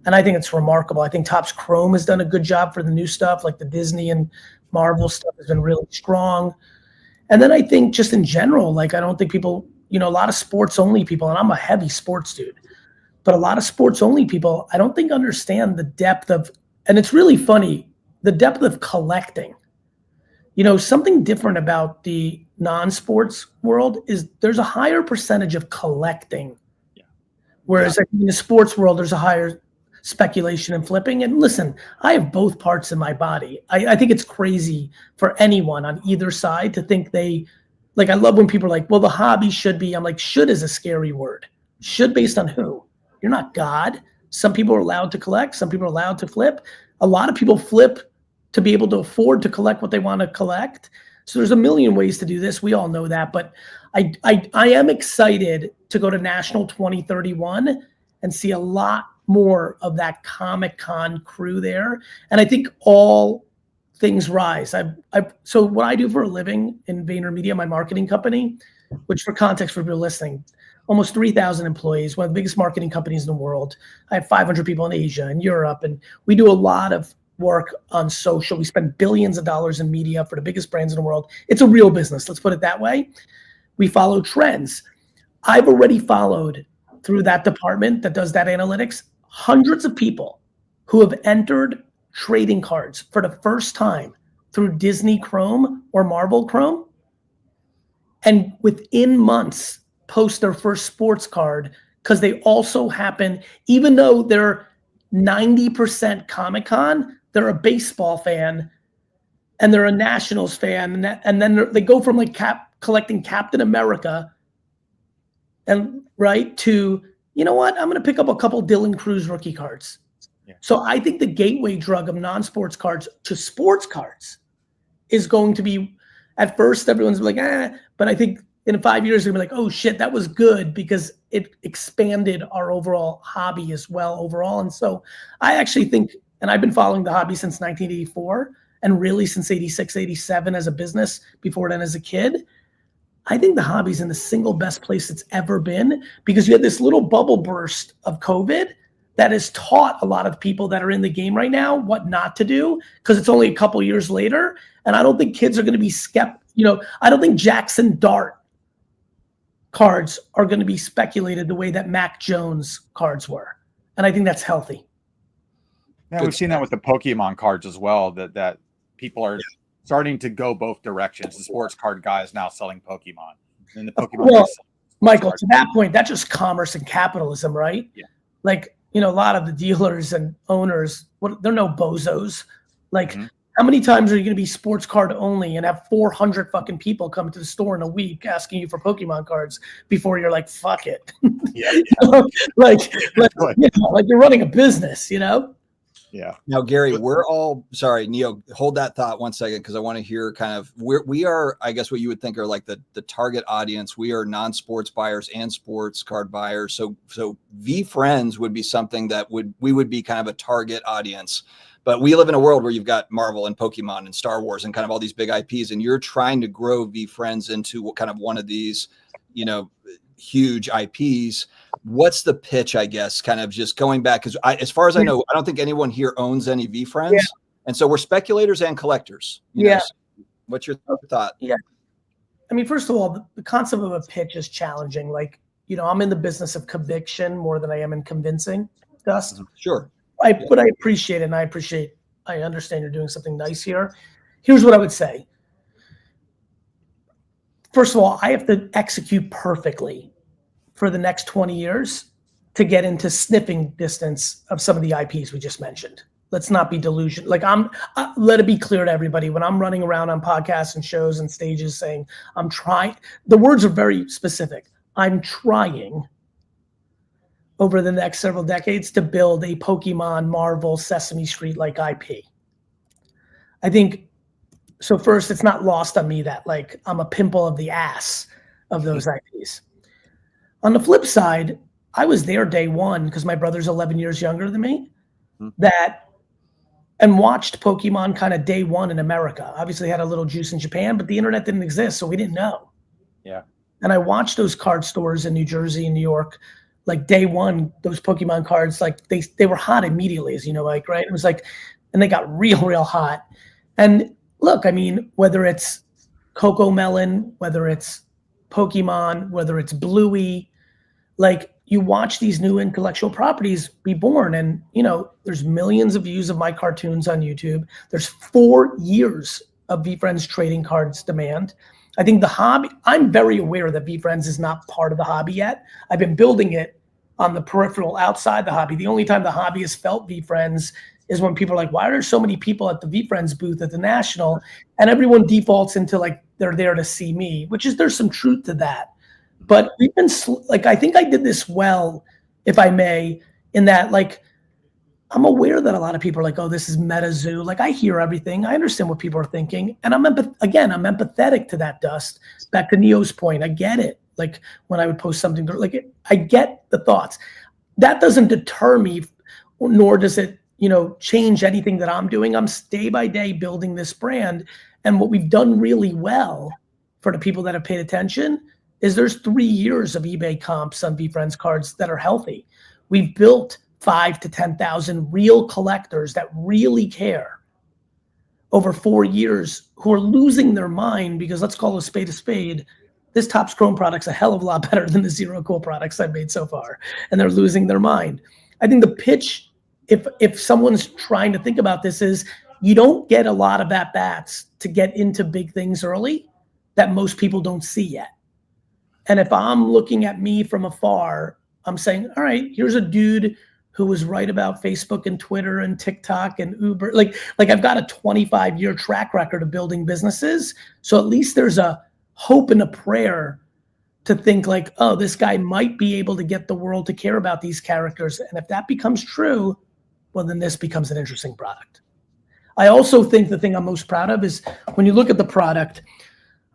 And I think it's remarkable. I think Topps Chrome has done a good job for the new stuff, like the Disney and Marvel stuff has been really strong. And then I think just in general, like I don't think people, a lot of sports only people, and I'm a heavy sports dude, but a lot of sports only people, I don't think understand the depth of, and it's really funny, the depth of collecting. Something different about the non-sports world is there's a higher percentage of collecting. Yeah. Whereas in the sports world, there's a higher speculation and flipping. And listen, I have both parts in my body. I think it's crazy for anyone on either side to think I love when people are like, well, the hobby should be, I'm like, should is a scary word. Should based on who? You're not God. Some people are allowed to collect. Some people are allowed to flip. A lot of people flip to be able to afford to collect what they want to collect. So there's a million ways to do this. We all know that. But I am excited to go to National 2031 and see a lot more of that Comic-Con crew there. And I think all things rise. So what I do for a living in VaynerMedia, my marketing company, which for context for people listening, almost 3,000 employees, one of the biggest marketing companies in the world. I have 500 people in Asia and Europe, and we do a lot of work on social. We spend billions of dollars in media for the biggest brands in the world. It's a real business. Let's put it that way. We follow trends. I've already followed through that department that does that analytics, hundreds of people who have entered trading cards for the first time through Disney Chrome or Marvel Chrome, and within months post their first sports card because they also happen, even though they're 90% Comic-Con, they're a baseball fan and they're a Nationals fan, and then they go from like collecting Captain America and to, you know what, I'm going to pick up a couple Dylan Cruz rookie cards. Yeah. So I think the gateway drug of non-sports cards to sports cards is going to be, at first everyone's like, but I think in 5 years they're gonna be like, oh shit, that was good because it expanded our overall hobby as well overall. And so I actually think, and I've been following the hobby since 1984 and really since 86, 87 as a business, before then as a kid. I think the hobby's in the single best place it's ever been because you had this little bubble burst of COVID that has taught a lot of people that are in the game right now what not to do because it's only a couple years later. And I don't think kids are going to be I don't think Jackson Dart cards are going to be speculated the way that Mac Jones cards were. And I think that's healthy. Yeah, we've seen that with the Pokemon cards as well, that people are starting to go both directions. The sports card guys now selling Pokemon. And the Pokemon well, Michael, to that point, that's just commerce and capitalism, right? Yeah. Like, a lot of the dealers and owners, they're no bozos. Like, how many times are you going to be sports card only and have 400 fucking people come to the store in a week asking you for Pokemon cards before you're like, fuck it? Yeah. like you're running a business, Yeah. Now, Gary, sorry, Neo, hold that thought 1 second because I want to hear kind of we are, I guess what you would think are like the target audience. We are non-sports buyers and sports card buyers. So V Friends would be something that we would be kind of a target audience. But we live in a world where you've got Marvel and Pokemon and Star Wars and kind of all these big IPs, and you're trying to grow V Friends into kind of one of these, huge IPs. What's the pitch, I guess, kind of just going back? Because as far as I know, I don't think anyone here owns any V Friends. Yeah. And so we're speculators and collectors. So what's your thought? Yeah. I mean, first of all, the concept of a pitch is challenging. Like, I'm in the business of conviction more than I am in convincing, Dust. Sure. But I appreciate it, and I understand you're doing something nice here. Here's what I would say. First of all, I have to execute perfectly for the next 20 years to get into sniffing distance of some of the IPs we just mentioned. Let's not be delusional. Like let it be clear to everybody, when I'm running around on podcasts and shows and stages saying I'm trying, the words are very specific. I'm trying over the next several decades to build a Pokemon, Marvel, Sesame Street like IP. I think, so first, it's not lost on me that like I'm a pimple of the ass of those IPs. On the flip side, I was there day one because my brother's 11 years younger than me, and watched Pokemon kind of day one in America. Obviously had a little juice in Japan, but the internet didn't exist, so we didn't know. Yeah. And I watched those card stores in New Jersey and New York, like day one, those Pokemon cards, like they were hot immediately, as you know, like, right? It was like, and they got real hot. And look, I mean, whether it's Coco Melon, whether it's Pokemon, whether it's Bluey, like you watch these new intellectual properties be born, and you know, there's millions of views of my cartoons on YouTube. There's 4 years of VeeFriends trading cards demand. I think the hobby, I'm very aware that VeeFriends is not part of the hobby yet. I've been building it on the peripheral outside the hobby. The only time the hobby has felt VeeFriends is when people are like, why are there so many people at the VeeFriends booth at the National? And everyone defaults into like, they're there to see me, which is, there's some truth to that. But we've been like, I think I did this well, if I may, in that like, I'm aware that a lot of people are like, oh, this is meta zoo. Like I hear everything. I understand what people are thinking. And I'm empathetic to that, Dust. Back to Neo's point, I get it. Like when I would post something, like I get the thoughts. That doesn't deter me, nor does it, you know, change anything that I'm doing. I'm day by day building this brand. And what we've done really well for the people that have paid attention is there's 3 years of eBay comps on VeeFriends cards that are healthy. We've built 5,000 to 10,000 real collectors that really care over 4 years, who are losing their mind because, let's call a spade. This Topps Chrome product's a hell of a lot better than the Zero Cool products I've made so far, and they're losing their mind. I think the pitch, if someone's trying to think about this, is you don't get a lot of at-bats to get into big things early that most people don't see yet. And if I'm looking at me from afar, I'm saying, all right, here's a dude who was right about Facebook and Twitter and TikTok and Uber. Like I've got a 25-year track record of building businesses. So at least there's a hope and a prayer to think like, oh, this guy might be able to get the world to care about these characters. And if that becomes true, well, then this becomes an interesting product. I also think the thing I'm most proud of is when you look at the product,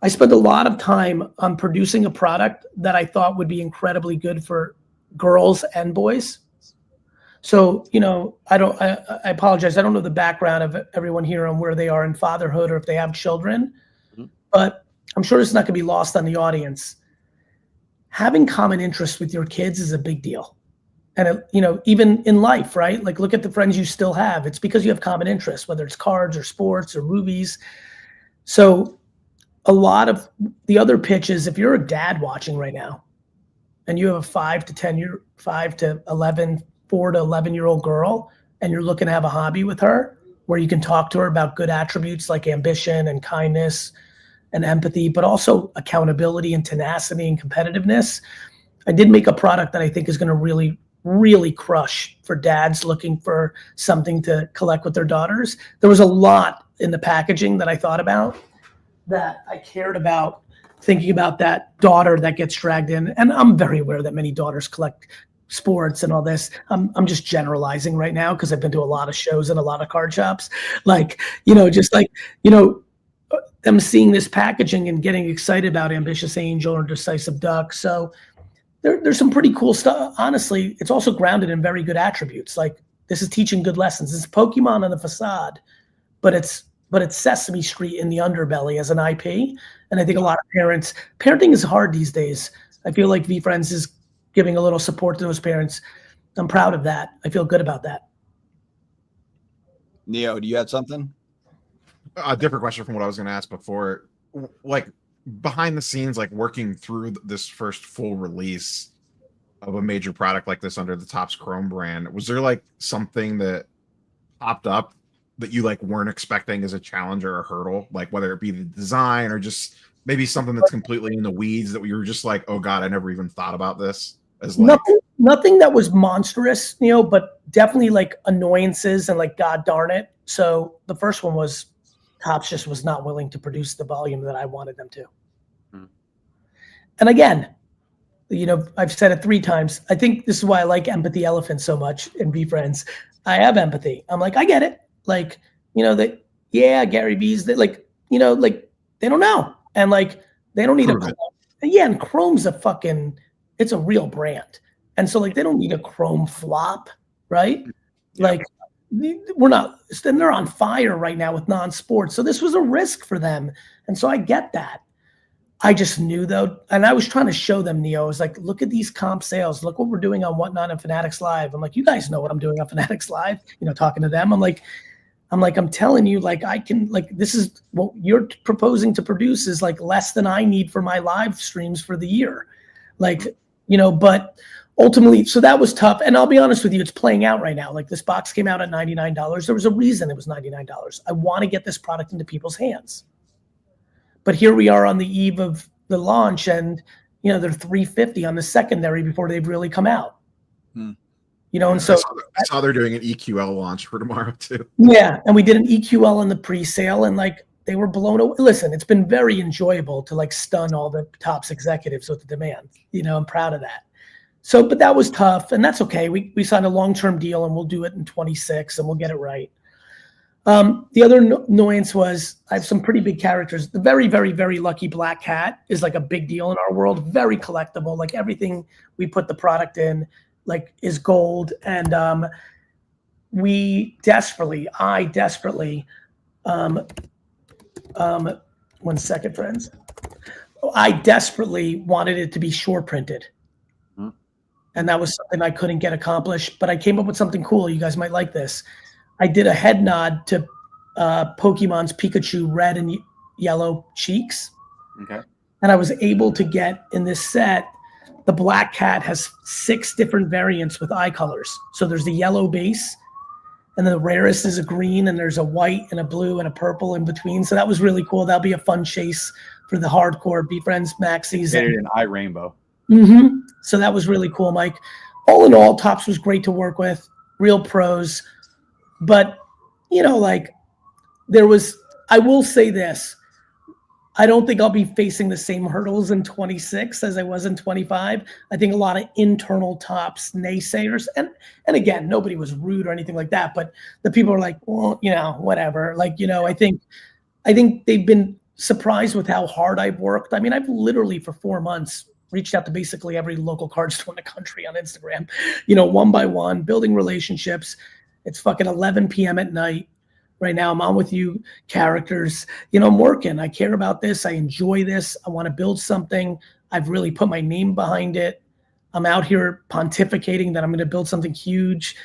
I spent a lot of time on producing a product that I thought would be incredibly good for girls and boys. So, you know, I apologize. I don't know the background of everyone here on where they are in fatherhood or if they have children, but I'm sure it's not going to be lost on the audience. Having common interests with your kids is a big deal. And, you know, even in life, right? Like look at the friends you still have. It's because you have common interests, whether it's cards or sports or movies. So a lot of the other pitches, if you're a dad watching right now and you have a 4 to 11-year-old girl, and you're looking to have a hobby with her where you can talk to her about good attributes like ambition and kindness and empathy, but also accountability and tenacity and competitiveness. I did make a product that I think is going to really crush for dads looking for something to collect with their daughters. There was a lot in the packaging that I thought about, that I cared about, thinking about that daughter that gets dragged in. And I'm very aware that many daughters collect sports and all this. I'm just generalizing right now because I've been to a lot of shows and a lot of card shops. Like, you know, just like, you know, them seeing this packaging and getting excited about Ambitious Angel or Decisive Duck. So there's some pretty cool stuff. Honestly, it's also grounded in very good attributes. Like this is teaching good lessons. It's Pokemon on the facade, but it's Sesame Street in the underbelly as an IP. And I think a lot of parenting is hard these days. I feel like VeeFriends is giving a little support to those parents. I'm proud of that. I feel good about that. Neo, do you have something? A different question from what I was going to ask before. Like behind the scenes, like working through this first full release of a major product like this under the Topps Chrome brand, was there like something that popped up that you like weren't expecting as a challenge or a hurdle, like whether it be the design or just maybe something that's completely in the weeds that we were just like, oh God, I never even thought about this? as like nothing that was monstrous, but definitely like annoyances and like, God darn it. So the first one was Topps just was not willing to produce the volume that I wanted them to. And again, I've said it 3 times. I think this is why I like Empathy Elephant so much and Be Friends. I have empathy. I'm like, I get it. Like, that, yeah, Gary Vee's that, like, like they don't know. And like, they don't need and Chrome's it's a real brand. And so like, they don't need a Chrome flop, right? Yeah. Like they're on fire right now with non-sports. So this was a risk for them. And so I get that. I just knew though, and I was trying to show them, Neo, I was like, look at these comp sales. Look what we're doing on Whatnot and Fanatics Live. I'm like, you guys know what I'm doing on Fanatics Live, talking to them. I'm telling you, like, I can, like, this is what you're proposing to produce is like less than I need for my live streams for the year. Like, but ultimately, so that was tough. And I'll be honest with you, it's playing out right now. Like this box came out at $99. There was a reason it was $99. I want to get this product into people's hands. But here we are on the eve of the launch, and they're $350 on the secondary before they've really come out. And so I saw they're doing an EQL launch for tomorrow too. Yeah, and we did an EQL in the pre-sale, and like they were blown away. Listen, it's been very enjoyable to like stun all the Topps executives with the demand. I'm proud of that. So, but that was tough, and that's okay. We signed a long-term deal, and we'll do it in 26, and we'll get it right. The other annoyance was I have some pretty big characters. The very, very, very lucky black cat is like a big deal in our world, very collectible. Like everything we put the product in, like is gold. And I desperately, 1 second, friends. I desperately wanted it to be shore printed. And that was something I couldn't get accomplished, but I came up with something cool. You guys might like this. I did a head nod to Pokemon's Pikachu red and yellow cheeks. Okay. And I was able to get in this set, the black cat has 6 different variants with eye colors. So there's the yellow base, and then the rarest is a green, and there's a white and a blue and a purple in between. So that was really cool. That'll be a fun chase for the hardcore Be Friends maxis. Made it an eye rainbow. So that was really cool, Mike. All in all, Topps was great to work with, real pros. But, like I will say this, I don't think I'll be facing the same hurdles in 26 as I was in 25. I think a lot of internal Topps naysayers, and again, nobody was rude or anything like that, but the people are like, well, whatever. Like, I think they've been surprised with how hard I've worked. I mean, I've literally for 4 months reached out to basically every local card store in the country on Instagram, one by one, building relationships. It's fucking 11 p.m. at night. Right now, I'm on with you characters. I'm working. I care about this. I enjoy this. I want to build something. I've really put my name behind it. I'm out here pontificating that I'm going to build something huge.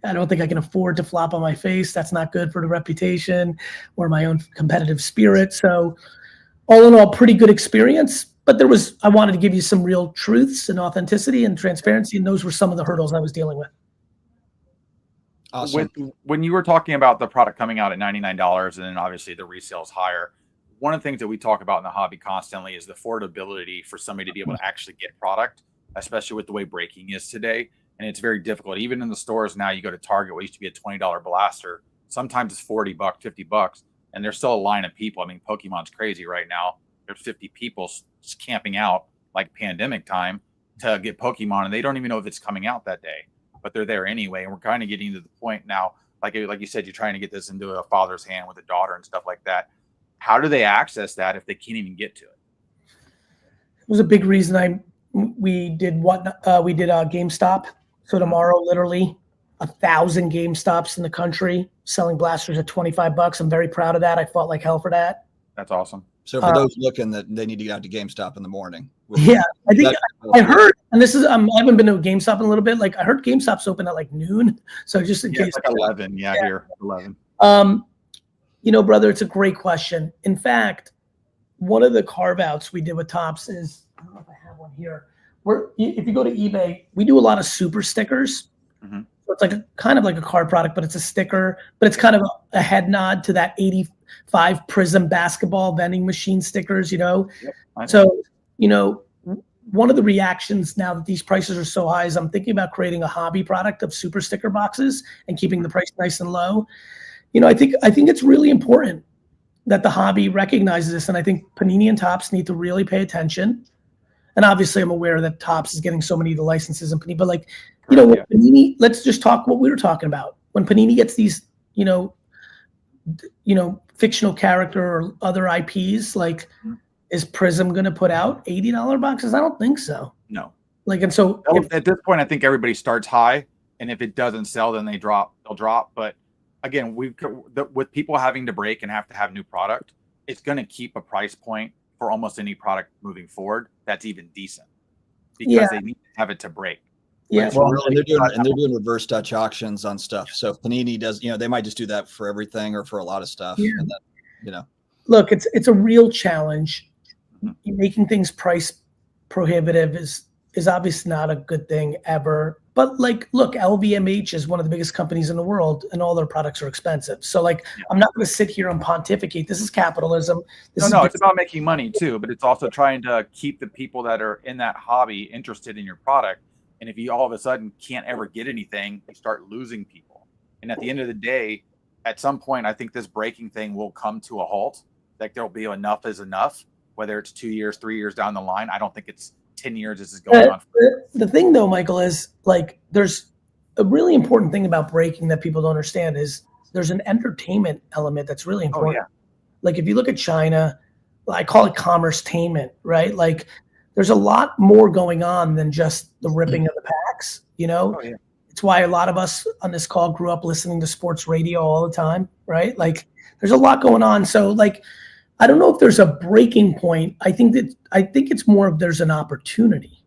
I don't think I can afford to flop on my face. That's not good for the reputation or my own competitive spirit. So all in all, pretty good experience. But I wanted to give you some real truths and authenticity and transparency. And those were some of the hurdles I was dealing with. Awesome. When you were talking about the product coming out at $99 and then obviously the resale is higher, one of the things that we talk about in the hobby constantly is the affordability for somebody to be able to actually get product, especially with the way breaking is today. And it's very difficult. Even in the stores now, you go to Target, what used to be a $20 blaster. Sometimes it's $40, $50, and there's still a line of people. I mean, Pokemon's crazy right now. There's 50 people just camping out like pandemic time to get Pokemon, and they don't even know if it's coming out that day. But they're there anyway. And we're kind of getting to the point now, like you said, you're trying to get this into a father's hand with a daughter and stuff like that. How do they access that if they can't even get to it? It was a big reason we did GameStop. So tomorrow, literally 1,000 GameStops in the country selling blasters at $25. I'm very proud of that. I fought like hell for that. That's awesome. So for those looking, that they need to get out to GameStop in the morning. Yeah, I think I heard, and this is I haven't been to a GameStop in a little bit. Like I heard GameStop's open at like noon, so just in case. It's like 11. Yeah, here 11. Brother, it's a great question. In fact, one of the carve outs we did with Topps is, I don't know if I have one here. If you go to eBay, we do a lot of super stickers. Mm-hmm. So it's like kind of like a card product, but it's a sticker, but it's kind of a head nod to that 85 Prism basketball vending machine stickers, Yep, So, one of the reactions now that these prices are so high is I'm thinking about creating a hobby product of super sticker boxes and keeping the price nice and low. I think it's really important that the hobby recognizes this, and I think Panini and Topps need to really pay attention. And obviously, I'm aware that Topps is getting so many of the licenses and Panini, but like, when Panini, let's just talk what we were talking about. When Panini gets these, fictional character or other IPs, like, is Prism going to put out $80 boxes? I don't think so. No. Like, and so at this point, I think everybody starts high, and if it doesn't sell, then they'll drop. But again, with people having to break and have to have new product, it's going to keep a price point for almost any product moving forward that's even decent, because they need to have it to break. Yeah, well, and they're doing reverse Dutch auctions on stuff. So if Panini does, they might just do that for everything or for a lot of stuff. Yeah. And then, Look, it's a real challenge. Making things price prohibitive is obviously not a good thing ever. But like, look, LVMH is one of the biggest companies in the world, and all their products are expensive. So like, I'm not going to sit here and pontificate. This is capitalism. It's about making money too, but it's also trying to keep the people that are in that hobby interested in your product. And if you all of a sudden can't ever get anything, you start losing people. And at the end of the day, at some point, I think this breaking thing will come to a halt. Like, there'll be enough is enough, whether it's 2 years, 3 years down the line. I don't think it's 10 years this is going on. The thing though, Michael, is like, there's a really important thing about breaking that people don't understand is there's an entertainment element that's really important. Oh, yeah. Like, if you look at China, I call it commerce-tainment, right? Like, there's a lot more going on than just the ripping of the packs, Oh, yeah. It's why a lot of us on this call grew up listening to sports radio all the time, right? Like, there's a lot going on. So like, I don't know if there's a breaking point. I think it's more of there's an opportunity,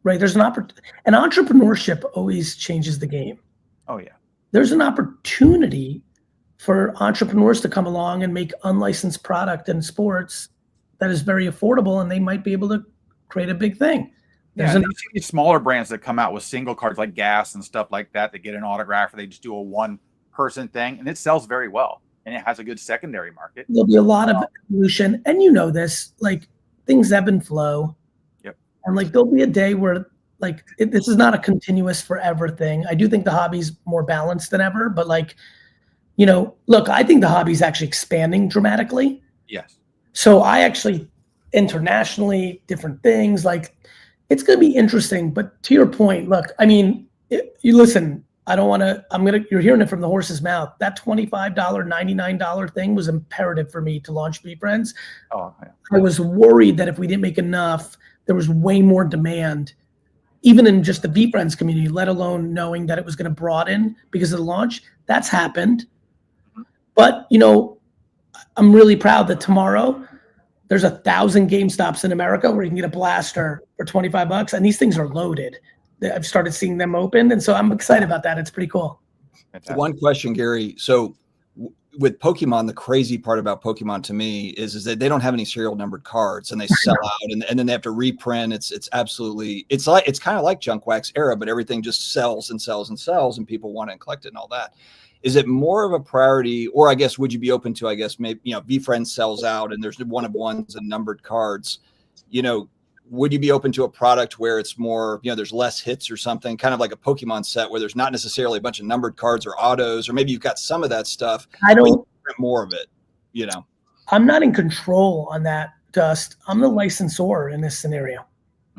right? There's and entrepreneurship always changes the game. Oh, yeah. There's an opportunity for entrepreneurs to come along and make unlicensed product in sports that is very affordable, and they might be able to create a big thing. You see these smaller brands that come out with single cards like Gas and stuff like that get an autograph, or they just do a one-person thing, and it sells very well, and it has a good secondary market. There'll be a lot of evolution, and this, like, things ebb and flow. Yep. And like, there'll be a day where like this is not a continuous forever thing. I do think the hobby's more balanced than ever, but like, look, I think the hobby's actually expanding dramatically. Yes. So I actually, internationally, different things, like, it's going to be interesting. But to your point, look, I mean, you listen, you're hearing it from the horse's mouth. That $25, $99 thing was imperative for me to launch BeFriends. Oh, yeah. I was worried that if we didn't make enough, there was way more demand, even in just the BeFriends community, let alone knowing that it was going to broaden because of the launch. That's happened. But, I'm really proud that tomorrow there's 1,000 GameStops in America where you can get a blaster for $25, and these things are loaded. I've started seeing them open, and so I'm excited about that. It's pretty cool. One question, Gary. So with Pokemon, the crazy part about Pokemon to me is that they don't have any serial numbered cards, and they sell out, and then they have to reprint. It's kind of like Junk Wax era, but everything just sells and sells and sells, and people want to collect it and all that. Is it more of a priority, or I guess would you be open to, I guess, maybe, BeFriends sells out and there's one of ones and numbered cards, would you be open to a product where it's more, there's less hits or something, kind of like a Pokemon set where there's not necessarily a bunch of numbered cards or autos, or maybe you've got some of that stuff, but you print more of it, I'm not in control on that, Dust. I'm the licensor in this scenario.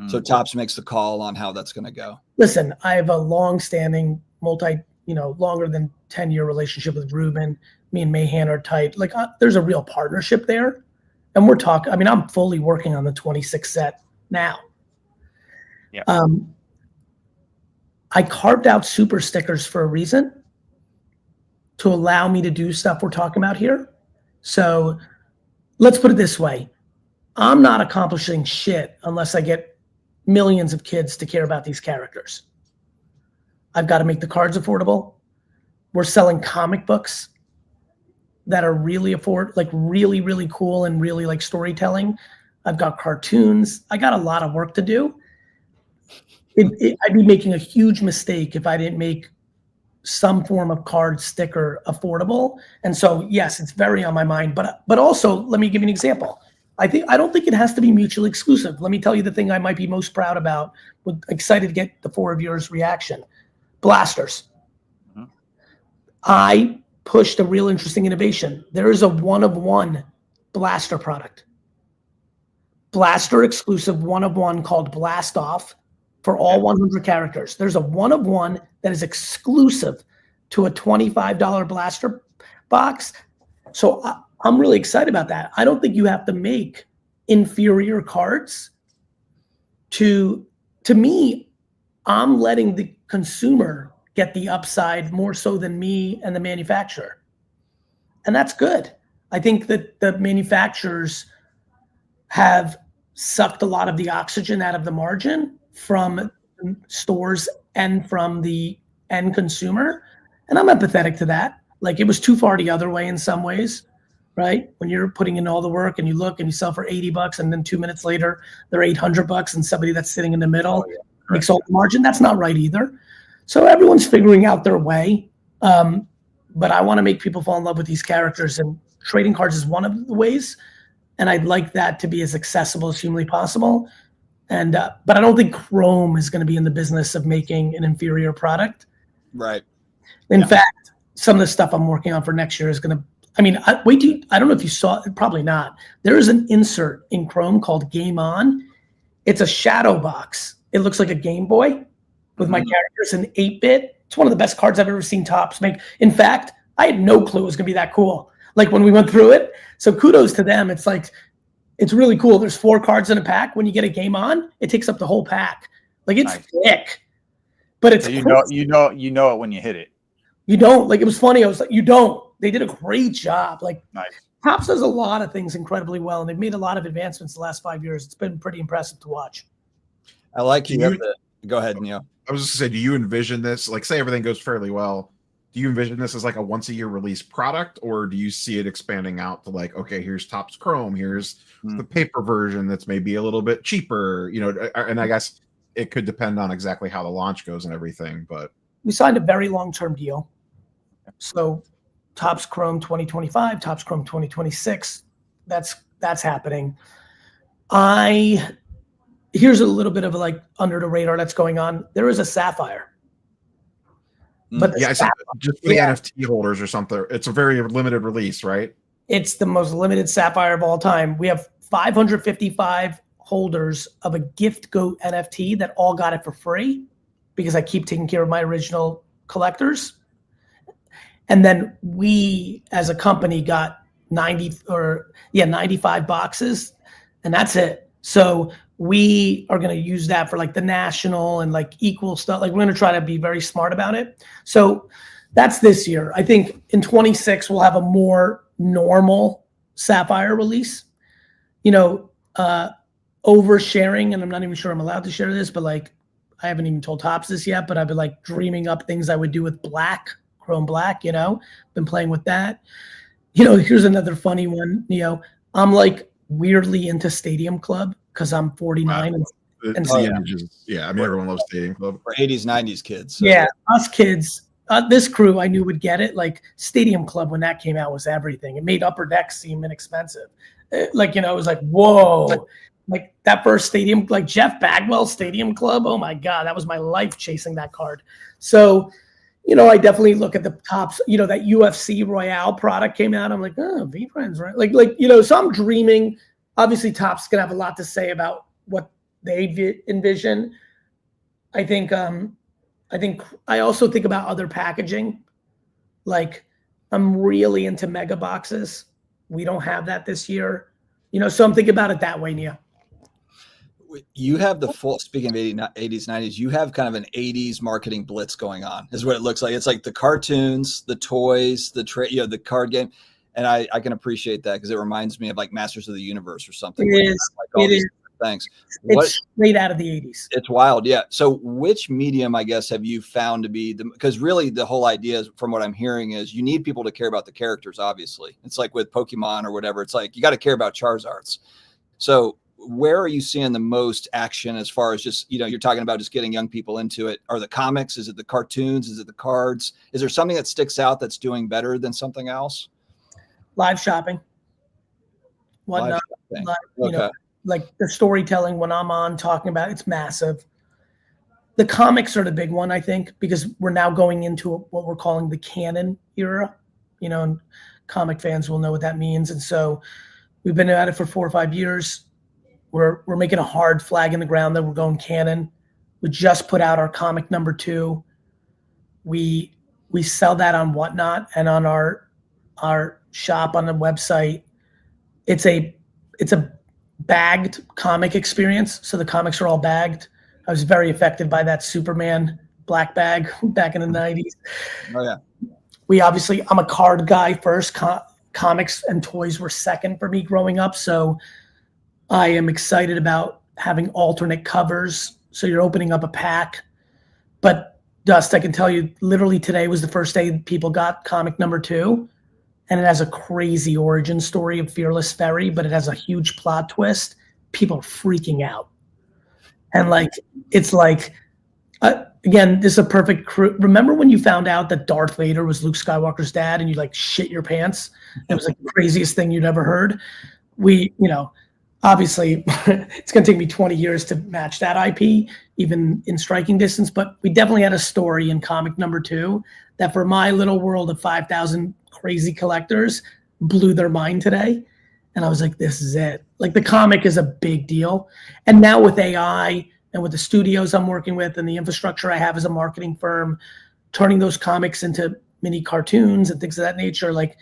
So Topps makes the call on how that's going to go. Listen, I have a long-standing longer than 10-year relationship with Ruben. Me and Mahan are tight. Like, there's a real partnership there. And we're talking, I'm fully working on the 26 set now. Yeah. I carved out super stickers for a reason, to allow me to do stuff we're talking about here. So let's put it this way. I'm not accomplishing shit unless I get millions of kids to care about these characters. I've got to make the cards affordable. We're selling comic books that are really really, really cool and really like storytelling. I've got cartoons. I got a lot of work to do. I'd be making a huge mistake if I didn't make some form of card sticker affordable. And so, yes, it's very on my mind. But also, let me give you an example. I don't think it has to be mutually exclusive. Let me tell you the thing I might be most proud about. Excited to get the 4 of yours reaction. Blasters. Mhm. I pushed a real interesting innovation. There is a 1-of-1 blaster product. Blaster exclusive 1-of-1 called Blast Off for all 100 characters. There's a 1-of-1 that is exclusive to a $25 blaster box. So I'm really excited about that. I don't think you have to make inferior cards. To me, I'm letting the consumer get the upside more so than me and the manufacturer. And that's good. I think that the manufacturers have sucked a lot of the oxygen out of the margin from stores and from the end consumer. And I'm empathetic to that. Like, it was too far the other way in some ways, right? When you're putting in all the work and you look and you sell for $80 and then 2 minutes later, they're $800 and somebody that's sitting in the middle makes all the margin. That's not right either. So everyone's figuring out their way. But I want to make people fall in love with these characters, and trading cards is one of the ways. And I'd like that to be as accessible as humanly possible. And but I don't think Chrome is going to be in the business of making an inferior product. Right. In fact, some of the stuff I'm working on for next year is going to, I mean, I don't know if you saw it, probably not. There is an insert in Chrome called Game On. It's a shadow box. It looks like a Game Boy with my characters in 8-bit. It's one of the best cards I've ever seen Topps make. In fact, I had no clue it was going to be that cool. Like, when we went through it. So kudos to them. It's like, it's really cool. There's 4 cards in a pack. When you get a Game On, it takes up the whole pack. Like, it's thick, but it's So you know it when you hit it. You don't. Like, it was funny. I was like, you don't. They did a great job. Like, Nice. Topps does a lot of things incredibly well, and they've made a lot of advancements the last 5 years. It's been pretty impressive to watch. I like you. Go ahead, Neil. I was just gonna say, do you envision this, like, say everything goes fairly well, do you envision this as like a once-a-year release product, or do you see it expanding out to, like, okay, here's Topps Chrome, here's the paper version that's maybe a little bit cheaper, you know? And I guess it could depend on exactly how the launch goes and everything, but We signed a very long-term deal. So Topps Chrome 2025, Topps Chrome 2026, that's happening. Here's a little bit of a, like, under the radar that's going on. There is a Sapphire. But I said just for the NFT holders or something. It's a very limited release, right? It's the most limited Sapphire of all time. We have 555 holders of a Gift Goat NFT that all got it for free because I keep taking care of my original collectors. And then we, as a company, got 95 boxes, and that's it. So we are going to use that for, like, the national and, like, equal stuff. Like, we're going to try to be very smart about it. So that's this year. I think in 26 we'll have a more normal Sapphire release. You know, oversharing, and I'm not even sure I'm allowed to share this, but, like, I haven't even told Topps this yet, but I've been, like, dreaming up things I would do with black, Chrome Black, you know, been playing with that. You know, here's another funny one, I'm, like, weirdly into Stadium Club because I'm 49. Wow. And the images, I mean, everyone loves Stadium Club. For 80s, 90s kids. So. Yeah, us kids, this crew I knew would get it. Like, Stadium Club, when that came out, was everything. It made Upper Deck seem inexpensive. It was like, whoa. Like, that first Stadium, like Jeff Bagwell Stadium Club, oh my God, that was my life chasing that card. So, I definitely look at the Topps, that UFC Royale product came out. I'm like, oh, V-Friends, right? So I'm dreaming. Obviously, Topps going to have a lot to say about what they envision. I think I also think about other packaging. Like, I'm really into mega boxes. We don't have that this year. So I'm thinking about it that way, Nia. You have the full, speaking of 80s, 90s, you have kind of an 80s marketing blitz going on, is what it looks like. It's like the cartoons, the toys, the card game. And I can appreciate that because it reminds me of, like, Masters of the Universe or something. It is. Like, it is. Thanks. It's straight out of the 80s. It's wild. Yeah. So which medium, I guess, have you found to be because really the whole idea is, from what I'm hearing, is you need people to care about the characters. Obviously, it's like with Pokemon or whatever. It's like, you got to care about Charizards. So where are you seeing the most action as far as just, you're talking about just getting young people into it? Are the comics? Is it the cartoons? Is it the cards? Is there something that sticks out that's doing better than something else? Live shopping. thing. You know, like the storytelling when I'm on talking about it's massive. The comics are the big one, I think, because we're now going into what we're calling the canon era, you know, and comic fans will know what that means. And so we've been at it for 4 or 5 years. We're making a hard flag in the ground that we're going canon. We just put out our comic number 2. We sell that on Whatnot and on our shop on the website. It's a bagged comic experience. So the comics are all bagged. I was very affected by that Superman black bag back in the 90s. Oh yeah. We obviously, I'm a card guy first. Comics and toys were second for me growing up. So I am excited about having alternate covers. So you're opening up a pack. But Dust, I can tell you, literally today was the first day people got comic number 2. And it has a crazy origin story of Fearless Ferry, but it has a huge plot twist. People are freaking out. And like, it's like, again, this is a perfect crew. Remember when you found out that Darth Vader was Luke Skywalker's dad and you like shit your pants? It was like the craziest thing you'd ever heard. We, you know, obviously it's going to take me 20 years to match that IP, even in striking distance, but we definitely had a story in comic number 2 that for my little world of 5,000 crazy collectors blew their mind today. And I was like, this is it. Like the comic is a big deal. And now with AI and with the studios I'm working with and the infrastructure I have as a marketing firm, turning those comics into mini cartoons and things of that nature, like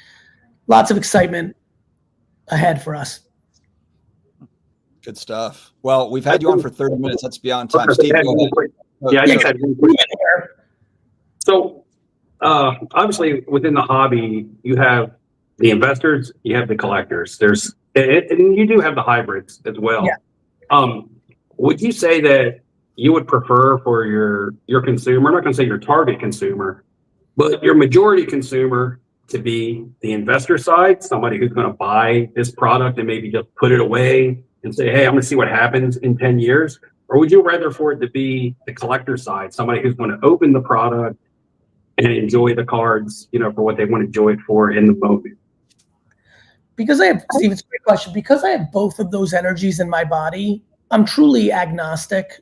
lots of excitement ahead for us. Good stuff. Well, we've had you on for 30 minutes. That's beyond time. Steve, go ahead. Yeah, I just had one quick. So obviously within the hobby, you have the investors, you have the collectors. And you do have the hybrids as well. Yeah. Would you say that you would prefer for your consumer, I'm not going to say your target consumer, but your majority consumer to be the investor side, somebody who's going to buy this product and maybe just put it away and say, hey, I'm going to see what happens in 10 years? Or would you rather for it to be the collector side, somebody who's going to open the product and enjoy the cards, you know, for what they want to enjoy it for in the moment? Because I have, Steve, it's a great question. Because I have both of those energies in my body, I'm truly agnostic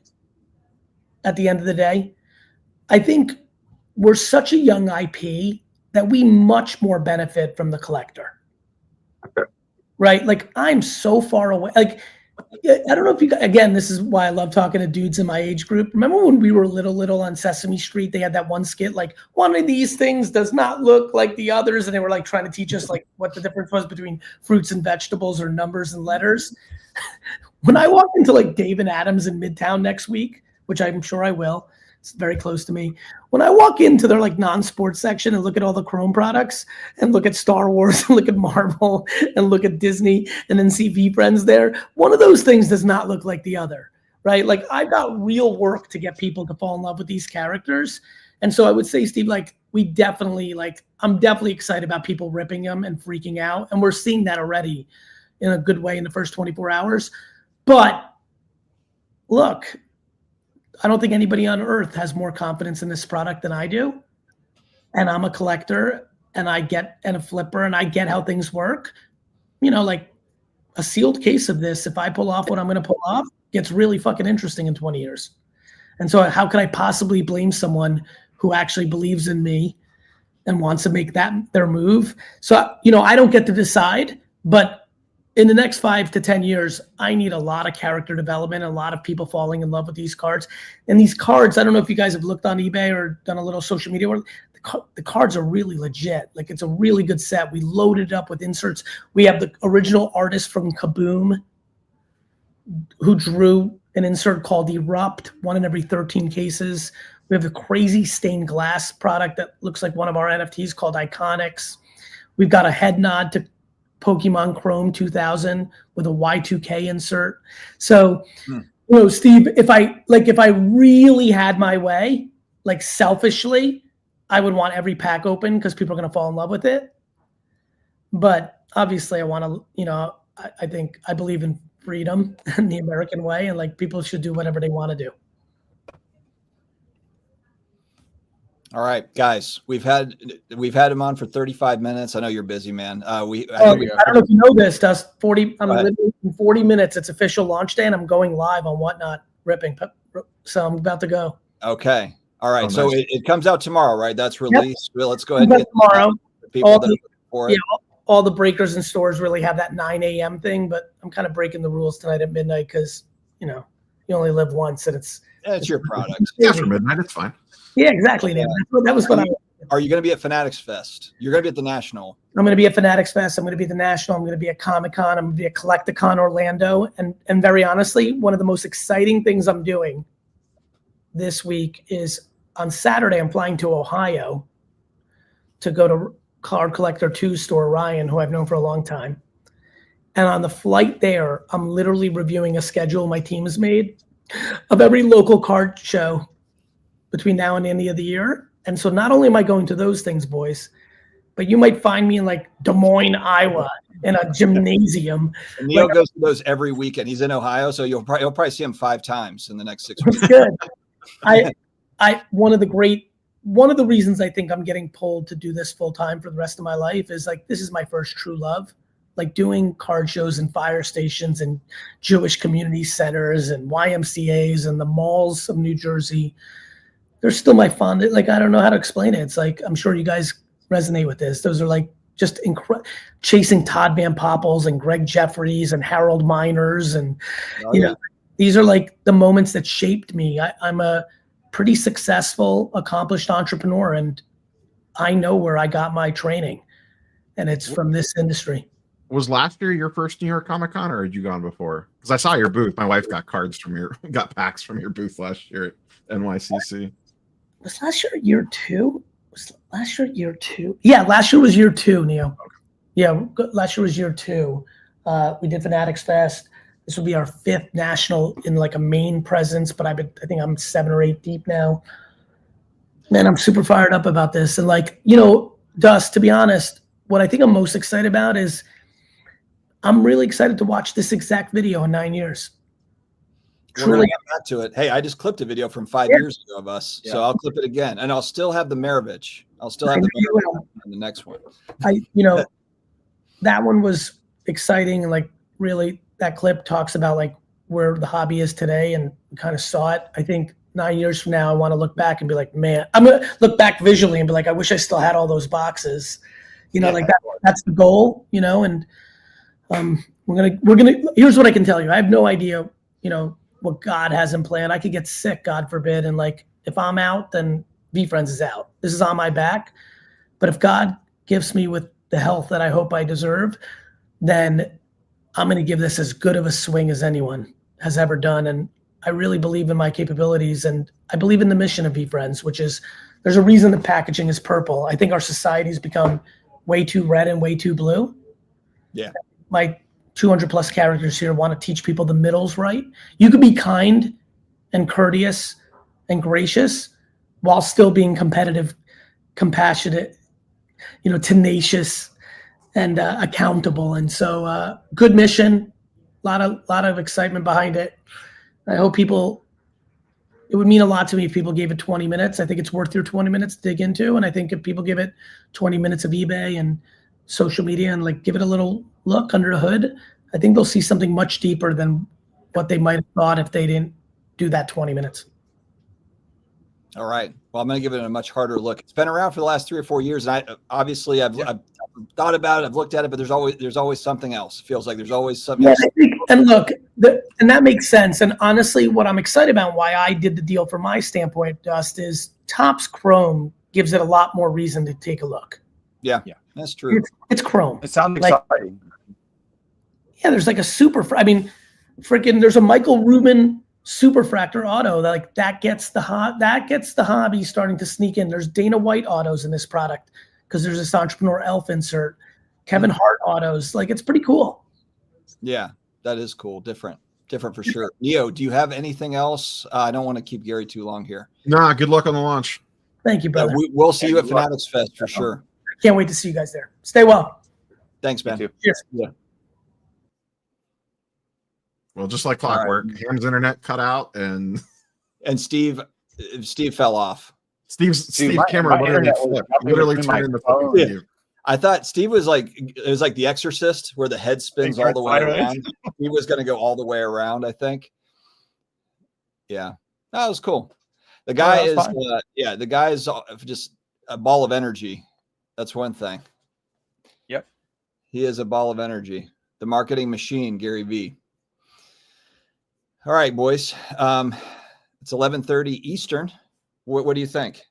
at the end of the day. I think we're such a young IP that we much more benefit from the collector. Okay. Right? Like I'm so far away. Like, I don't know if you, again, this is why I love talking to dudes in my age group. Remember when we were little on Sesame Street, they had that one skit, like one of these things does not look like the others. And they were like trying to teach us like what the difference was between fruits and vegetables or numbers and letters. When I walk into like Dave and Adams in Midtown next week, which I'm sure I will, it's very close to me. When I walk into their like non-sports section and look at all the Chrome products and look at Star Wars and look at Marvel and look at Disney and then see V Friends there, one of those things does not look like the other, right? Like I've got real work to get people to fall in love with these characters. And so I would say, Steve, like we definitely like, I'm definitely excited about people ripping them and freaking out. And we're seeing that already in a good way in the first 24 hours. But look, I don't think anybody on earth has more confidence in this product than I do. And I'm a collector and a flipper and I get how things work. You know, like a sealed case of this, if I pull off what I'm going to pull off, gets really fucking interesting in 20 years. And so how could I possibly blame someone who actually believes in me and wants to make that their move? So, you know, I don't get to decide, but in the next 5 to 10 years, I need a lot of character development, a lot of people falling in love with these cards. And these cards, I don't know if you guys have looked on eBay or done a little social media work. The cards are really legit. Like it's a really good set. We loaded it up with inserts. We have the original artist from Kaboom who drew an insert called Erupt, 1 in every 13 cases. We have the crazy stained glass product that looks like one of our NFTs called Iconics. We've got a head nod to Pokemon Chrome 2000 with a Y2K insert. So, you know, Steve, if I really had my way, like selfishly, I would want every pack open because people are going to fall in love with it. But obviously I want to, you know, I believe in freedom and the American way, and like people should do whatever they want to do. All right, guys, we've had him on for 35 minutes. I know you're busy, man. I don't know if you know this, Dust. I'm literally in 40 minutes. It's official launch day, and I'm going live on Whatnot ripping. So I'm about to go. Okay. All right. Oh, so nice. it comes out tomorrow, right? That's released. Well, let's go ahead But and get tomorrow. the people that are looking for it. Yeah, all the breakers and stores really have that 9 a.m. thing, but I'm kind of breaking the rules tonight at midnight because you only live once, and it's your product. After midnight, it's fine. Yeah, exactly. Yeah. That was what I. Are you going to be at Fanatics Fest? You're going to be at the National. I'm going to be at Fanatics Fest. I'm going to be at the National. I'm going to be at Comic-Con. I'm going to be at Collecticon Orlando. And very honestly, one of the most exciting things I'm doing this week is on Saturday, I'm flying to Ohio to go to Card Collector 2 store, Ryan, who I've known for a long time. And on the flight there, I'm literally reviewing a schedule my team has made of every local card show between now and the end of the year. And so not only am I going to those things, boys, but you might find me in like Des Moines, Iowa, in a gymnasium. And Neil goes to those every weekend. He's in Ohio, so you'll probably see him 5 times in the next 6 weeks. Good. One of the reasons I think I'm getting pulled to do this full time for the rest of my life is like, this is my first true love. Like doing card shows in fire stations and Jewish community centers and YMCAs and the malls of New Jersey. They're still my fondest. Like, I don't know how to explain it. It's like, I'm sure you guys resonate with this. Those are like just incredible, chasing Todd Van Poppels and Greg Jeffries and Harold Miners. And, these are like the moments that shaped me. I'm a pretty successful, accomplished entrepreneur, and I know where I got my training, and it's from this industry. Was last year your first New York Comic Con, or had you gone before? Because I saw your booth. My wife got packs from your booth last year at NYCC. Was last year year 2? Yeah, last year was year 2, Neo. Okay. Yeah, last year was year 2. We did Fanatics Fest. This will be our 5th national in like a main presence, but I think I'm 7 or 8 deep now. Man, I'm super fired up about this. And like, Dust, to be honest, what I think I'm most excited about is I'm really excited to watch this exact video in 9 years. We're going to get back to it. Hey, I just clipped a video from 5 years ago of us, so I'll clip it again, and I'll still have the Maravich. I'll still have the Maravich on the next one. That one was exciting, and like really, that clip talks about like where the hobby is today, and kind of saw it. I think 9 years from now, I want to look back and be like, man, I'm gonna look back visually and be like, I wish I still had all those boxes. Like that's the goal. And we're gonna. Here's what I can tell you. I have no idea. What God has in plan. I could get sick, God forbid. And like, if I'm out, then VeeFriends is out. This is on my back. But if God gifts me with the health that I hope I deserve, then I'm going to give this as good of a swing as anyone has ever done. And I really believe in my capabilities. And I believe in the mission of VeeFriends, which is there's a reason the packaging is purple. I think our society's become way too red and way too blue. Yeah. My 200 plus characters here want to teach people the middles right. You could be kind and courteous and gracious while still being competitive, compassionate, tenacious and accountable. And so good mission, a lot of excitement behind it. I hope it would mean a lot to me if people gave it 20 minutes. I think it's worth your 20 minutes to dig into. And I think if people give it 20 minutes of eBay and social media and like give it a little look under the hood, I think they'll see something much deeper than what they might have thought if they didn't do that 20 minutes. All right. Well, I'm going to give it a much harder look. It's been around for the last 3 or 4 years, and I've thought about it, I've looked at it, but there's always something else. It feels like there's always something else. And look, and that makes sense. And honestly, what I'm excited about, why I did the deal from my standpoint, Dust, is Topps Chrome gives it a lot more reason to take a look. Yeah, that's true. It's Chrome. It sounds exciting. Yeah, there's like a there's a Michael Rubin Superfractor auto that gets the hobby starting to sneak in. There's Dana White autos in this product because there's this Entrepreneur Elf insert, Kevin Hart autos. Like, it's pretty cool. Yeah, that is cool. Different for sure. Neo, do you have anything else? I don't want to keep Gary too long here. Nah, good luck on the launch. Thank you, brother. We'll see you at Fanatics Fest for sure. Can't wait to see you guys there. Stay well. Thanks, man. Cheers. Yeah. Well, just like clockwork, Ham's internet cut out, and Steve fell off. Steve my camera literally internet was flipped. jumping Literally between my turned into phone. flipping Steve. I thought Steve was like, it was like The Exorcist where the head spins all the way around. He was going to go all the way around, I think. Yeah, that was cool. The guy is, the guy is just a ball of energy. That's one thing. Yep. He is a ball of energy. The marketing machine, Gary Vee. All right, boys. It's 11:30 Eastern. What do you think?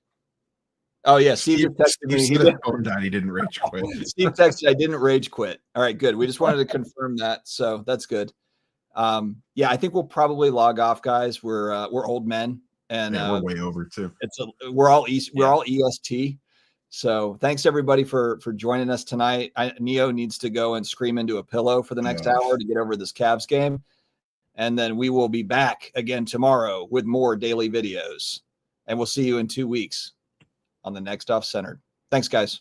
Oh yeah, Steve texted me. He didn't rage quit. Steve texted, I didn't rage quit. All right, good. We just wanted to confirm that, so that's good. Yeah, I think we'll probably log off, guys. We're old men, and we're way over too. We're all EST. So thanks everybody for joining us tonight. Neo needs to go and scream into a pillow for the next hour to get over this Cavs game, and then we will be back again tomorrow with more daily videos, and we'll see you in 2 weeks on the next Off Centered. Thanks, guys.